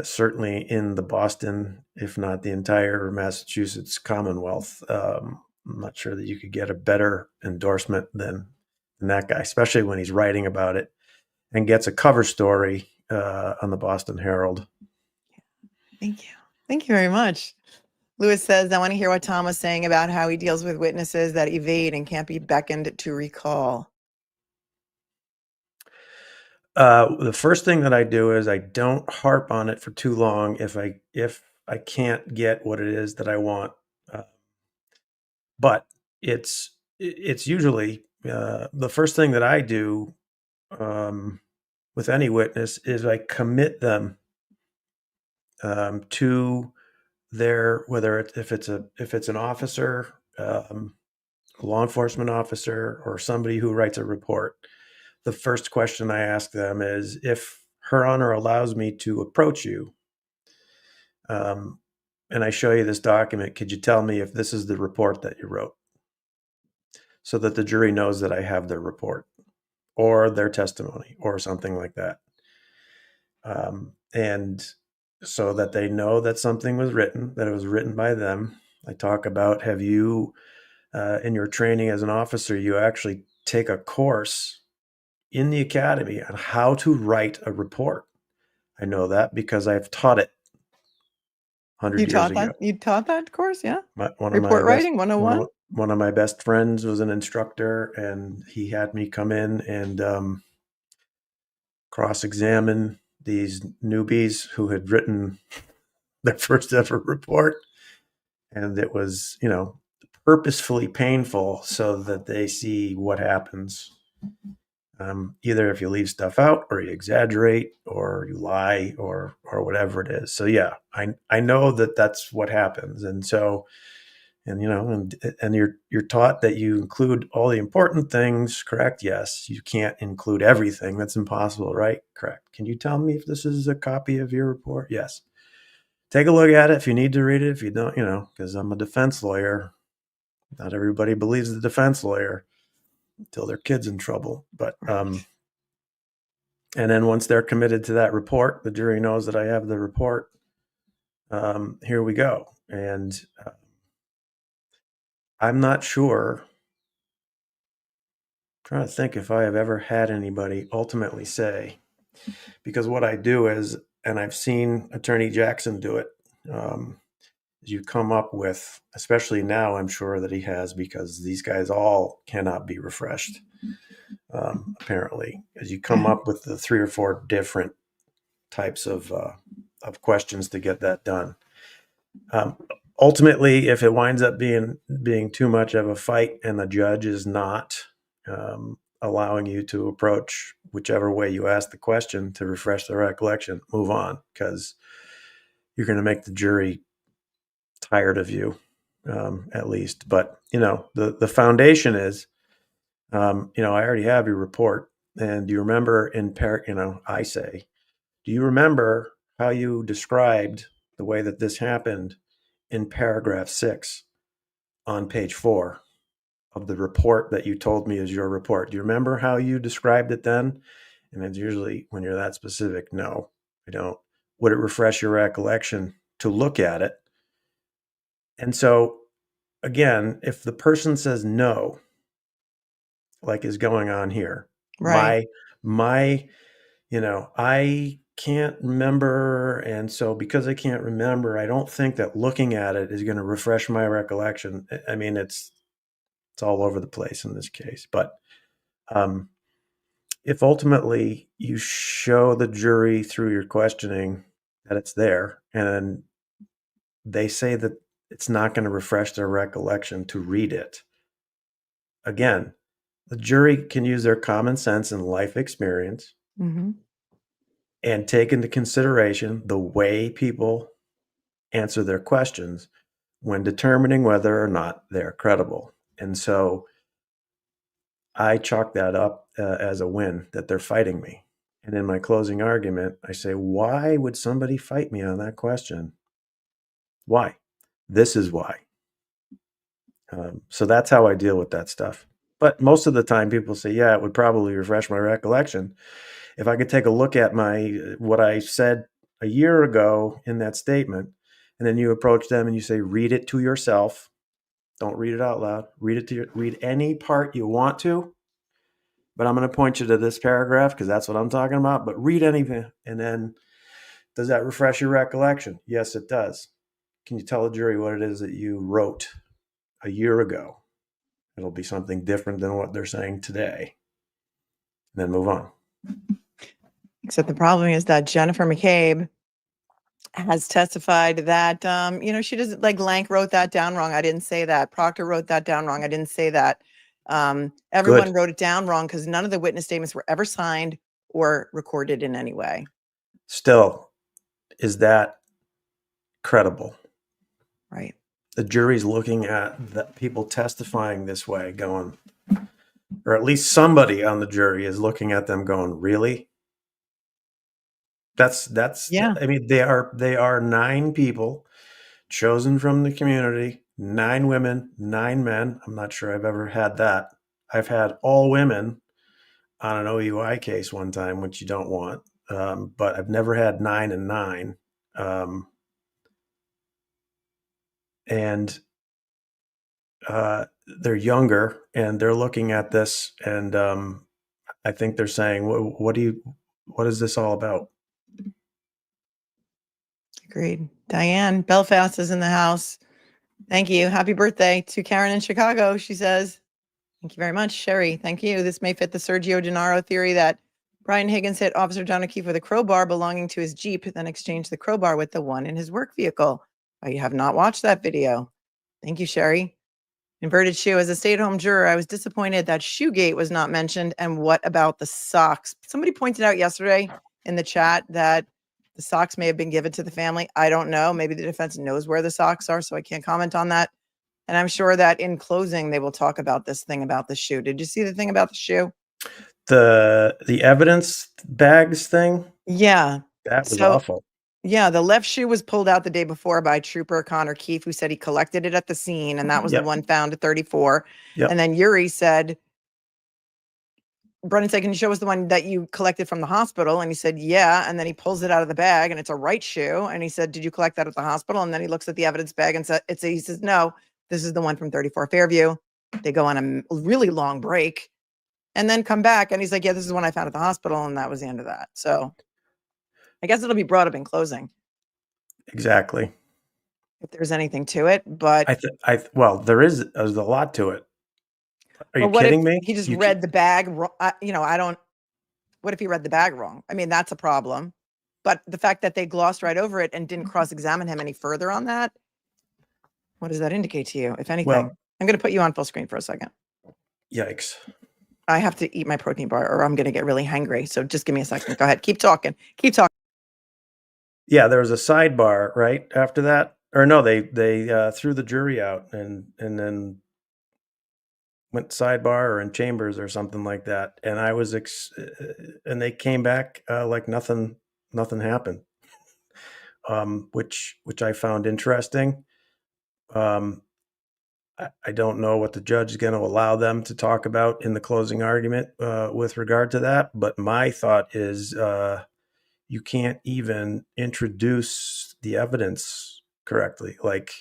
certainly in the Boston, if not the entire Massachusetts Commonwealth. I'm not sure that you could get a better endorsement than that guy, especially when he's writing about it and gets a cover story on the Boston Herald. Thank you. Thank you very much. Lewis says, I want to hear what Tom was saying about how he deals with witnesses that evade and can't be beckoned to recall. The first thing that I do is I don't harp on it for too long if I can't get what it is that I want. But it's usually the first thing that I do with any witness is I commit them to their if it's an officer, a law enforcement officer, or somebody who writes a report. The first question I ask them is, if Her Honor allows me to approach you, and I show you this document, could you tell me if this is the report that you wrote? So that the jury knows that I have their report or their testimony or something like that. And so that they know that something was written, that it was written by them. I talk about, have you, in your training as an officer, you actually take a course in the academy on how to write a report. I know that because I've taught it 100 years ago. You taught that course, yeah? Report writing 101? One of my best friends was an instructor, and he had me come in and cross-examine these newbies who had written their first ever report. And it was, purposefully painful so that they see what happens. Either if you leave stuff out or you exaggerate or you lie or whatever it is. So yeah, I know that that's what happens. And so, and you're taught that you include all the important things, correct? Yes. You can't include everything. That's impossible, right? Correct. Can you tell me if this is a copy of your report? Yes. Take a look at it if you need to read it. If you don't, because I'm a defense lawyer. Not everybody believes the defense lawyer until their kid's in trouble. But and then once they're committed to that report, the jury knows that I have the report. Here we go. And I'm not sure. I'm trying to think if I have ever had anybody ultimately say, because what I do is, and I've seen Attorney Jackson do it, you come up with, especially now, I'm sure that he has, because these guys all cannot be refreshed, apparently, as you come up with the 3 or 4 different types of questions to get that done. Ultimately, if it winds up being too much of a fight and the judge is not allowing you to approach whichever way you ask the question to refresh the recollection, move on, because you're going to make the jury tired of you, at least. But the foundation is, I already have your report, and do you remember I say, do you remember how you described the way that this happened in paragraph 6 on page 4 of the report that you told me is your report? Do you remember how you described it then? And it's usually, when you're that specific, no, I don't. Would it refresh your recollection to look at it? And so, again, if the person says no, like is going on here, Right. I can't remember. And so because I can't remember, I don't think that looking at it is going to refresh my recollection. I mean, it's all over the place in this case. But if ultimately you show the jury through your questioning that it's there, and they say that it's not going to refresh their recollection to read it, again, the jury can use their common sense and life experience and take into consideration the way people answer their questions when determining whether or not they're credible. And so I chalk that up as a win, that they're fighting me. And in my closing argument, I say, why would somebody fight me on that question? Why? This is why. So that's how I deal with that stuff. But most of the time people say, yeah, it would probably refresh my recollection. If I could take a look at what I said a year ago in that statement, and then you approach them and you say, read it to yourself. Don't read it out loud. Read any part you want to, but I'm going to point you to this paragraph because that's what I'm talking about. But read anything. And then, does that refresh your recollection? Yes, it does. Can you tell the jury what it is that you wrote a year ago? It'll be something different than what they're saying today. And then move on. Except the problem is that Jennifer McCabe has testified that, she doesn't, like, Lank wrote that down wrong. I didn't say that. Proctor wrote that down wrong. I didn't say that. Everyone Good. wrote it down wrong because none of the witness statements were ever signed or recorded in any way. Still, is that credible? Right. The jury's looking at the people testifying this way going, or at least somebody on the jury is looking at them going, really? That's Yeah. I mean, they are 9 people chosen from the community, 9 women, 9 men. I'm not sure I've ever had that. I've had all women on an OUI case one time, which you don't want. But I've never had 9 and 9. And they're younger and they're looking at this, and I think they're saying, what is this all about? Agreed. Diane Belfast is in the house. Thank you. Happy birthday to Karen in Chicago, she says. Thank you very much, Sherry. Thank you. This may fit the Sergio Gennaro theory that Brian Higgins hit Officer John O'Keefe with a crowbar belonging to his Jeep, then exchanged the crowbar with the one in his work vehicle. I have not watched that video. Thank you, Sherry. Inverted shoe. As a stay-at-home juror, I was disappointed that Shoegate was not mentioned. And what about the socks? Somebody pointed out yesterday in the chat that the socks may have been given to the family. I don't know. Maybe the defense knows where the socks are, so I can't comment on that. And I'm sure that in closing, they will talk about this thing about the shoe. Did you see the thing about the shoe? The evidence bags thing? Yeah. That was awful. Yeah, the left shoe was pulled out the day before by Trooper Connor Keefe, who said he collected it at the scene, and that was the one found at 34. Yep. And then Yuri said, Brennan said, can you show us the one that you collected from the hospital? And he said, yeah. And then he pulls it out of the bag and it's a right shoe. And he said, did you collect that at the hospital? And then he looks at the evidence bag and he says, no, this is the one from 34 Fairview. They go on a really long break and then come back. And he's like, yeah, this is the one I found at the hospital. And that was the end of that. So I guess it'll be brought up in closing. Exactly. If there's anything to it, but well, there's a lot to it. Are you kidding me? He just read the bag wrong. What if he read the bag wrong? I mean, that's a problem. But the fact that they glossed right over it and didn't cross-examine him any further on that, what does that indicate to you, if anything? Well, I'm going to put you on full screen for a second. Yikes. I have to eat my protein bar or I'm going to get really hangry. So just give me a second. Go ahead. Keep talking. Keep talking. Yeah, there was a sidebar right after that. Or no, they threw the jury out and then went sidebar or in chambers or something like that. And I was, and they came back like nothing happened, which I found interesting. I don't know what the judge is going to allow them to talk about in the closing argument with regard to that. But my thought is you can't even introduce the evidence correctly. Like,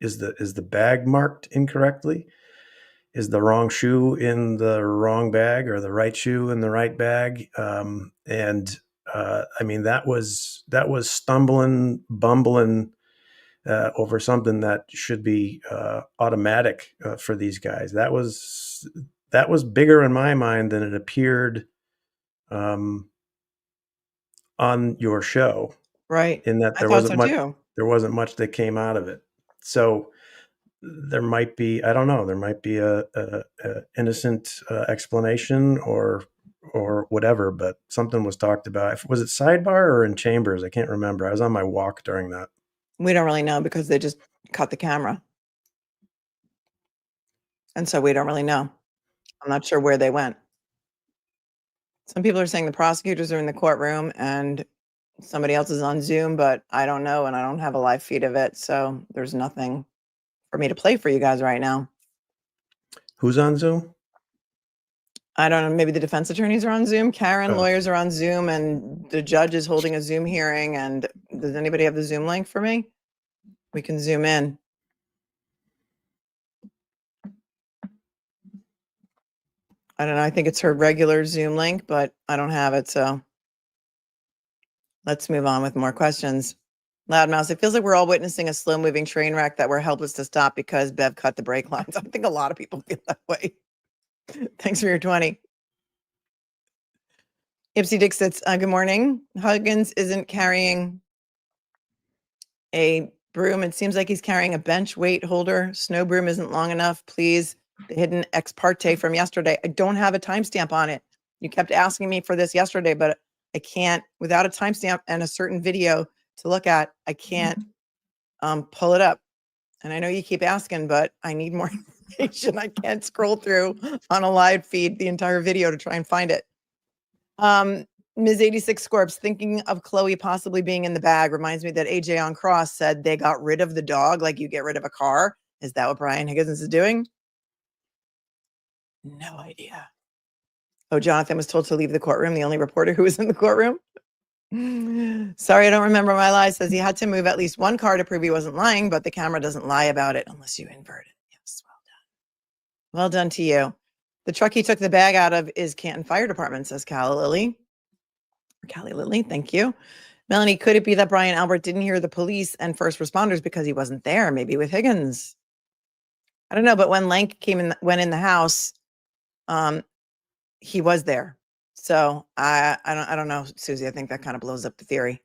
is the bag marked incorrectly? Is the wrong shoe in the wrong bag or the right shoe in the right bag? I mean, that was stumbling, bumbling over something that should be automatic for these guys. That was bigger in my mind than it appeared on your show. Right. In that there wasn't much that came out of it. So there might be, I don't know, there might be a innocent explanation or whatever, but something was talked about. Was it sidebar or in chambers? I can't remember. I was on my walk during that. We don't really know because they just cut the camera. And so we don't really know. I'm not sure where they went. Some people are saying the prosecutors are in the courtroom and somebody else is on Zoom, but I don't know. And I don't have a live feed of it. So there's nothing for me to play for you guys right now. Who's on Zoom? I don't know. Maybe the defense attorneys are on Zoom. Karen, Oh. lawyers are on Zoom, and the judge is holding a Zoom hearing. And does anybody have the Zoom link for me? We can zoom in. I don't know. I think it's her regular Zoom link, but I don't have it. So let's move on with more questions. Loudmouse, it feels like we're all witnessing a slow moving train wreck that we're helpless to stop because Bev cut the brake lines. I think a lot of people feel that way. Thanks for your 20. Ipsy Dixits, good morning. Higgins isn't carrying a broom. It seems like he's carrying a bench weight holder. Snow broom isn't long enough. Please, the hidden ex parte from yesterday. I don't have a timestamp on it. You kept asking me for this yesterday, but I can't, without a timestamp and a certain video to look at, I can't pull it up. And I know you keep asking, but I need more information. I can't scroll through on a live feed the entire video to try and find it. Ms. 86 Scorps, thinking of Chloe possibly being in the bag reminds me that AJ on Cross said they got rid of the dog like you get rid of a car. Is that what Brian Higgins is doing? No idea. Oh, Jonathan was told to leave the courtroom. The only reporter who was in the courtroom. Sorry, I don't remember my lies. Says he had to move at least one car to prove he wasn't lying, but the camera doesn't lie about it unless you invert it. Yes, well done. Well done to you. The truck he took the bag out of is Canton Fire Department, says Callie Lilly, thank you. Melanie, could it be that Brian Albert didn't hear the police and first responders because he wasn't there? Maybe with Higgins. I don't know, but when Lank went in the house, he was there. So I don't know, Susie. I think that kind of blows up the theory.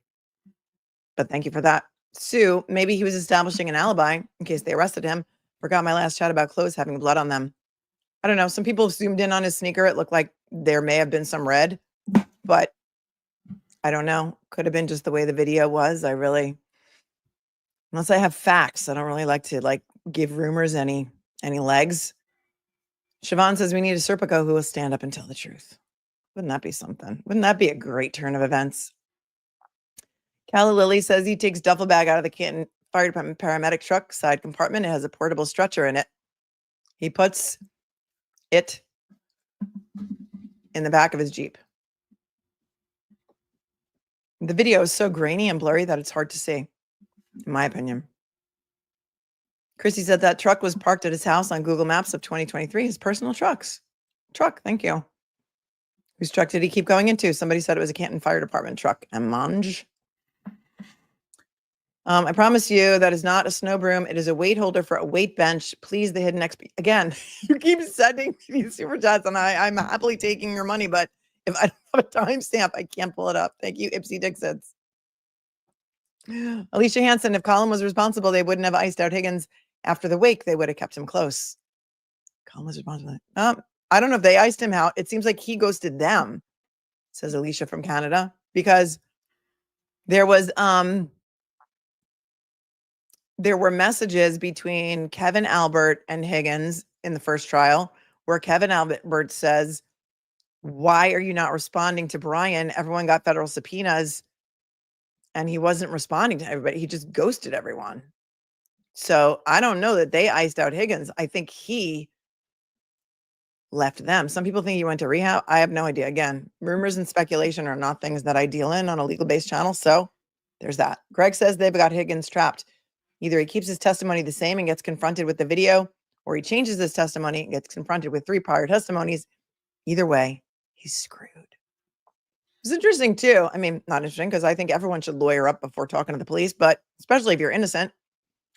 But thank you for that. Sue, maybe he was establishing an alibi in case they arrested him. Forgot my last chat about clothes having blood on them. I don't know. Some people zoomed in on his sneaker. It looked like there may have been some red, but I don't know. Could have been just the way the video was. Unless I have facts, I don't really like to give rumors any legs. Siobhan says we need a Serpico who will stand up and tell the truth. Wouldn't that be something? Wouldn't that be a great turn of events? Calla Lilly says he takes duffel bag out of the Canton Fire Department paramedic truck side compartment. It has a portable stretcher in it. He puts it in the back of his Jeep. The video is so grainy and blurry that it's hard to see, in my opinion. Chrissy said that truck was parked at his house on Google Maps of 2023. His personal truck, thank you. Whose truck did he keep going into? Somebody said it was a Canton Fire Department truck. And Mange. I promise you that is not a snow broom. It is a weight holder for a weight bench. Please, the hidden XP. Again, you keep sending me these super chats, and I'm happily taking your money, but if I don't have a timestamp, I can't pull it up. Thank you, Ipsy Dixits. Alicia Hansen, if Colin was responsible, they wouldn't have iced out Higgins after the wake. They would have kept him close. Colin was responsible. I don't know if they iced him out. It seems like he ghosted them, says Alicia from Canada, because there were messages between Kevin Albert and Higgins in the first trial where Kevin Albert says, why are you not responding to Brian? Everyone got federal subpoenas and he wasn't responding to everybody. He just ghosted everyone. So I don't know that they iced out Higgins. I think he left them. Some people think he went to rehab. I have no idea. Again, rumors and speculation are not things that I deal in on a legal-based channel. So there's that. Greg says they've got Higgins trapped. Either he keeps his testimony the same and gets confronted with the video, or he changes his testimony and gets confronted with 3 prior testimonies. Either way, he's screwed. It's interesting too. I mean, not interesting because I think everyone should lawyer up before talking to the police, but especially if you're innocent.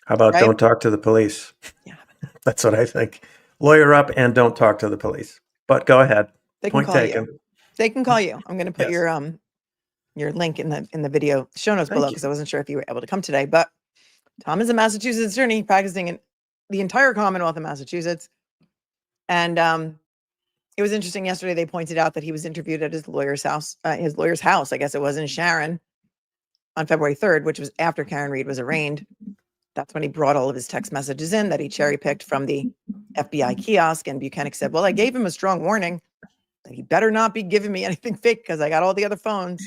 How about right? don't talk to the police? Yeah. That's what I think. Lawyer up and don't talk to the police. But go ahead. They can Point call taken. you. They can call you. I'm going to put Yes. your link in the video show notes Thank below you. because I wasn't sure if you were able to come today. But Tom is a Massachusetts attorney practicing in the entire Commonwealth of Massachusetts. And it was interesting yesterday. They pointed out that he was interviewed at his lawyer's house. I guess it was in Sharon on February 3rd, which was after Karen Reed was arraigned. That's when he brought all of his text messages in that he cherry picked from the FBI kiosk. And Buchanan said, well, I gave him a strong warning that he better not be giving me anything fake because I got all the other phones.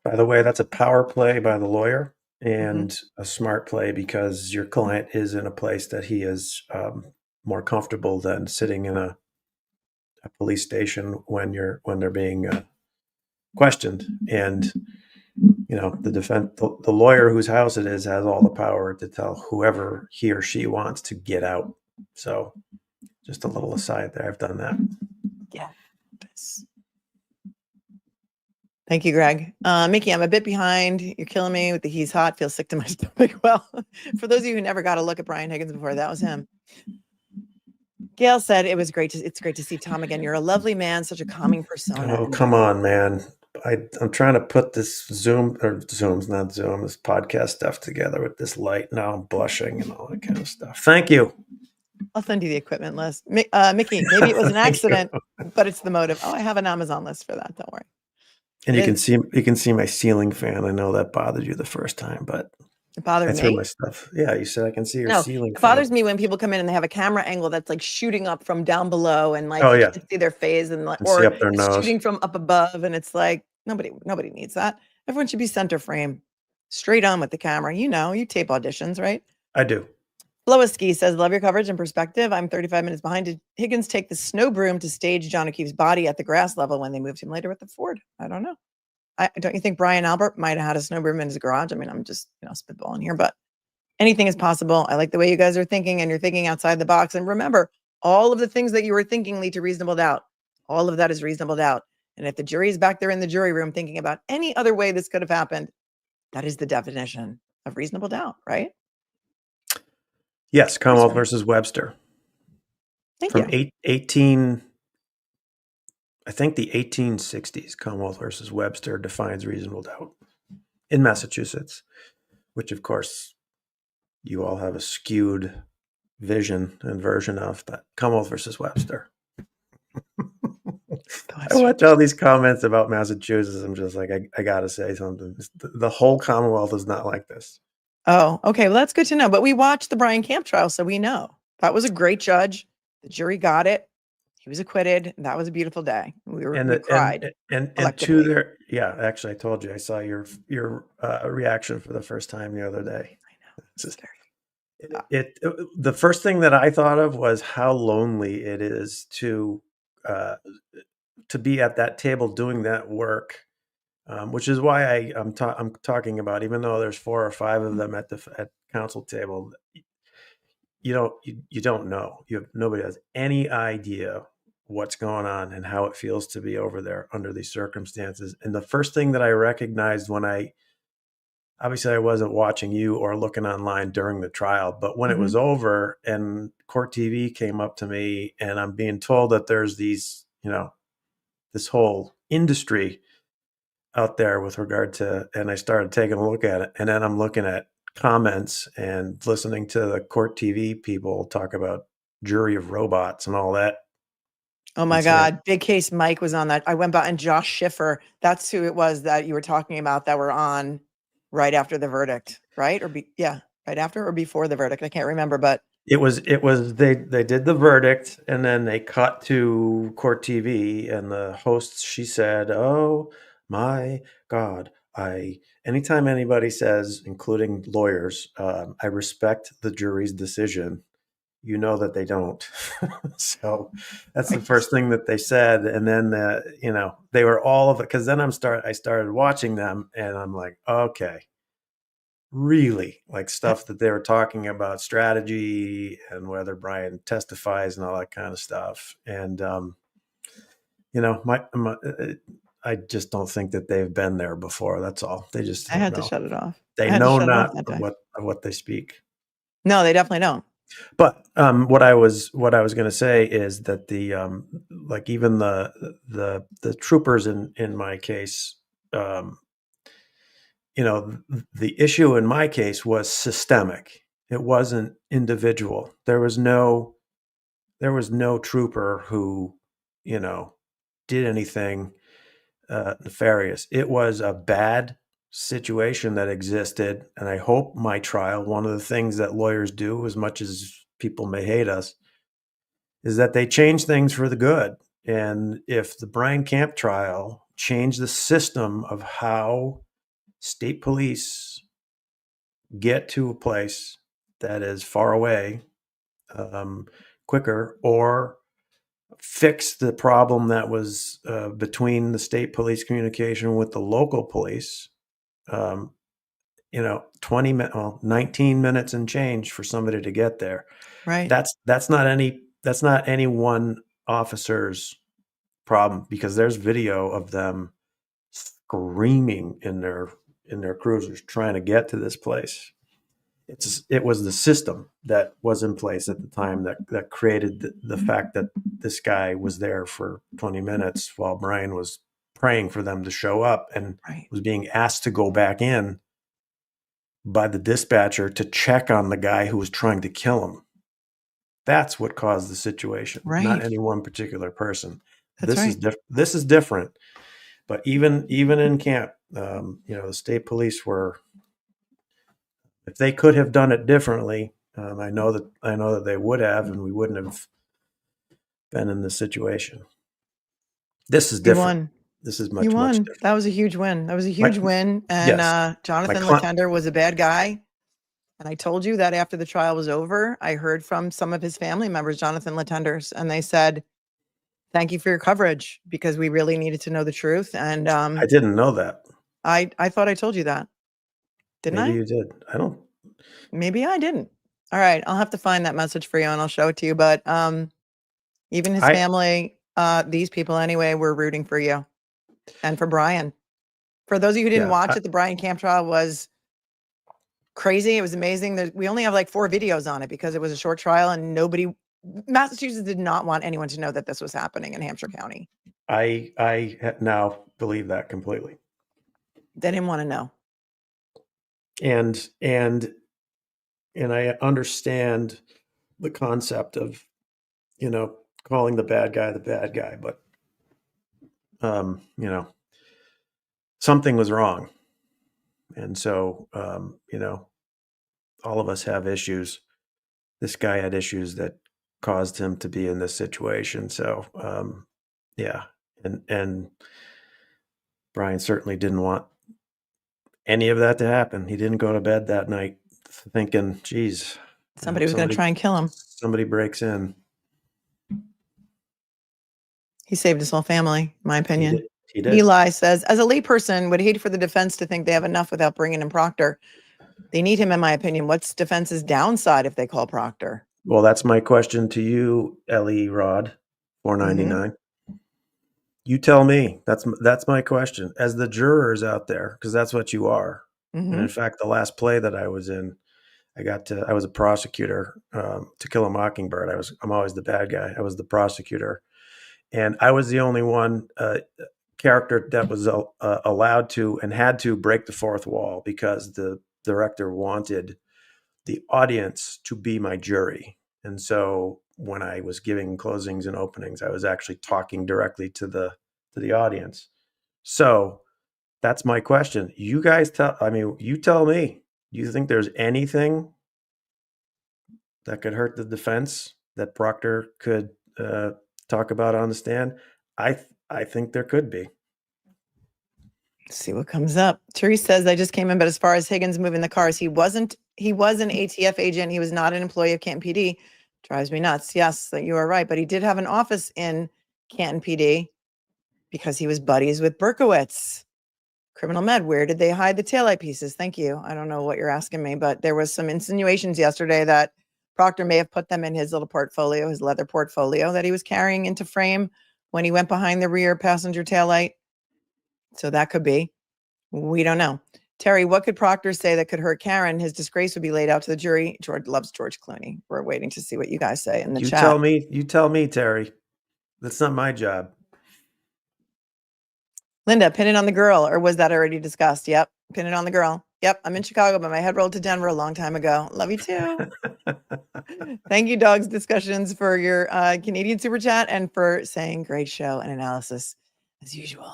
By the way, that's a power play by the lawyer and a smart play because your client is in a place that he is more comfortable than sitting in a police station when they're being questioned. And the lawyer whose house it is has all the power to tell whoever he or she wants to get out. So just a little aside there. I've done that. Yeah. Thank you, Greg. Mickey, I'm a bit behind. You're killing me with the he's hot. Feels sick to my stomach. Well, for those of you who never got a look at Brian Higgins before, that was him. Gail said it's great to see Tom again. You're a lovely man, such a calming persona. Oh, come on, man. I'm trying to put this this podcast stuff together with this light. Now I'm blushing and all that kind of stuff. Thank you. I'll send you the equipment list. Mickey, maybe it was an accident, but it's the motive. Oh, I have an Amazon list for that. Don't worry. And you can see my ceiling fan. I know that bothered you the first time, but it bothered I threw me. my stuff. Yeah, you said I can see your ceiling It fan. bothers me when people come in and they have a camera angle that's like shooting up from down below and like Oh, you yeah. can see their face and like See up their nose. shooting from up above, and it's like nobody needs that. Everyone should be center frame, straight on with the camera. You tape auditions, right? I do. Blowiski says, love your coverage and perspective. I'm 35 minutes behind. Did Higgins take the snow broom to stage John O'Keefe's body at the grass level when they moved him later with the Ford? I don't know. Don't you think Brian Albert might have had a snow broom in his garage? I mean, I'm just spitballing here, but anything is possible. I like the way you guys are thinking, and you're thinking outside the box. And remember, all of the things that you were thinking lead to reasonable doubt. All of that is reasonable doubt. And if the jury is back there in the jury room thinking about any other way this could have happened, that is the definition of reasonable doubt, right? Yes, Commonwealth versus Webster. Thank From you. 18, I think the 1860s, Commonwealth versus Webster defines reasonable doubt in Massachusetts, which of course you all have a skewed vision and version of, but Commonwealth versus Webster. I watch all these comments about Massachusetts. I'm just like, I got to say something. The whole Commonwealth is not like this. Oh, okay. Well, that's good to know. But we watched the Brian Camp trial, so we know. That was a great judge. The jury got it. He was acquitted. And that was a beautiful day. We cried. And to their, yeah, actually, I told you, I saw your reaction for the first time the other day. I know. The first thing that I thought of was how lonely it is to be at that table doing that work, which is why I'm talking about, even though there's 4 or 5 of them at council table, you don't know. Nobody has any idea what's going on and how it feels to be over there under these circumstances. And the first thing that I recognized obviously I wasn't watching you or looking online during the trial, but when it was over and Court TV came up to me and I'm being told that there's these, this whole industry out there with regard to, and I started taking a look at it, and then I'm looking at comments and listening to the Court TV people talk about jury of robots and all that. Oh my God. Big Case Mike was on that. I went by, and Josh Schiffer, that's who it was that you were talking about that were on right after the verdict, right? Right after or before the verdict. I can't remember, but it was they did the verdict and then they cut to Court TV and the host, she said, "Oh my God, anytime anybody says, including lawyers, I respect the jury's decision, you know that they don't." So that's the first thing that they said. And then, they were all of it. Cause then I started watching them and I'm like, okay, really, like stuff that they were talking about strategy and whether Brian testifies and all that kind of stuff. And, I just don't think that they've been there before. That's all. They just, I had to shut it off. They know not of what they speak. No, they definitely don't. But what I was going to say is that the even the troopers in my case, the issue in my case was systemic. It wasn't individual. There was no trooper who, did anything nefarious. It was a bad situation that existed, and I hope my trial, one of the things that lawyers do, as much as people may hate us, is that they change things for the good. And if the Brian Camp trial changed the system of how state police get to a place that is far away quicker, or fix the problem that was between the state police communication with the local police, 20 minutes, 19 minutes and change for somebody to get there. Right. That's not any one officer's problem, because there's video of them screaming in their cruisers trying to get to this place. It was the system that was in place at the time that created the fact that this guy was there for 20 minutes while Brian was praying for them to show up, and Right. was being asked to go back in by the dispatcher to check on the guy who was trying to kill him. That's what caused the situation, Right. not any one particular person. That's right. This is different. But even in camp, the state police were, if they could have done it differently, I know that they would have, and we wouldn't have been in this situation. This is You different. won. This is much, You much won. different. That was a huge win. That was a huge win. And yes. Jonathan My Latender was a bad guy. And I told you that after the trial was over, I heard from some of his family members, Jonathan Latender's, and they said, "Thank you for your coverage, because we really needed to know the truth." And I didn't know that. I thought I told you that. Didn't Maybe I? you did. I don't. Maybe I didn't. All right. I'll have to find that message for you and I'll show it to you. But even his family, these people anyway, were rooting for you and for Brian. For those of you who didn't watch it, the Brian Camp trial was crazy. It was amazing. We only have like 4 videos on it because it was a short trial, and Massachusetts did not want anyone to know that this was happening in Hampshire County. I now believe that completely. They didn't want to know. And I understand the concept of, calling the bad guy, but something was wrong. And so, all of us have issues. This guy had issues that caused him to be in this situation. So, yeah. And Brian certainly didn't want any of that to happen. He didn't go to bed that night thinking, geez, Somebody was going to try and kill him. Somebody breaks in. He saved his whole family, in my opinion. He did. Eli says, as a layperson, would hate for the defense to think they have enough without bringing in Proctor. They need him, in my opinion. What's defense's downside if they call Proctor? Well, that's my question to you, Ellie Rod, 499. You tell me. That's my question. As the jurors out there, because that's what you are. And in fact, the last play that I was in, I was a prosecutor, To Kill a Mockingbird. I'm always the bad guy. I was the prosecutor. And I was the only one character that was allowed to and had to break the fourth wall, because the director wanted the audience to be my jury. And so when I was giving closings and openings, I was actually talking directly to the audience. So that's my question. You guys you tell me, do you think there's anything that could hurt the defense that Proctor could talk about on the stand? I think there could be. Let's see what comes up. Therese says, I just came in, but as far as Higgins moving the cars, he was an ATF agent. He was not an employee of Canton PD. Drives me nuts. Yes, that you are right. But he did have an office in Canton PD because he was buddies with Berkowitz. Criminal Med, where did they hide the taillight pieces? Thank you. I don't know what you're asking me, but there was some insinuations yesterday that Proctor may have put them in his little portfolio, his leather portfolio that he was carrying into frame when he went behind the rear passenger taillight. So that could be. We don't know. Terry, what could Proctor say that could hurt Karen? His disgrace would be laid out to the jury. George loves George Clooney. We're waiting to see what you guys say in the chat. You tell me, Terry. That's not my job. Linda, pin it on the girl, or was that already discussed? Yep, pin it on the girl. Yep, I'm in Chicago, but my head rolled to Denver a long time ago. Love you too. Thank you, Dogs Discussions, for your Canadian super chat and for saying great show and analysis as usual.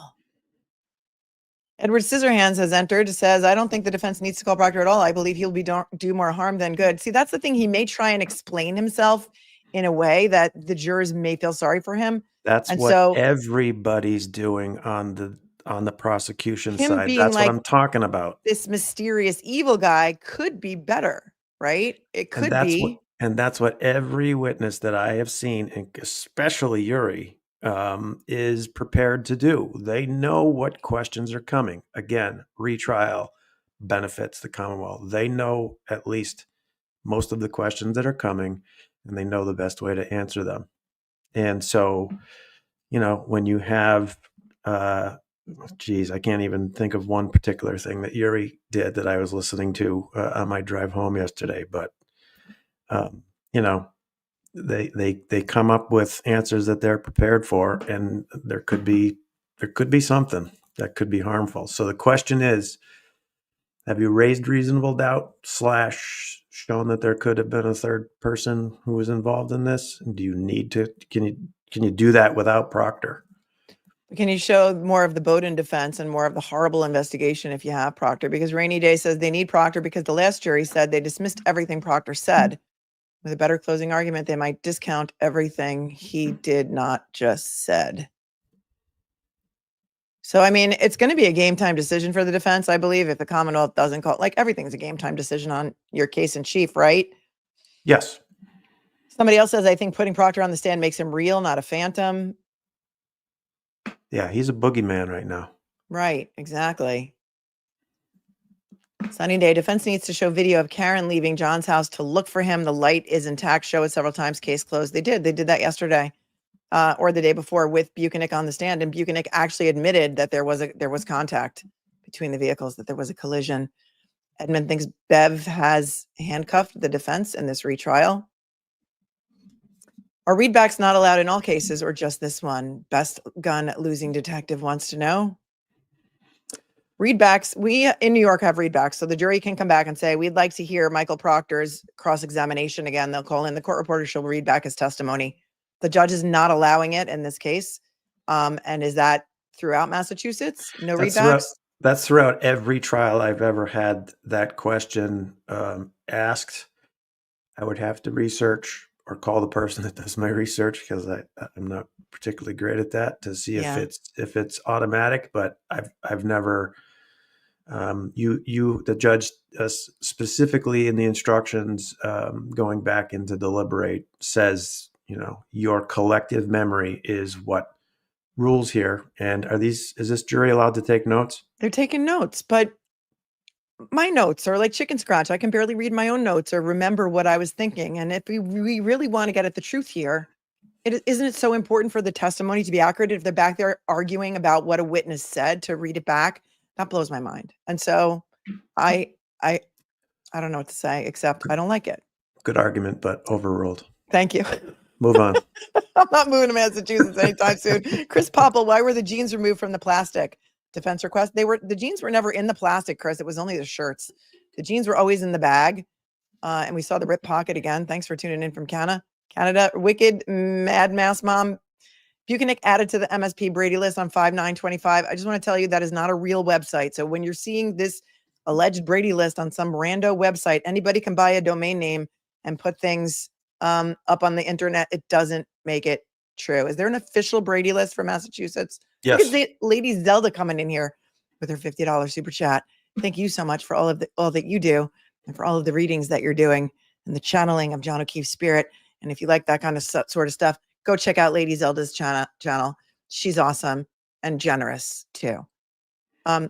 Edward Scissorhands has entered, says, I don't think the defense needs to call Proctor at all. I believe he'll do more harm than good. See, that's the thing. He may try and explain himself in a way that the jurors may feel sorry for him. That's And what so everybody's doing on the prosecution him side. being That's what like I'm talking about. this mysterious evil guy could be better, right? It And could be. that's what every witness that I have seen, and especially Yuri, is prepared to do. They know what questions are coming. Again, retrial benefits the Commonwealth. They know at least most of the questions that are coming, and they know the best way to answer them. And so, when you have, I can't even think of one particular thing that Yuri did that I was listening to on my drive home yesterday, but they come up with answers that they're prepared for, and there could be something that could be harmful. So the question is, have you raised reasonable doubt / shown that there could have been a third person who was involved in this? Do you need to, can you do that without Proctor? Can you show more of the Bowdoin defense and more of the horrible investigation if you have Proctor? Because Rainy Day says they need Proctor because the last jury said they dismissed everything Proctor said. With a better closing argument, they might discount everything he did not just said. So, I mean, it's going to be a game time decision for the defense, I believe, if the Commonwealth doesn't call, like everything's a game time decision on your case in chief, right? Yes. Somebody else says, I think putting Proctor on the stand makes him real, not a phantom. Yeah, he's a boogeyman right now. Right, exactly. Sunny Day, defense needs to show video of Karen leaving John's house to look for him. The light is intact. Show it several times. Case closed. They did that yesterday or the day before with Buchanan on the stand. And Buchanan actually admitted that there was contact between the vehicles, that there was a collision. Edmund thinks Bev has handcuffed the defense in this retrial. Are readbacks not allowed in all cases or just this one? Best gun losing detective wants to know. Readbacks, we in New York have readbacks, so the jury can come back and say, we'd like to hear Michael Proctor's cross-examination again. They'll call in the court reporter, she'll read back his testimony. The judge is not allowing it in this case. And is that throughout Massachusetts? No readbacks? That's throughout every trial I've ever had that question asked. I would have to research or call the person that does my research, because I'm not particularly great at that, to see if it's automatic, but I've never the judge specifically in the instructions going back into deliberate says, your collective memory is what rules here. And is this jury allowed to take notes? They're taking notes, but my notes are like chicken scratch. I can barely read my own notes or remember what I was thinking. And if we really want to get at the truth here, isn't it so important for the testimony to be accurate? If they're back there arguing about what a witness said, to read it back, that blows my mind. And so I don't know what to say, except I don't like it. Good argument, but overruled. Thank you. Move on. I'm not moving to Massachusetts anytime soon. Chris Popple, why were the jeans removed from the plastic? Defense request. The jeans were never in the plastic, Chris. It was only the shirts. The jeans were always in the bag. And we saw the rip pocket again. Thanks for tuning in from Canada. Wicked Mad Mouse Mom. Buchanan added to the MSP Brady list on 5/9/25. I just want to tell you that is not a real website. So when you're seeing this alleged Brady list on some rando website, anybody can buy a domain name and put things up on the internet. It doesn't make it true. Is there an official Brady list for Massachusetts? Yes. Look at Lady Zelda coming in here with her $50 super chat. Thank you so much for all that you do, and for all of the readings that you're doing and the channeling of John O'Keefe's spirit. And if you like that kind of sort of stuff, go check out Lady Zelda's channel. She's awesome and generous too. Do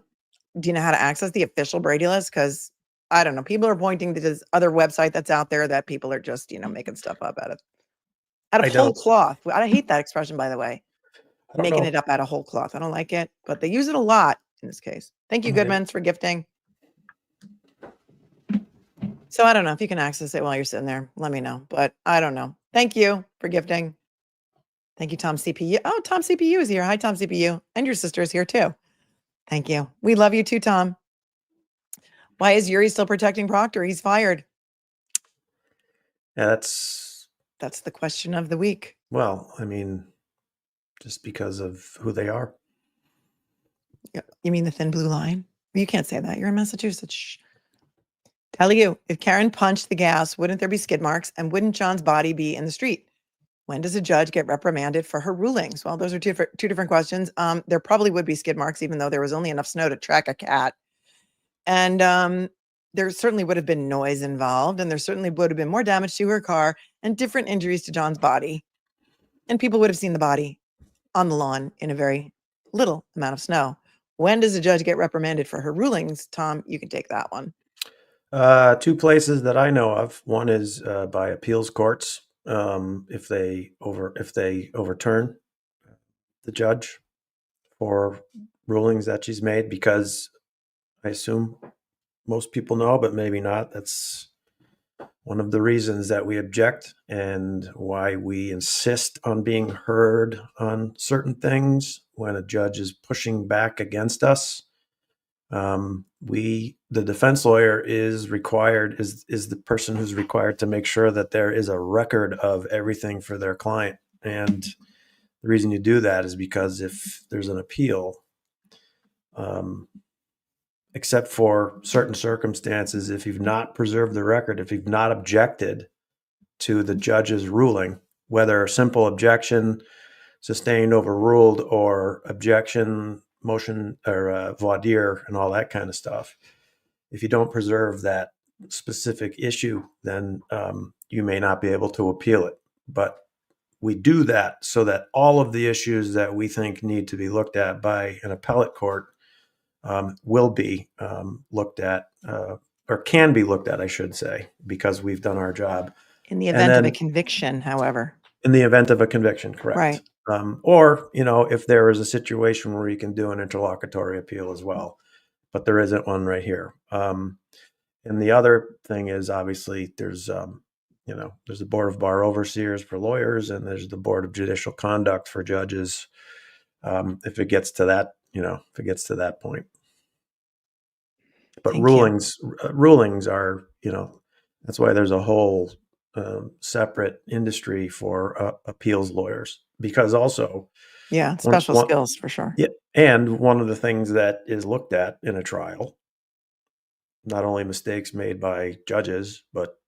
you know how to access the official Brady list? Because I don't know. People are pointing to this other website that's out there that people are just, making stuff up out of whole cloth. I hate that expression, by the way. Making it up out of whole cloth. I don't like it, but they use it a lot in this case. Thank you, Goodmans, for gifting. So I don't know if you can access it while you're sitting there. Let me know, but I don't know. Thank you for gifting. Thank you, Tom CPU. Oh, Tom CPU is here. Hi, Tom CPU. And your sister is here too. Thank you. We love you too, Tom. Why is Yuri still protecting Proctor? He's fired. Yeah, that's the question of the week. Well, I mean, just because of who they are. You mean the thin blue line? You can't say that. You're in Massachusetts. Shh. Tell you, if Karen punched the gas, wouldn't there be skid marks and wouldn't John's body be in the street? When does a judge get reprimanded for her rulings? Well, those are two different questions. There probably would be skid marks, even though there was only enough snow to track a cat. And there certainly would have been noise involved, and there certainly would have been more damage to her car and different injuries to John's body. And people would have seen the body on the lawn in a very little amount of snow. When does a judge get reprimanded for her rulings? Tom, you can take that one. Two places that I know of. One is by appeals courts. If they overturn the judge for rulings that she's made, because I assume most people know, but maybe not. That's one of the reasons that we object and why we insist on being heard on certain things when a judge is pushing back against us. The defense lawyer is the person who's required to make sure that there is a record of everything for their client. And the reason you do that is because if there's an appeal, except for certain circumstances, if you've not preserved the record, if you've not objected to the judge's ruling, whether a simple objection, sustained, overruled, or objection, motion, or voir dire, and all that kind of stuff, if you don't preserve that specific issue, then you may not be able to appeal it. But we do that so that all of the issues that we think need to be looked at by an appellate court will be looked at, or can be looked at, I should say, because we've done our job. In the event of a conviction, however. In the event of a conviction, correct. Right. Or, if there is a situation where you can do an interlocutory appeal as well, but there isn't one right here. And the other thing is, obviously, there's the Board of Bar Overseers for lawyers, and there's the Board of Judicial Conduct for judges. If it gets to that, point. But Thank rulings are, that's why there's a whole separate industry for appeals lawyers, because also, yeah, special skills for sure. Yeah, and one of the things that is looked at in a trial, not only mistakes made by judges, but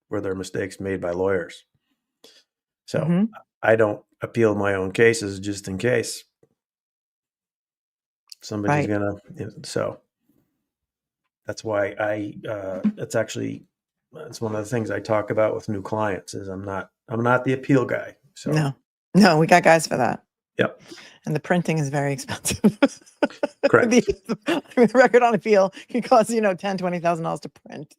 were there mistakes made by lawyers? So I don't appeal my own cases just in case somebody's gonna. So that's why that's one of the things I talk about with new clients is I'm not the appeal guy. So no, we got guys for that. Yep. And the printing is very expensive. Correct. The record on appeal can cost, $10,000, $20,000 to print.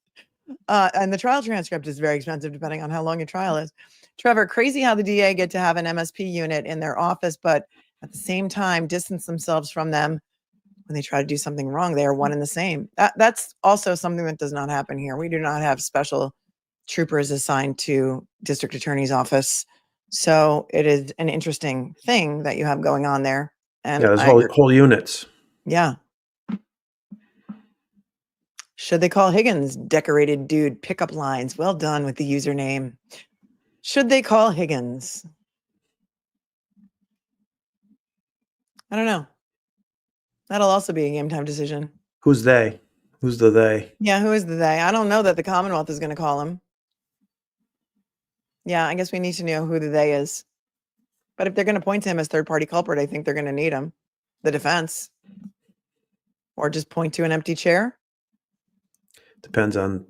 And the trial transcript is very expensive depending on how long your trial is. Trevor, crazy how the DA get to have an MSP unit in their office, but at the same time distance themselves from them when they try to do something wrong. They are one and the same. That's also something that does not happen here. We do not have special troopers assigned to district attorney's office. So it is an interesting thing that you have going on there. And there's whole units. Yeah. Should they call Higgins decorated dude pickup lines? Well done with the username. Should they call Higgins? I don't know. That'll also be a game time decision. Who's they? Who's the they? Yeah, who is the they? I don't know that the Commonwealth is going to call him. Yeah, I guess we need to know who the they is. But if they're going to point to him as third-party culprit, I think they're going to need him, the defense. Or just point to an empty chair. Depends on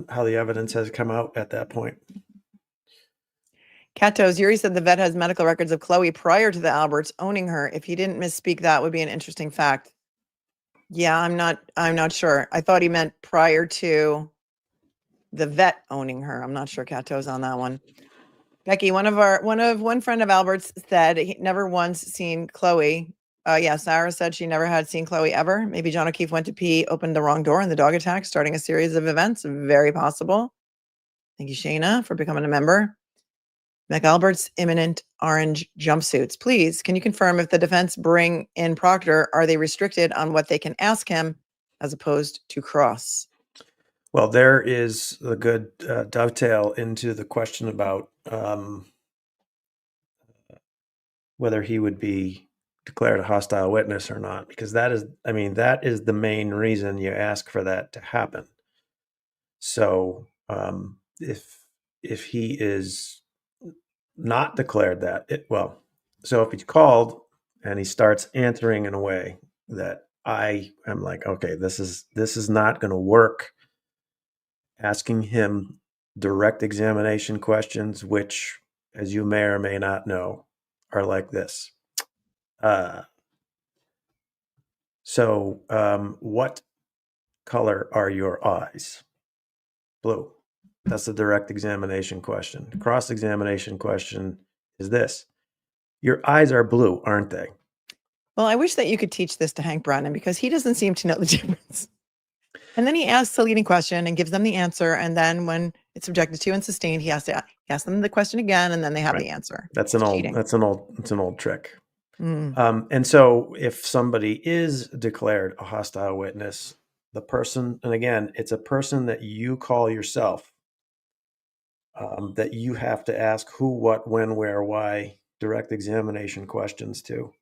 how the evidence has come out at that point. Catos, Yuri said the vet has medical records of Chloe prior to the Alberts owning her. If he didn't misspeak, that would be an interesting fact. Yeah, I'm not sure. I thought he meant prior to the vet owning her. I'm not sure Catos on that one. Becky, one friend of Albert's said he never once seen Chloe. Yeah, Sarah said she never had seen Chloe ever. Maybe John O'Keefe went to pee, opened the wrong door, and the dog attack, starting a series of events. Very possible. Thank you, Shayna, for becoming a member. McAlbert's imminent orange jumpsuits. Please, can you confirm if the defense bring in Proctor, are they restricted on what they can ask him as opposed to cross? Well, there is a good dovetail into the question about whether he would be declared a hostile witness or not, because that is the main reason you ask for that to happen. So if he is not declared that, so if he's called and he starts answering in a way that I am like, okay, this is not going to work, asking him direct examination questions, which, as you may or may not know, are like this. What color are your eyes? Blue. That's the direct examination question. The cross-examination question is this. Your eyes are blue, aren't they? Well, I wish that you could teach this to Hank Brennan because he doesn't seem to know the difference. And then he asks a leading question and gives them the answer. And then when it's objected to and sustained, he has to ask them the question again, and then they have Right. the answer. It's an old trick. Mm. And so if somebody is declared a hostile witness, the person, and again, it's a person that you call yourself, that you have to ask who, what, when, where, why, direct examination questions to.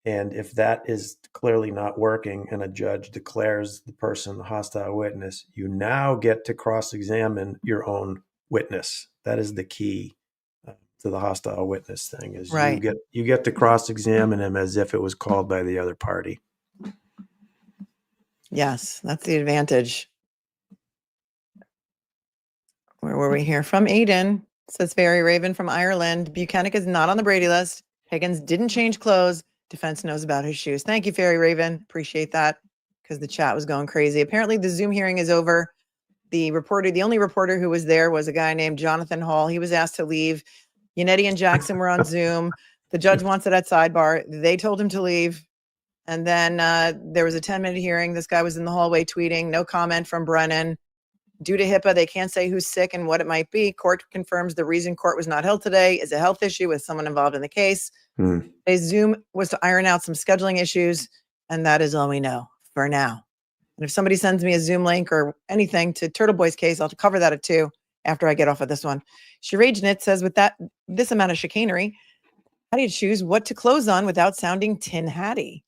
And if that is clearly not working and a judge declares the person a hostile witness, you now get to cross-examine your own witness. That is the key to the hostile witness thing, is Right. you get to cross-examine him as if it was called by the other party. Yes, that's the advantage. Where were we here? From Aiden, says Fairy Raven from Ireland. Buchanan is not on the Brady list. Higgins didn't change clothes. Defense knows about his shoes. Thank you, Fairy Raven. Appreciate that, because the chat was going crazy. Apparently the Zoom hearing is over. The only reporter who was there was a guy named Jonathan Hall. He was asked to leave. Yannetti and Jackson were on Zoom. The judge wants it at sidebar. They told him to leave. And then there was a 10-minute hearing. This guy was in the hallway tweeting, no comment from Brennan. Due to HIPAA, they can't say who's sick and what it might be. Court confirms the reason court was not held today is a health issue with someone involved in the case. Today's Zoom was to iron out some scheduling issues, and that is all we know for now. And if somebody sends me a Zoom link or anything to Turtle Boy's case, I'll cover that at 2 after I get off of this one. Shirage says, with this amount of chicanery, how do you choose what to close on without sounding tin hatty?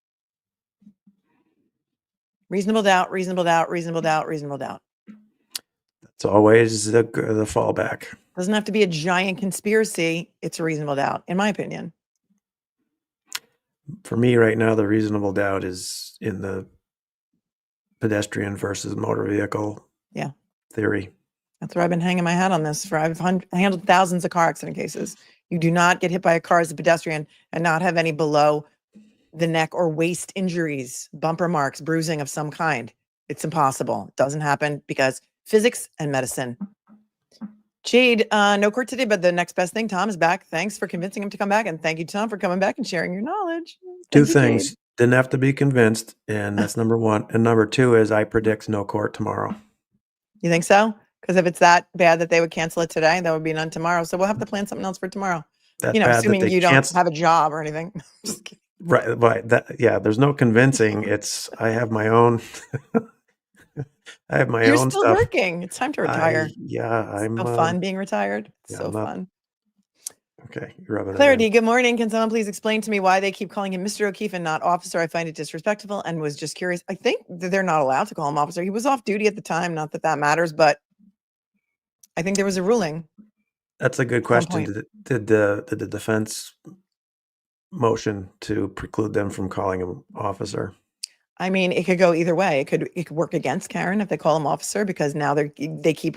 Reasonable doubt, reasonable doubt, reasonable doubt, reasonable doubt. It's always the fallback. Doesn't have to be a giant conspiracy. It's a reasonable doubt, in my opinion. For me right now, the reasonable doubt is in the pedestrian versus motor vehicle theory. That's where I've been hanging my hat on this for. I've handled thousands of car accident cases. You do not get hit by a car as a pedestrian and not have any below the neck or waist injuries, bumper marks, bruising of some kind. It's impossible. It doesn't happen because physics and medicine. Jade, no court today, but the next best thing, Tom is back. Thanks for convincing him to come back. And thank you, Tom, for coming back and sharing your knowledge. Two things. Didn't have to be convinced. And that's number one. And number two is I predict no court tomorrow. You think so? Because if it's that bad that they would cancel it today, that would be none tomorrow. So we'll have to plan something else for tomorrow. That assuming you don't have a job or anything. Just kidding. Right. There's no convincing. I have my own. I have my You're own still stuff. working. It's time to retire. I'm so fun being retired. It's so fun. Okay, you're rubbing Clarity, good morning. Can someone please explain to me why they keep calling him Mr. O'Keefe and not officer? I find it disrespectful and was just curious. I think that they're not allowed to call him officer. He was off duty at the time. Not that that matters, but I think there was a ruling. That's a good question. Did the defense motion to preclude them from calling him officer? I mean, it could go either way. It could work against Karen if they call him officer, because now they keep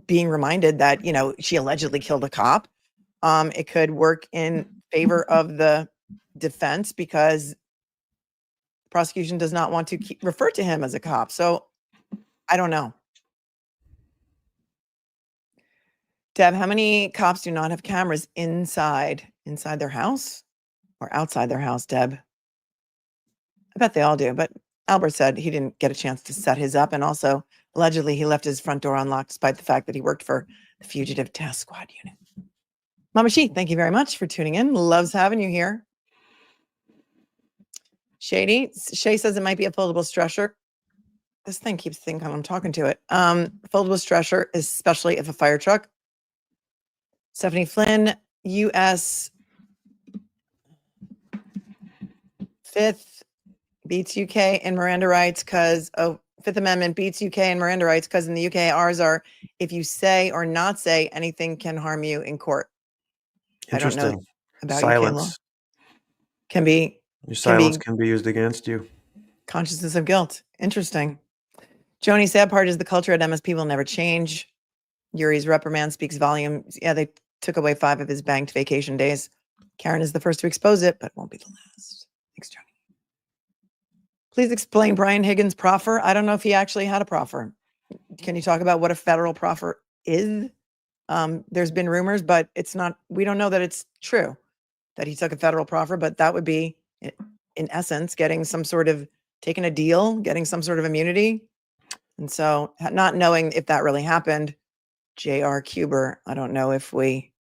being reminded that, she allegedly killed a cop. It could work in favor of the defense because the prosecution does not want to refer to him as a cop. So I don't know. Deb, how many cops do not have cameras inside their house or outside their house, Deb? I bet they all do, but Albert said he didn't get a chance to set his up. And also, allegedly, he left his front door unlocked despite the fact that he worked for the Fugitive Task Squad unit. Mama She, thank you very much for tuning in. Loves having you here. Shay says it might be a foldable stretcher. This thing keeps thinking I'm talking to it. Foldable stretcher, especially if a fire truck. Stephanie Flynn, U.S. Fifth beats UK and Miranda rights because Fifth Amendment beats UK and Miranda rights because in the UK ours are if you say or not say anything can harm you in court. I don't know Interesting. about UK law. Silence. Can be Your silence can be used against you. consciousness of guilt. Interesting. Joni, sad part is the culture at MSP will never change. Yuri's reprimand speaks volumes. Yeah, they took away 5 of his banked vacation days. Karen is the first to expose it, but won't be the last. Thanks, Joni. Please explain Brian Higgins' proffer. I don't know if he actually had a proffer. Can you talk about what a federal proffer is? There's been rumors, but it's not, we don't know that it's true that he took a federal proffer, but that would be, in essence, getting some sort of, taking a deal, getting some sort of immunity. And so not knowing if that really happened, J.R. Kuber, I don't know if we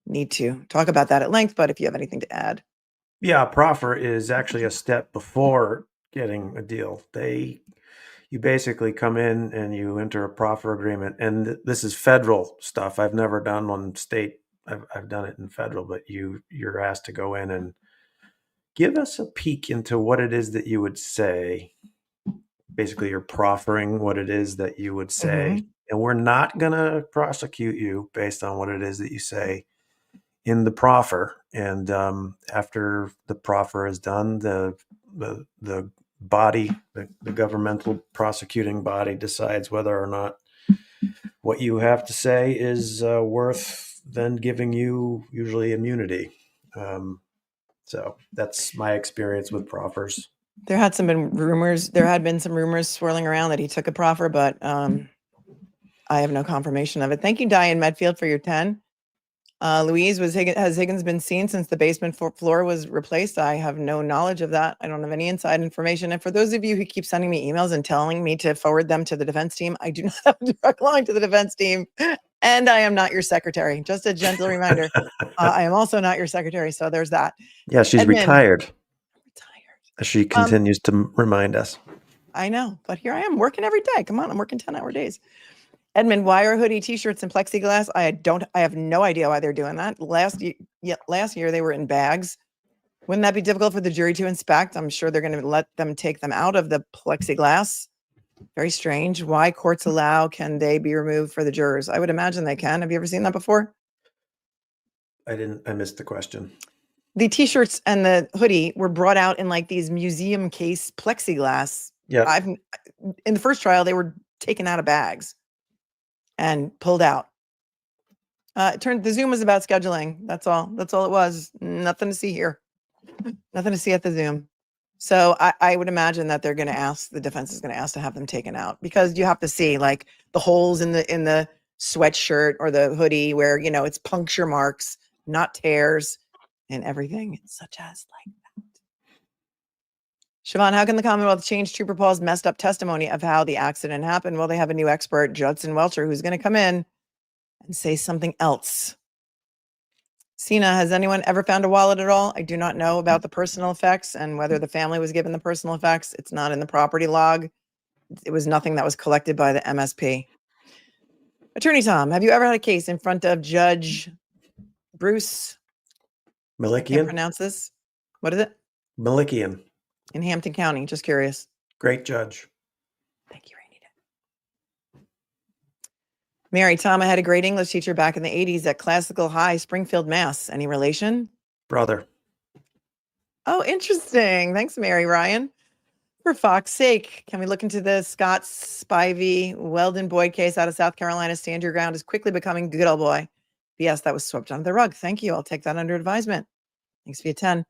need to talk about that at length, but if you have anything to add. Yeah, a proffer is actually a step before getting a deal. You basically come in and you enter a proffer agreement, and this is federal stuff. I've never done one state. I've done it in federal, but you're asked to go in and give us a peek into what it is that you would say. Basically, you're proffering what it is that you would say, and we're not going to prosecute you based on what it is that you say in the proffer. And after the proffer is done, the body, the governmental prosecuting body, decides whether or not what you have to say is worth then giving you usually immunity. So that's my experience with proffers. There had been some rumors swirling around that he took a proffer, but I have no confirmation of it. Thank you, Diane Medfield, for your 10. Louise, has Higgins been seen since the basement floor was replaced? I have no knowledge of that. I don't have any inside information. And for those of you who keep sending me emails and telling me to forward them to the defense team, I do not have a direct line to the defense team, and I am not your secretary. Just a gentle reminder. I am also not your secretary, so there's that. Yeah, she's Edmund, retired. She continues to remind us. I know, but here I am working every day. Come on, I'm working 10-hour days. Edmund, why are hoodie t-shirts and plexiglass? I have no idea why they're doing that. Last year they were in bags. Wouldn't that be difficult for the jury to inspect? I'm sure they're going to let them take them out of the plexiglass. Very strange. Why courts allow, can they be removed for the jurors? I would imagine they can. Have you ever seen that before? I missed the question. The t-shirts and the hoodie were brought out in like these museum case plexiglass. Yeah. In the first trial, they were taken out of bags and pulled out. The Zoom was about scheduling. That's all it was. Nothing to see here. Nothing to see at the Zoom. So I would imagine that the defense is going to ask to have them taken out, because you have to see like the holes in the sweatshirt or the hoodie where, it's puncture marks, not tears and everything such as like that. Siobhan, how can the Commonwealth change Trooper Paul's messed up testimony of how the accident happened? Well, they have a new expert, Judson Welcher, who's going to come in and say something else. Sina, has anyone ever found a wallet at all? I do not know about the personal effects and whether the family was given the personal effects. It's not in the property log. It was nothing that was collected by the MSP. Attorney Tom, have you ever had a case in front of Judge Bruce? Can't Malikian? pronounce this. What is it? Malikian. In Hampton County. Just curious. Great judge. Thank you, Rainita. Mary, Tom, I had a great English teacher back in the 80s at Classical High, Springfield, Mass. Any relation? Brother. Oh, interesting. Thanks, Mary Ryan. For Fox's sake, can we look into the Scott Spivey Weldon Boyd case out of South Carolina? Stand your ground is quickly becoming good old boy. Yes, that was swept under the rug. Thank you. I'll take that under advisement. Thanks for your 10.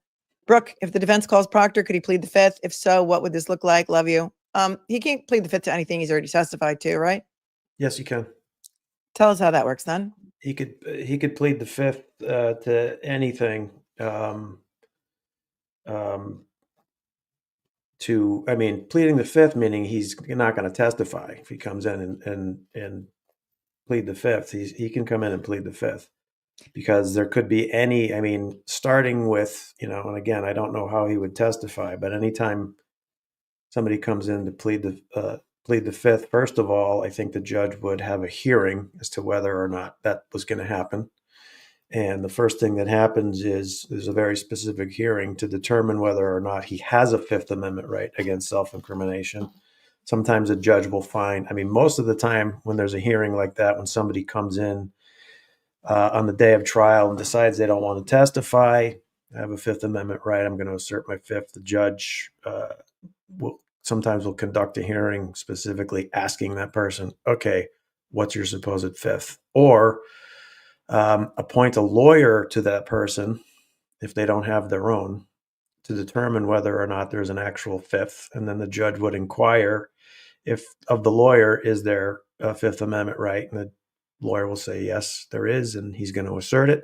Brooke, if the defense calls Proctor, could he plead the fifth? If so, what would this look like? Love you. He can't plead the fifth to anything he's already testified to, right? Yes, you can. Tell us how that works then. He could plead the fifth to anything. Pleading the fifth, meaning he's not going to testify. If he comes in and plead the fifth, he can come in and plead the fifth, because there could be starting with, and again, I don't know how he would testify, but anytime somebody comes in to plead the fifth, first of all, I think the judge would have a hearing as to whether or not that was going to happen. And the first thing that happens is there's a very specific hearing to determine whether or not he has a Fifth Amendment right against self-incrimination. Sometimes a judge will find, I mean, most of the time when there's a hearing like that, when somebody comes in on the day of trial and decides they don't want to testify, I have a Fifth Amendment right, I'm going to assert my fifth. The judge will conduct a hearing specifically asking that person, okay, what's your supposed fifth? Or appoint a lawyer to that person if they don't have their own to determine whether or not there's an actual fifth. And then the judge would inquire if of the lawyer, is there a Fifth Amendment right? And the lawyer will say, yes, there is, and he's going to assert it.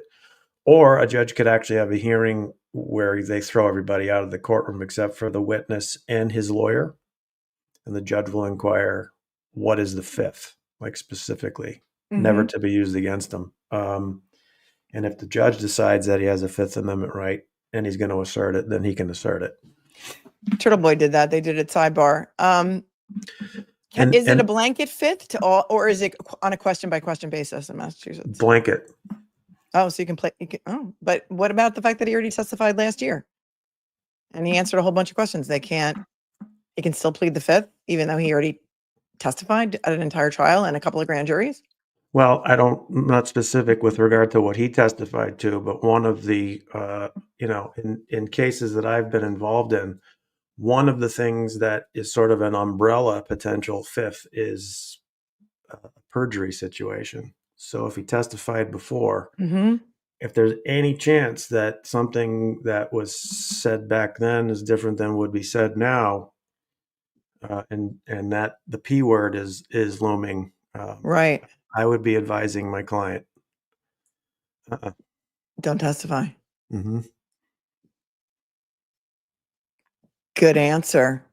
Or a judge could actually have a hearing where they throw everybody out of the courtroom except for the witness and his lawyer. And the judge will inquire, what is the fifth? Like specifically, never to be used against them. And if the judge decides that he has a Fifth Amendment right and he's going to assert it, then he can assert it. Turtle Boy did that. They did it sidebar. Is it a blanket fifth to all, or is it on a question by question basis in Massachusetts? Blanket. Oh, so you can play. But what about the fact that he already testified last year and he answered a whole bunch of questions? He can still plead the fifth, even though he already testified at an entire trial and a couple of grand juries? Well, I'm not specific with regard to what he testified to, but one of the, in cases that I've been involved in, one of the things that is sort of an umbrella potential fifth is a perjury situation. So if he testified before, if there's any chance that something that was said back then is different than would be said now, and that the P word is looming, Right. I would be advising my client. Don't testify. Mm-hmm. Good answer.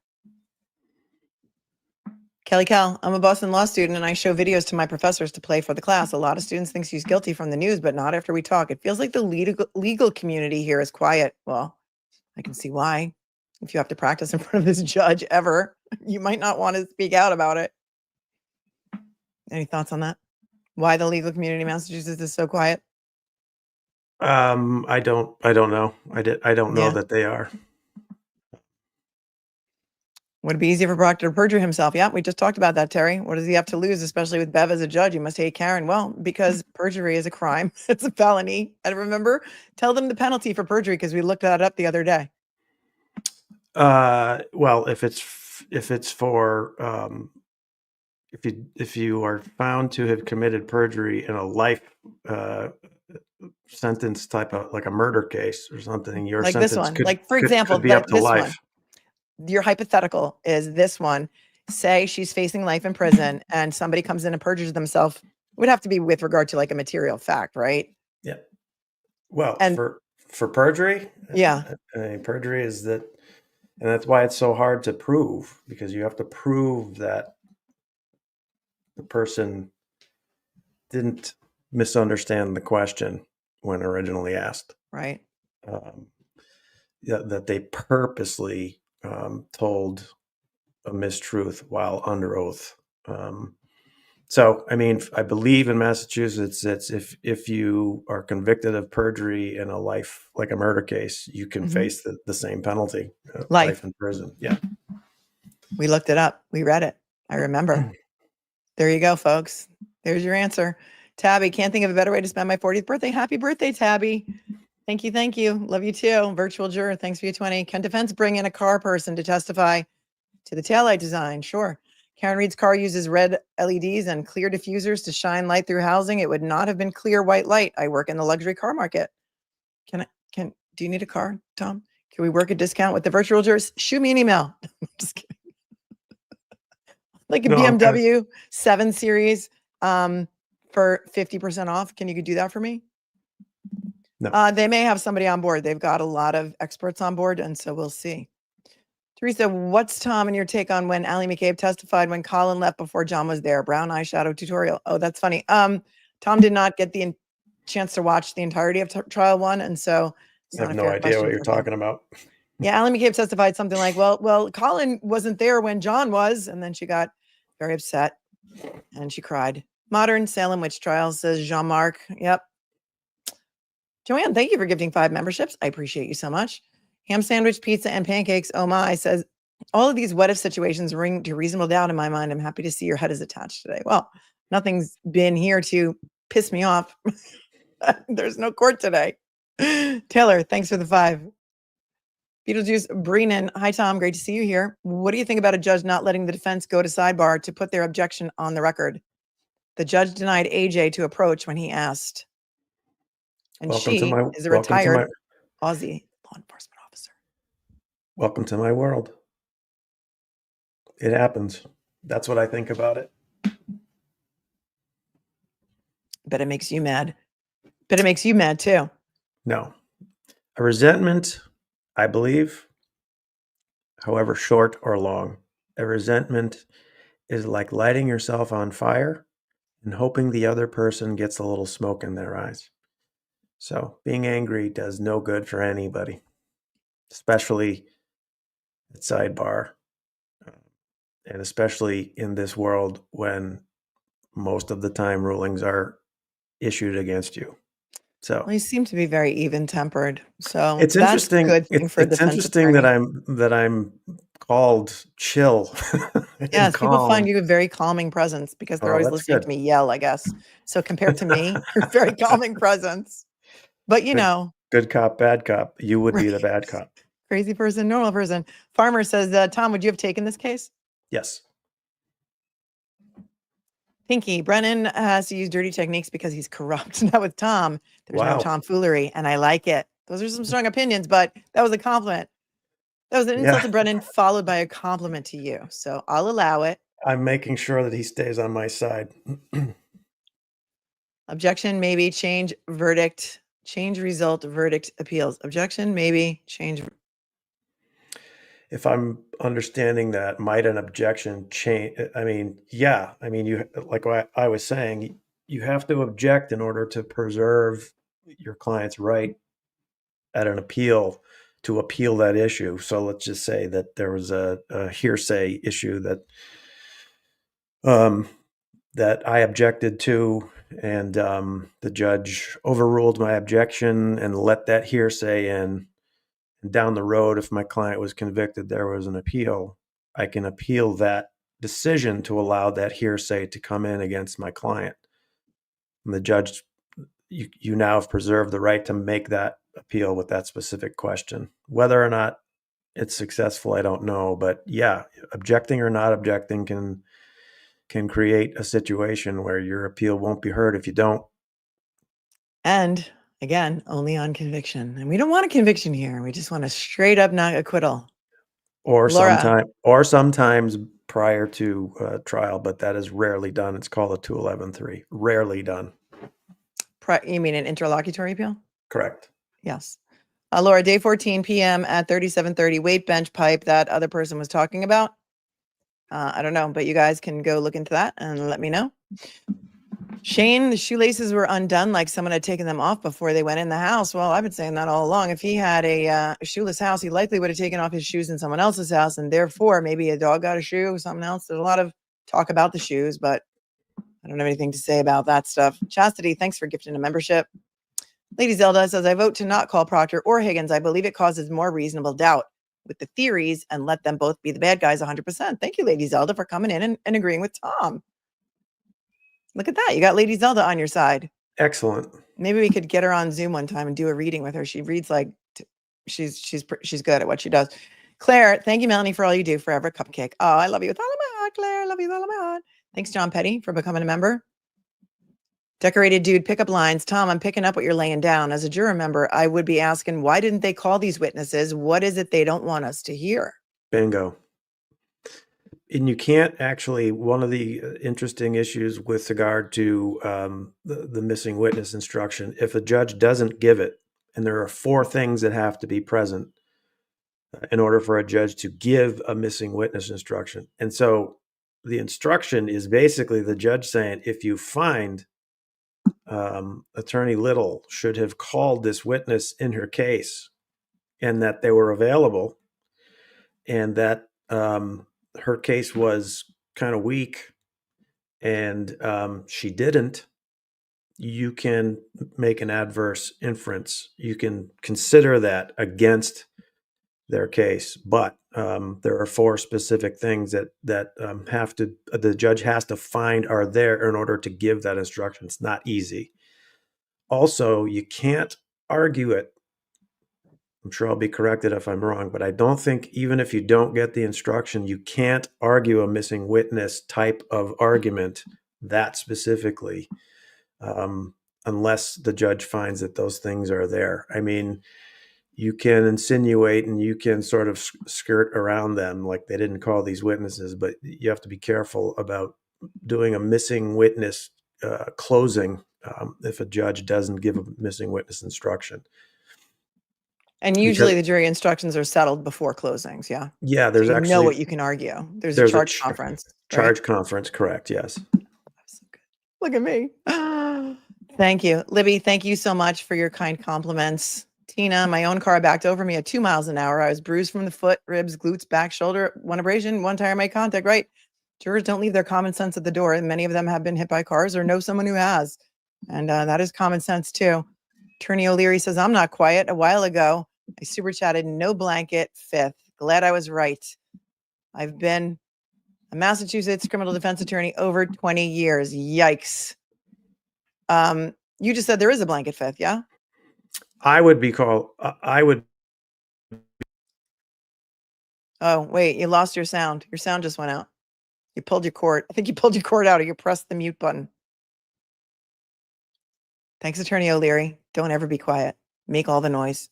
Kelly Cal, I'm a Boston law student and I show videos to my professors to play for the class. A lot of students think she's guilty from the news, but not after we talk. It feels like the legal community here is quiet. Well, I can see why. If you have to practice in front of this judge ever, you might not want to speak out about it. Any thoughts on that? Why the legal community in Massachusetts is so quiet? I don't know. I don't know that they are. Would it be easier for Proctor to perjure himself? Yeah, we just talked about that, Terry. What does he have to lose, especially with Bev as a judge? He must hate Karen. Well, because perjury is a crime. It's a felony. And remember, tell them the penalty for perjury because we looked that up the other day. Well, if you are found to have committed perjury in a life sentence type of like a murder case or something, your like sentence this one. could, Like for example, could be up to this life. one. Your hypothetical is this one. Say she's facing life in prison and somebody comes in and perjures themselves. It would have to be with regard to like a material fact, right? Yeah. Well, And for perjury, yeah, I mean, perjury is that, and that's why it's so hard to prove, because you have to prove that the person didn't misunderstand the question when originally asked. right. That they purposely told a mistruth while under oath. So, I mean, I believe in Massachusetts, it's if you are convicted of perjury in a life, like a murder case, you can face the same penalty, life in prison. Yeah. We looked it up. We read it. I remember. There you go, folks. There's your answer. Tabby, can't think of a better way to spend my 40th birthday. Happy birthday, Tabby. Thank you. Thank you. Love you too. Virtual juror. Thanks for your 20. Can defense bring in a car person to testify to the taillight design? Sure. Karen Reed's car uses red LEDs and clear diffusers to shine light through housing. It would not have been clear white light. I work in the luxury car market. Do you need a car, Tom? Can we work a discount with the virtual jurors? Shoot me an email. Just kidding. Like a BMW 7 Series for 50% off. Can you do that for me? No. They may have somebody on board. They've got a lot of experts on board, and so we'll see. Teresa, what's Tom and your take on when Ally McCabe testified when Colin left before John was there? Brown eyeshadow tutorial. Oh, that's funny. Tom did not get the chance to watch the entirety of trial 1, and so I have no idea what you're talking about. Yeah, Ally McCabe testified something like, well, Colin wasn't there when John was, and then she got very upset and she cried. Modern Salem witch trial, says Jean-Marc. Yep. Joanne, thank you for gifting 5 memberships. I appreciate you so much. Ham sandwich, pizza, and pancakes. Oh my, says, all of these what if situations ring to reasonable doubt in my mind. I'm happy to see your head is attached today. Well, nothing's been here to piss me off. There's no court today. Taylor, thanks for the 5. Beetlejuice Brennan. Hi, Tom. Great to see you here. What do you think about a judge not letting the defense go to sidebar to put their objection on the record? The judge denied AJ to approach when he asked. And Welcome to she my is a welcome to retired my Aussie law enforcement officer. welcome to my world. It happens. That's what I think about it. Bet it makes you mad. Bet it makes you mad too. No. A resentment, I believe, however short or long, a resentment is like lighting yourself on fire and hoping the other person gets a little smoke in their eyes. So being angry does no good for anybody, especially at sidebar, and especially in this world when most of the time rulings are issued against you. So Well, you seem to be very even-tempered. So it's that's a interesting. good thing for a It's defense interesting attorney. that I'm called chill and Yes, people find calm. you a very calming presence because they're Oh, always that's listening good. to me yell, I guess. So compared to me, you're a very calming presence. But you Good. know, Good cop, bad cop. You would be right? the bad cop. Crazy person, normal person. Farmer says, Tom, would you have taken this case? Yes. Pinky, Brennan has to use dirty techniques because he's corrupt. Not with Tom. There's no Wow. tomfoolery, and I like it. Those are some strong opinions, but that was a compliment. That was an insult Yeah. to Brennan followed by a compliment to you. So I'll allow it. I'm making sure that he stays on my side. Objection, maybe. Change verdict. Change result, verdict, appeals. Objection, maybe. Change. If I'm understanding that, might an objection change? I mean, yeah. I mean, you like what I was saying, you have to object in order to preserve your client's right at an appeal to appeal that issue. So let's just say that there was a hearsay issue that I objected to, and the judge overruled my objection and let that hearsay in. And down the road, if my client was convicted, there was an appeal. I can appeal that decision to allow that hearsay to come in against my client. And the judge, you now have preserved the right to make that appeal with that specific question. Whether or not it's successful, I don't know. But yeah, objecting or not objecting can create a situation where your appeal won't be heard if you don't. And again, only on conviction. And we don't want a conviction here. We just want a straight up not acquittal. Or Laura. sometimes prior to trial, but that is rarely done. It's called a 211-3. Rarely done. You mean an interlocutory appeal? Correct. Yes. Laura, day 14 p.m. at 3730, weight bench pipe that other person was talking about. I don't know, but you guys can go look into that and let me know. Shane, the shoelaces were undone like someone had taken them off before they went in the house. Well, I've been saying that all along. If he had a shoeless house, he likely would have taken off his shoes in someone else's house, and therefore maybe a dog got a shoe or something else. There's a lot of talk about the shoes, but I don't have anything to say about that stuff. Chastity, thanks for gifting a membership. Lady Zelda says, I vote to not call Proctor or Higgins. I believe it causes more reasonable doubt with the theories and let them both be the bad guys 100%. Thank you, Lady Zelda, for coming in and agreeing with Tom. Look at that. You got Lady Zelda on your side. Excellent. Maybe we could get her on Zoom one time and do a reading with her. She reads like she's good at what she does. Claire, thank you, Melanie, for all you do. Forever cupcake. Oh, I love you with all of my heart, Claire. Love you with all of my heart. Thanks, John Petty, for becoming a member. Decorated dude, pickup lines. Tom, I'm picking up what you're laying down. As a juror member, I would be asking, why didn't they call these witnesses? What is it they don't want us to hear? Bingo. And you can't actually, one of the interesting issues with regard to the missing witness instruction, if a judge doesn't give it, and there are 4 things that have to be present in order for a judge to give a missing witness instruction. And so the instruction is basically the judge saying, if you find Attorney Little should have called this witness in her case and that they were available and that her case was kind of weak and she didn't, you can make an adverse inference. You can consider that against their case, but there are 4 specific things that the judge has to find are there in order to give that instruction. It's not easy. Also, you can't argue it. I'm sure I'll be corrected if I'm wrong, but I don't think even if you don't get the instruction, you can't argue a missing witness type of argument that specifically, unless the judge finds that those things are there. I mean, you can insinuate and you can sort of skirt around them, like they didn't call these witnesses, but you have to be careful about doing a missing witness closing if a judge doesn't give a missing witness instruction. And usually the jury instructions are settled before closings. Yeah. Yeah, So there's you actually know what you can argue. There's a charge conference. Charge conference, correct? Yes. So good. Look at me. Thank you, Libby. Thank you so much for your kind compliments. Tina, my own car backed over me at 2 miles an hour. I was bruised from the foot, ribs, glutes, back, shoulder, 1 abrasion, 1 tire made contact. Right. Jurors don't leave their common sense at the door. And many of them have been hit by cars or know someone who has. And that is common sense too. Attorney O'Leary says, I'm not quiet. A while ago, I super chatted no blanket 5th. Glad I was right. I've been a Massachusetts criminal defense attorney over 20 years. Yikes. You just said there is a blanket 5th, yeah? I would be called, I would. Oh, wait, you lost your sound. Your sound just went out. You pulled your cord. I think you pulled your cord out or you pressed the mute button. Thanks, Attorney O'Leary. Don't ever be quiet. Make all the noise.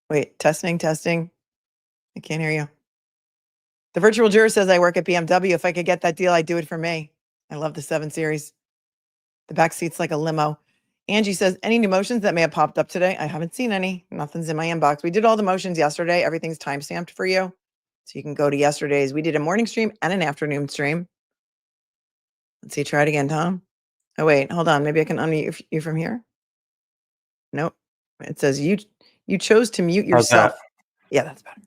Wait, testing. I can't hear you. The virtual juror says I work at BMW. If I could get that deal, I'd do it for me. I love the 7 Series. The back seat's like a limo. Angie says, any new motions that may have popped up today? I haven't seen any. Nothing's in my inbox. We did all the motions yesterday. Everything's timestamped for you. So you can go to yesterday's. We did a morning stream and an afternoon stream. Let's see. Try it again, Tom. Oh, wait. Hold on. Maybe I can unmute you from here. Nope. It says you chose to mute yourself. How's that? Yeah, that's better.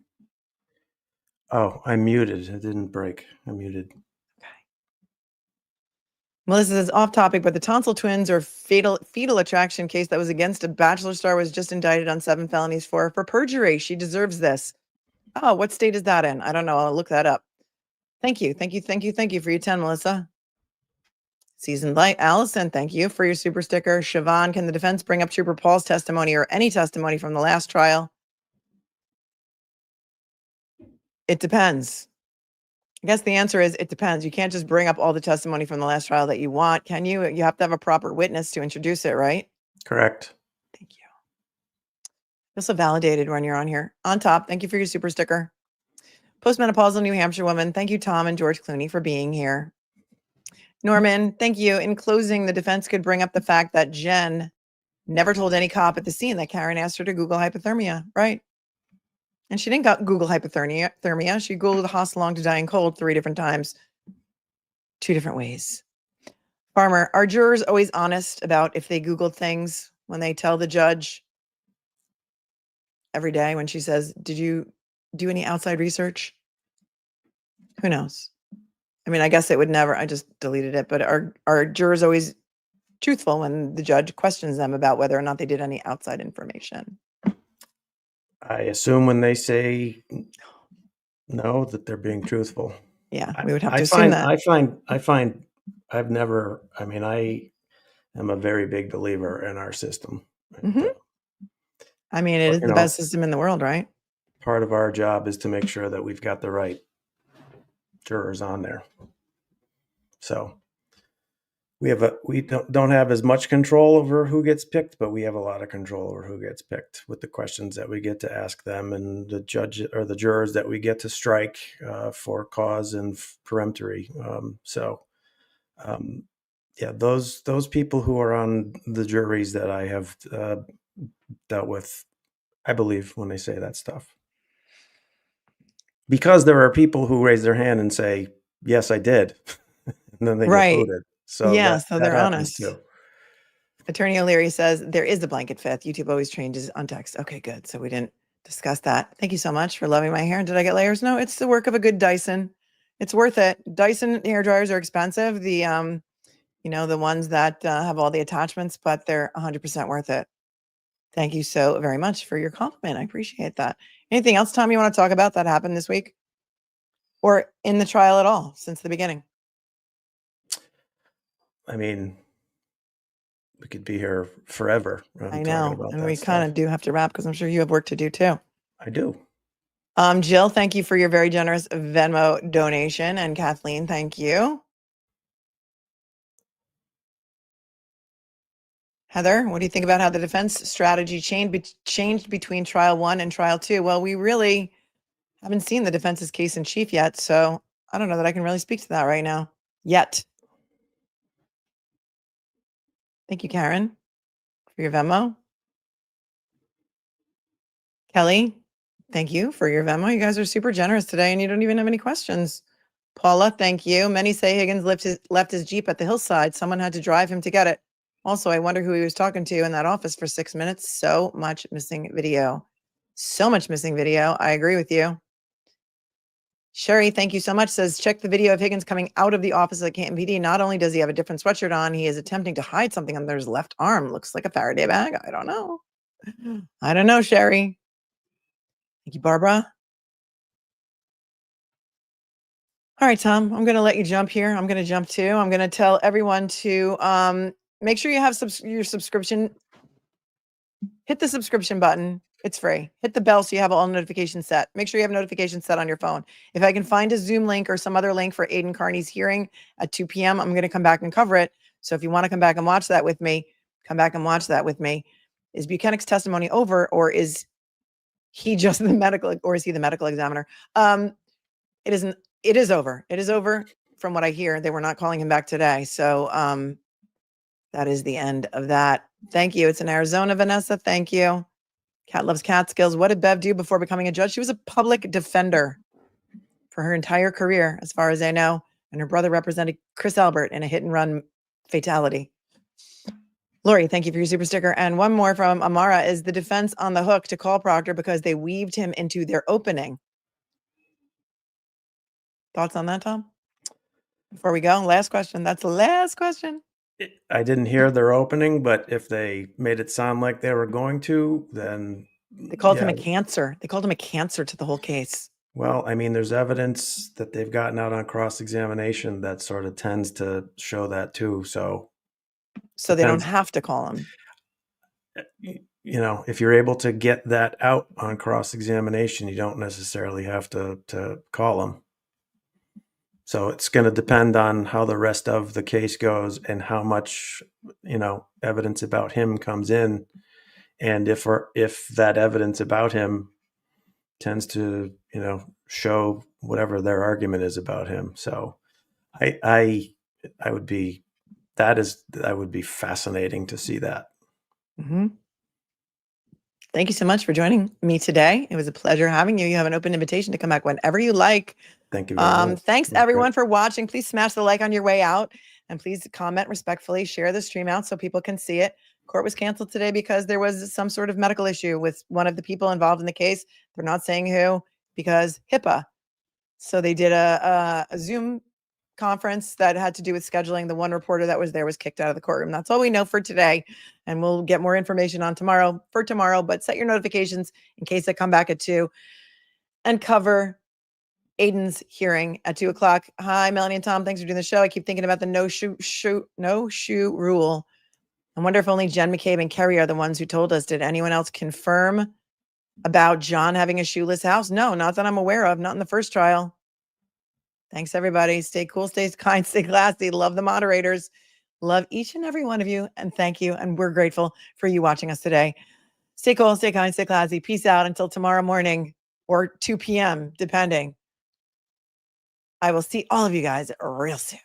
Oh, I muted. It didn't break. I muted. Okay. Melissa says off topic, but the tonsil twins or fetal attraction case that was against a Bachelor star was just indicted on 7 felonies for perjury. She deserves this. Oh, what state is that in? I don't know. I'll look that up. Thank you for your 10, Melissa. Seasoned Light, Allison, thank you for your super sticker. Siobhan, can the defense bring up Trooper Paul's testimony or any testimony from the last trial? It depends. I guess the answer is it depends. You can't just bring up all the testimony from the last trial that you want, can you? You have to have a proper witness to introduce it, right? Correct. Thank you. Feel so validated when you're on here. On top, thank you for your super sticker. Postmenopausal New Hampshire woman, thank you, Tom and George Clooney, for being here. Norman, thank you. In closing, the defense could bring up the fact that Jen never told any cop at the scene that Karen asked her to Google hypothermia, right? And she didn't Google hypothermia. She Googled hostilong to dying cold 3 different times, 2 different ways. Farmer, are jurors always honest about if they Googled things when they tell the judge every day when she says, did you do any outside research? Who knows? I mean, I guess it would never, I just deleted it, but are jurors always truthful when the judge questions them about whether or not they did any outside information? I assume when they say no, that they're being truthful. Yeah, we would have to assume that. I am a very big believer in our system. Mm-hmm. I mean, it is the best system in the world, right? Part of our job is to make sure that we've got the right jurors on there. So we don't have as much control over who gets picked, but we have a lot of control over who gets picked with the questions that we get to ask them and the judge or the jurors that we get to strike for cause and peremptory. Yeah, those people who are on the juries that I have dealt with, I believe when they say that stuff. Because there are people who raise their hand and say, yes, I did. And then they get booted. So yeah, that, so that they're happens honest. too. Attorney O'Leary says there is a blanket 5th. YouTube always changes on text. Okay, good. So we didn't discuss that. Thank you so much for loving my hair. Did I get layers? No, it's the work of a good Dyson. It's worth it. Dyson hair dryers are expensive. The You know, the ones that have all the attachments, but they're 100% worth it. Thank you so very much for your compliment. I appreciate that. Anything else, Tom, you want to talk about that happened this week? Or in the trial at all since the beginning? I mean, we could be here forever. I talking know. about And that we stuff. kind of do have to wrap because I'm sure you have work to do too. I do. Jill, thank you for your very generous Venmo donation. And Kathleen, thank you. Heather, what do you think about how the defense strategy changed between trial 1 and trial 2? Well, we really haven't seen the defense's case in chief yet, so I don't know that I can really speak to that right now. Yet. Thank you, Karen, for your Venmo. Kelly, thank you for your Venmo. You guys are super generous today, and you don't even have any questions. Paula, thank you. Many say Higgins left his Jeep at the hillside. Someone had to drive him to get it. Also, I wonder who he was talking to in that office for 6 minutes. So much missing video. So much missing video. I agree with you. Sherry, thank you so much. Says, check the video of Higgins coming out of the office at Canton PD. Not only does he have a different sweatshirt on, he is attempting to hide something under his left arm. Looks like a Faraday bag. I don't know. I don't know, Sherry. Thank you, Barbara. All right, Tom, I'm going to let you jump here. I'm going to jump too. I'm going to tell everyone to make sure you have your subscription. Hit the subscription button. It's free. Hit the bell so you have all notifications set. Make sure you have notifications set on your phone. If I can find a Zoom link or some other link for Aiden Carney's hearing at 2 p.m., I'm going to come back and cover it. So if you want to come back and watch that with me, come back and watch that with me. Is Buchanan's testimony over, or is he just the medical, or is he the medical examiner? It isn't. It is over. It is over from what I hear. They were not calling him back today. So that is the end of that. Thank you. It's in Arizona, Vanessa. Thank you. Cat loves Catskills. What did Bev do before becoming a judge? She was a public defender for her entire career, as far as I know. And her brother represented Chris Albert in a hit and run fatality. Lori, thank you for your super sticker. And one more from Amara. Is the defense on the hook to call Proctor because they weaved him into their opening? Thoughts on that, Tom? Before we go, last question. That's the last question. I didn't hear their opening, but if they made it sound like they were going to, then They called him a cancer. They called him a cancer to the whole case. Well, I mean, there's evidence that they've gotten out on cross-examination that sort of tends to show that too. So they don't have to call him. You know, if you're able to get that out on cross-examination, you don't necessarily have to call him. So it's going to depend on how the rest of the case goes and how much, evidence about him comes in. And if that evidence about him tends to, show whatever their argument is about him. So I would be fascinating to see that. Mm-hmm. Thank you so much for joining me today. It was a pleasure having you. You have an open invitation to come back whenever you like. Thank you very much. Thanks everyone for watching. Please smash the like on your way out, and please comment respectfully, share the stream out so people can see it. Court was canceled today because there was some sort of medical issue with one of the people involved in the case. They're not saying who because HIPAA. So they did a Zoom conference that had to do with scheduling. The one reporter that was there was kicked out of the courtroom. That's all we know for today. And we'll get more information on tomorrow, but set your notifications in case I come back at 2 and cover Aiden's hearing at 2 o'clock. Hi, Melanie and Tom. Thanks for doing the show. I keep thinking about the no shoe rule. I wonder if only Jen McCabe and Kerry are the ones who told us. Did anyone else confirm about John having a shoeless house? No, not that I'm aware of. Not in the first trial. Thanks, everybody. Stay cool, stay kind, stay classy. Love the moderators. Love each and every one of you. And thank you. And we're grateful for you watching us today. Stay cool, stay kind, stay classy. Peace out until tomorrow morning or 2 p.m., depending. I will see all of you guys real soon.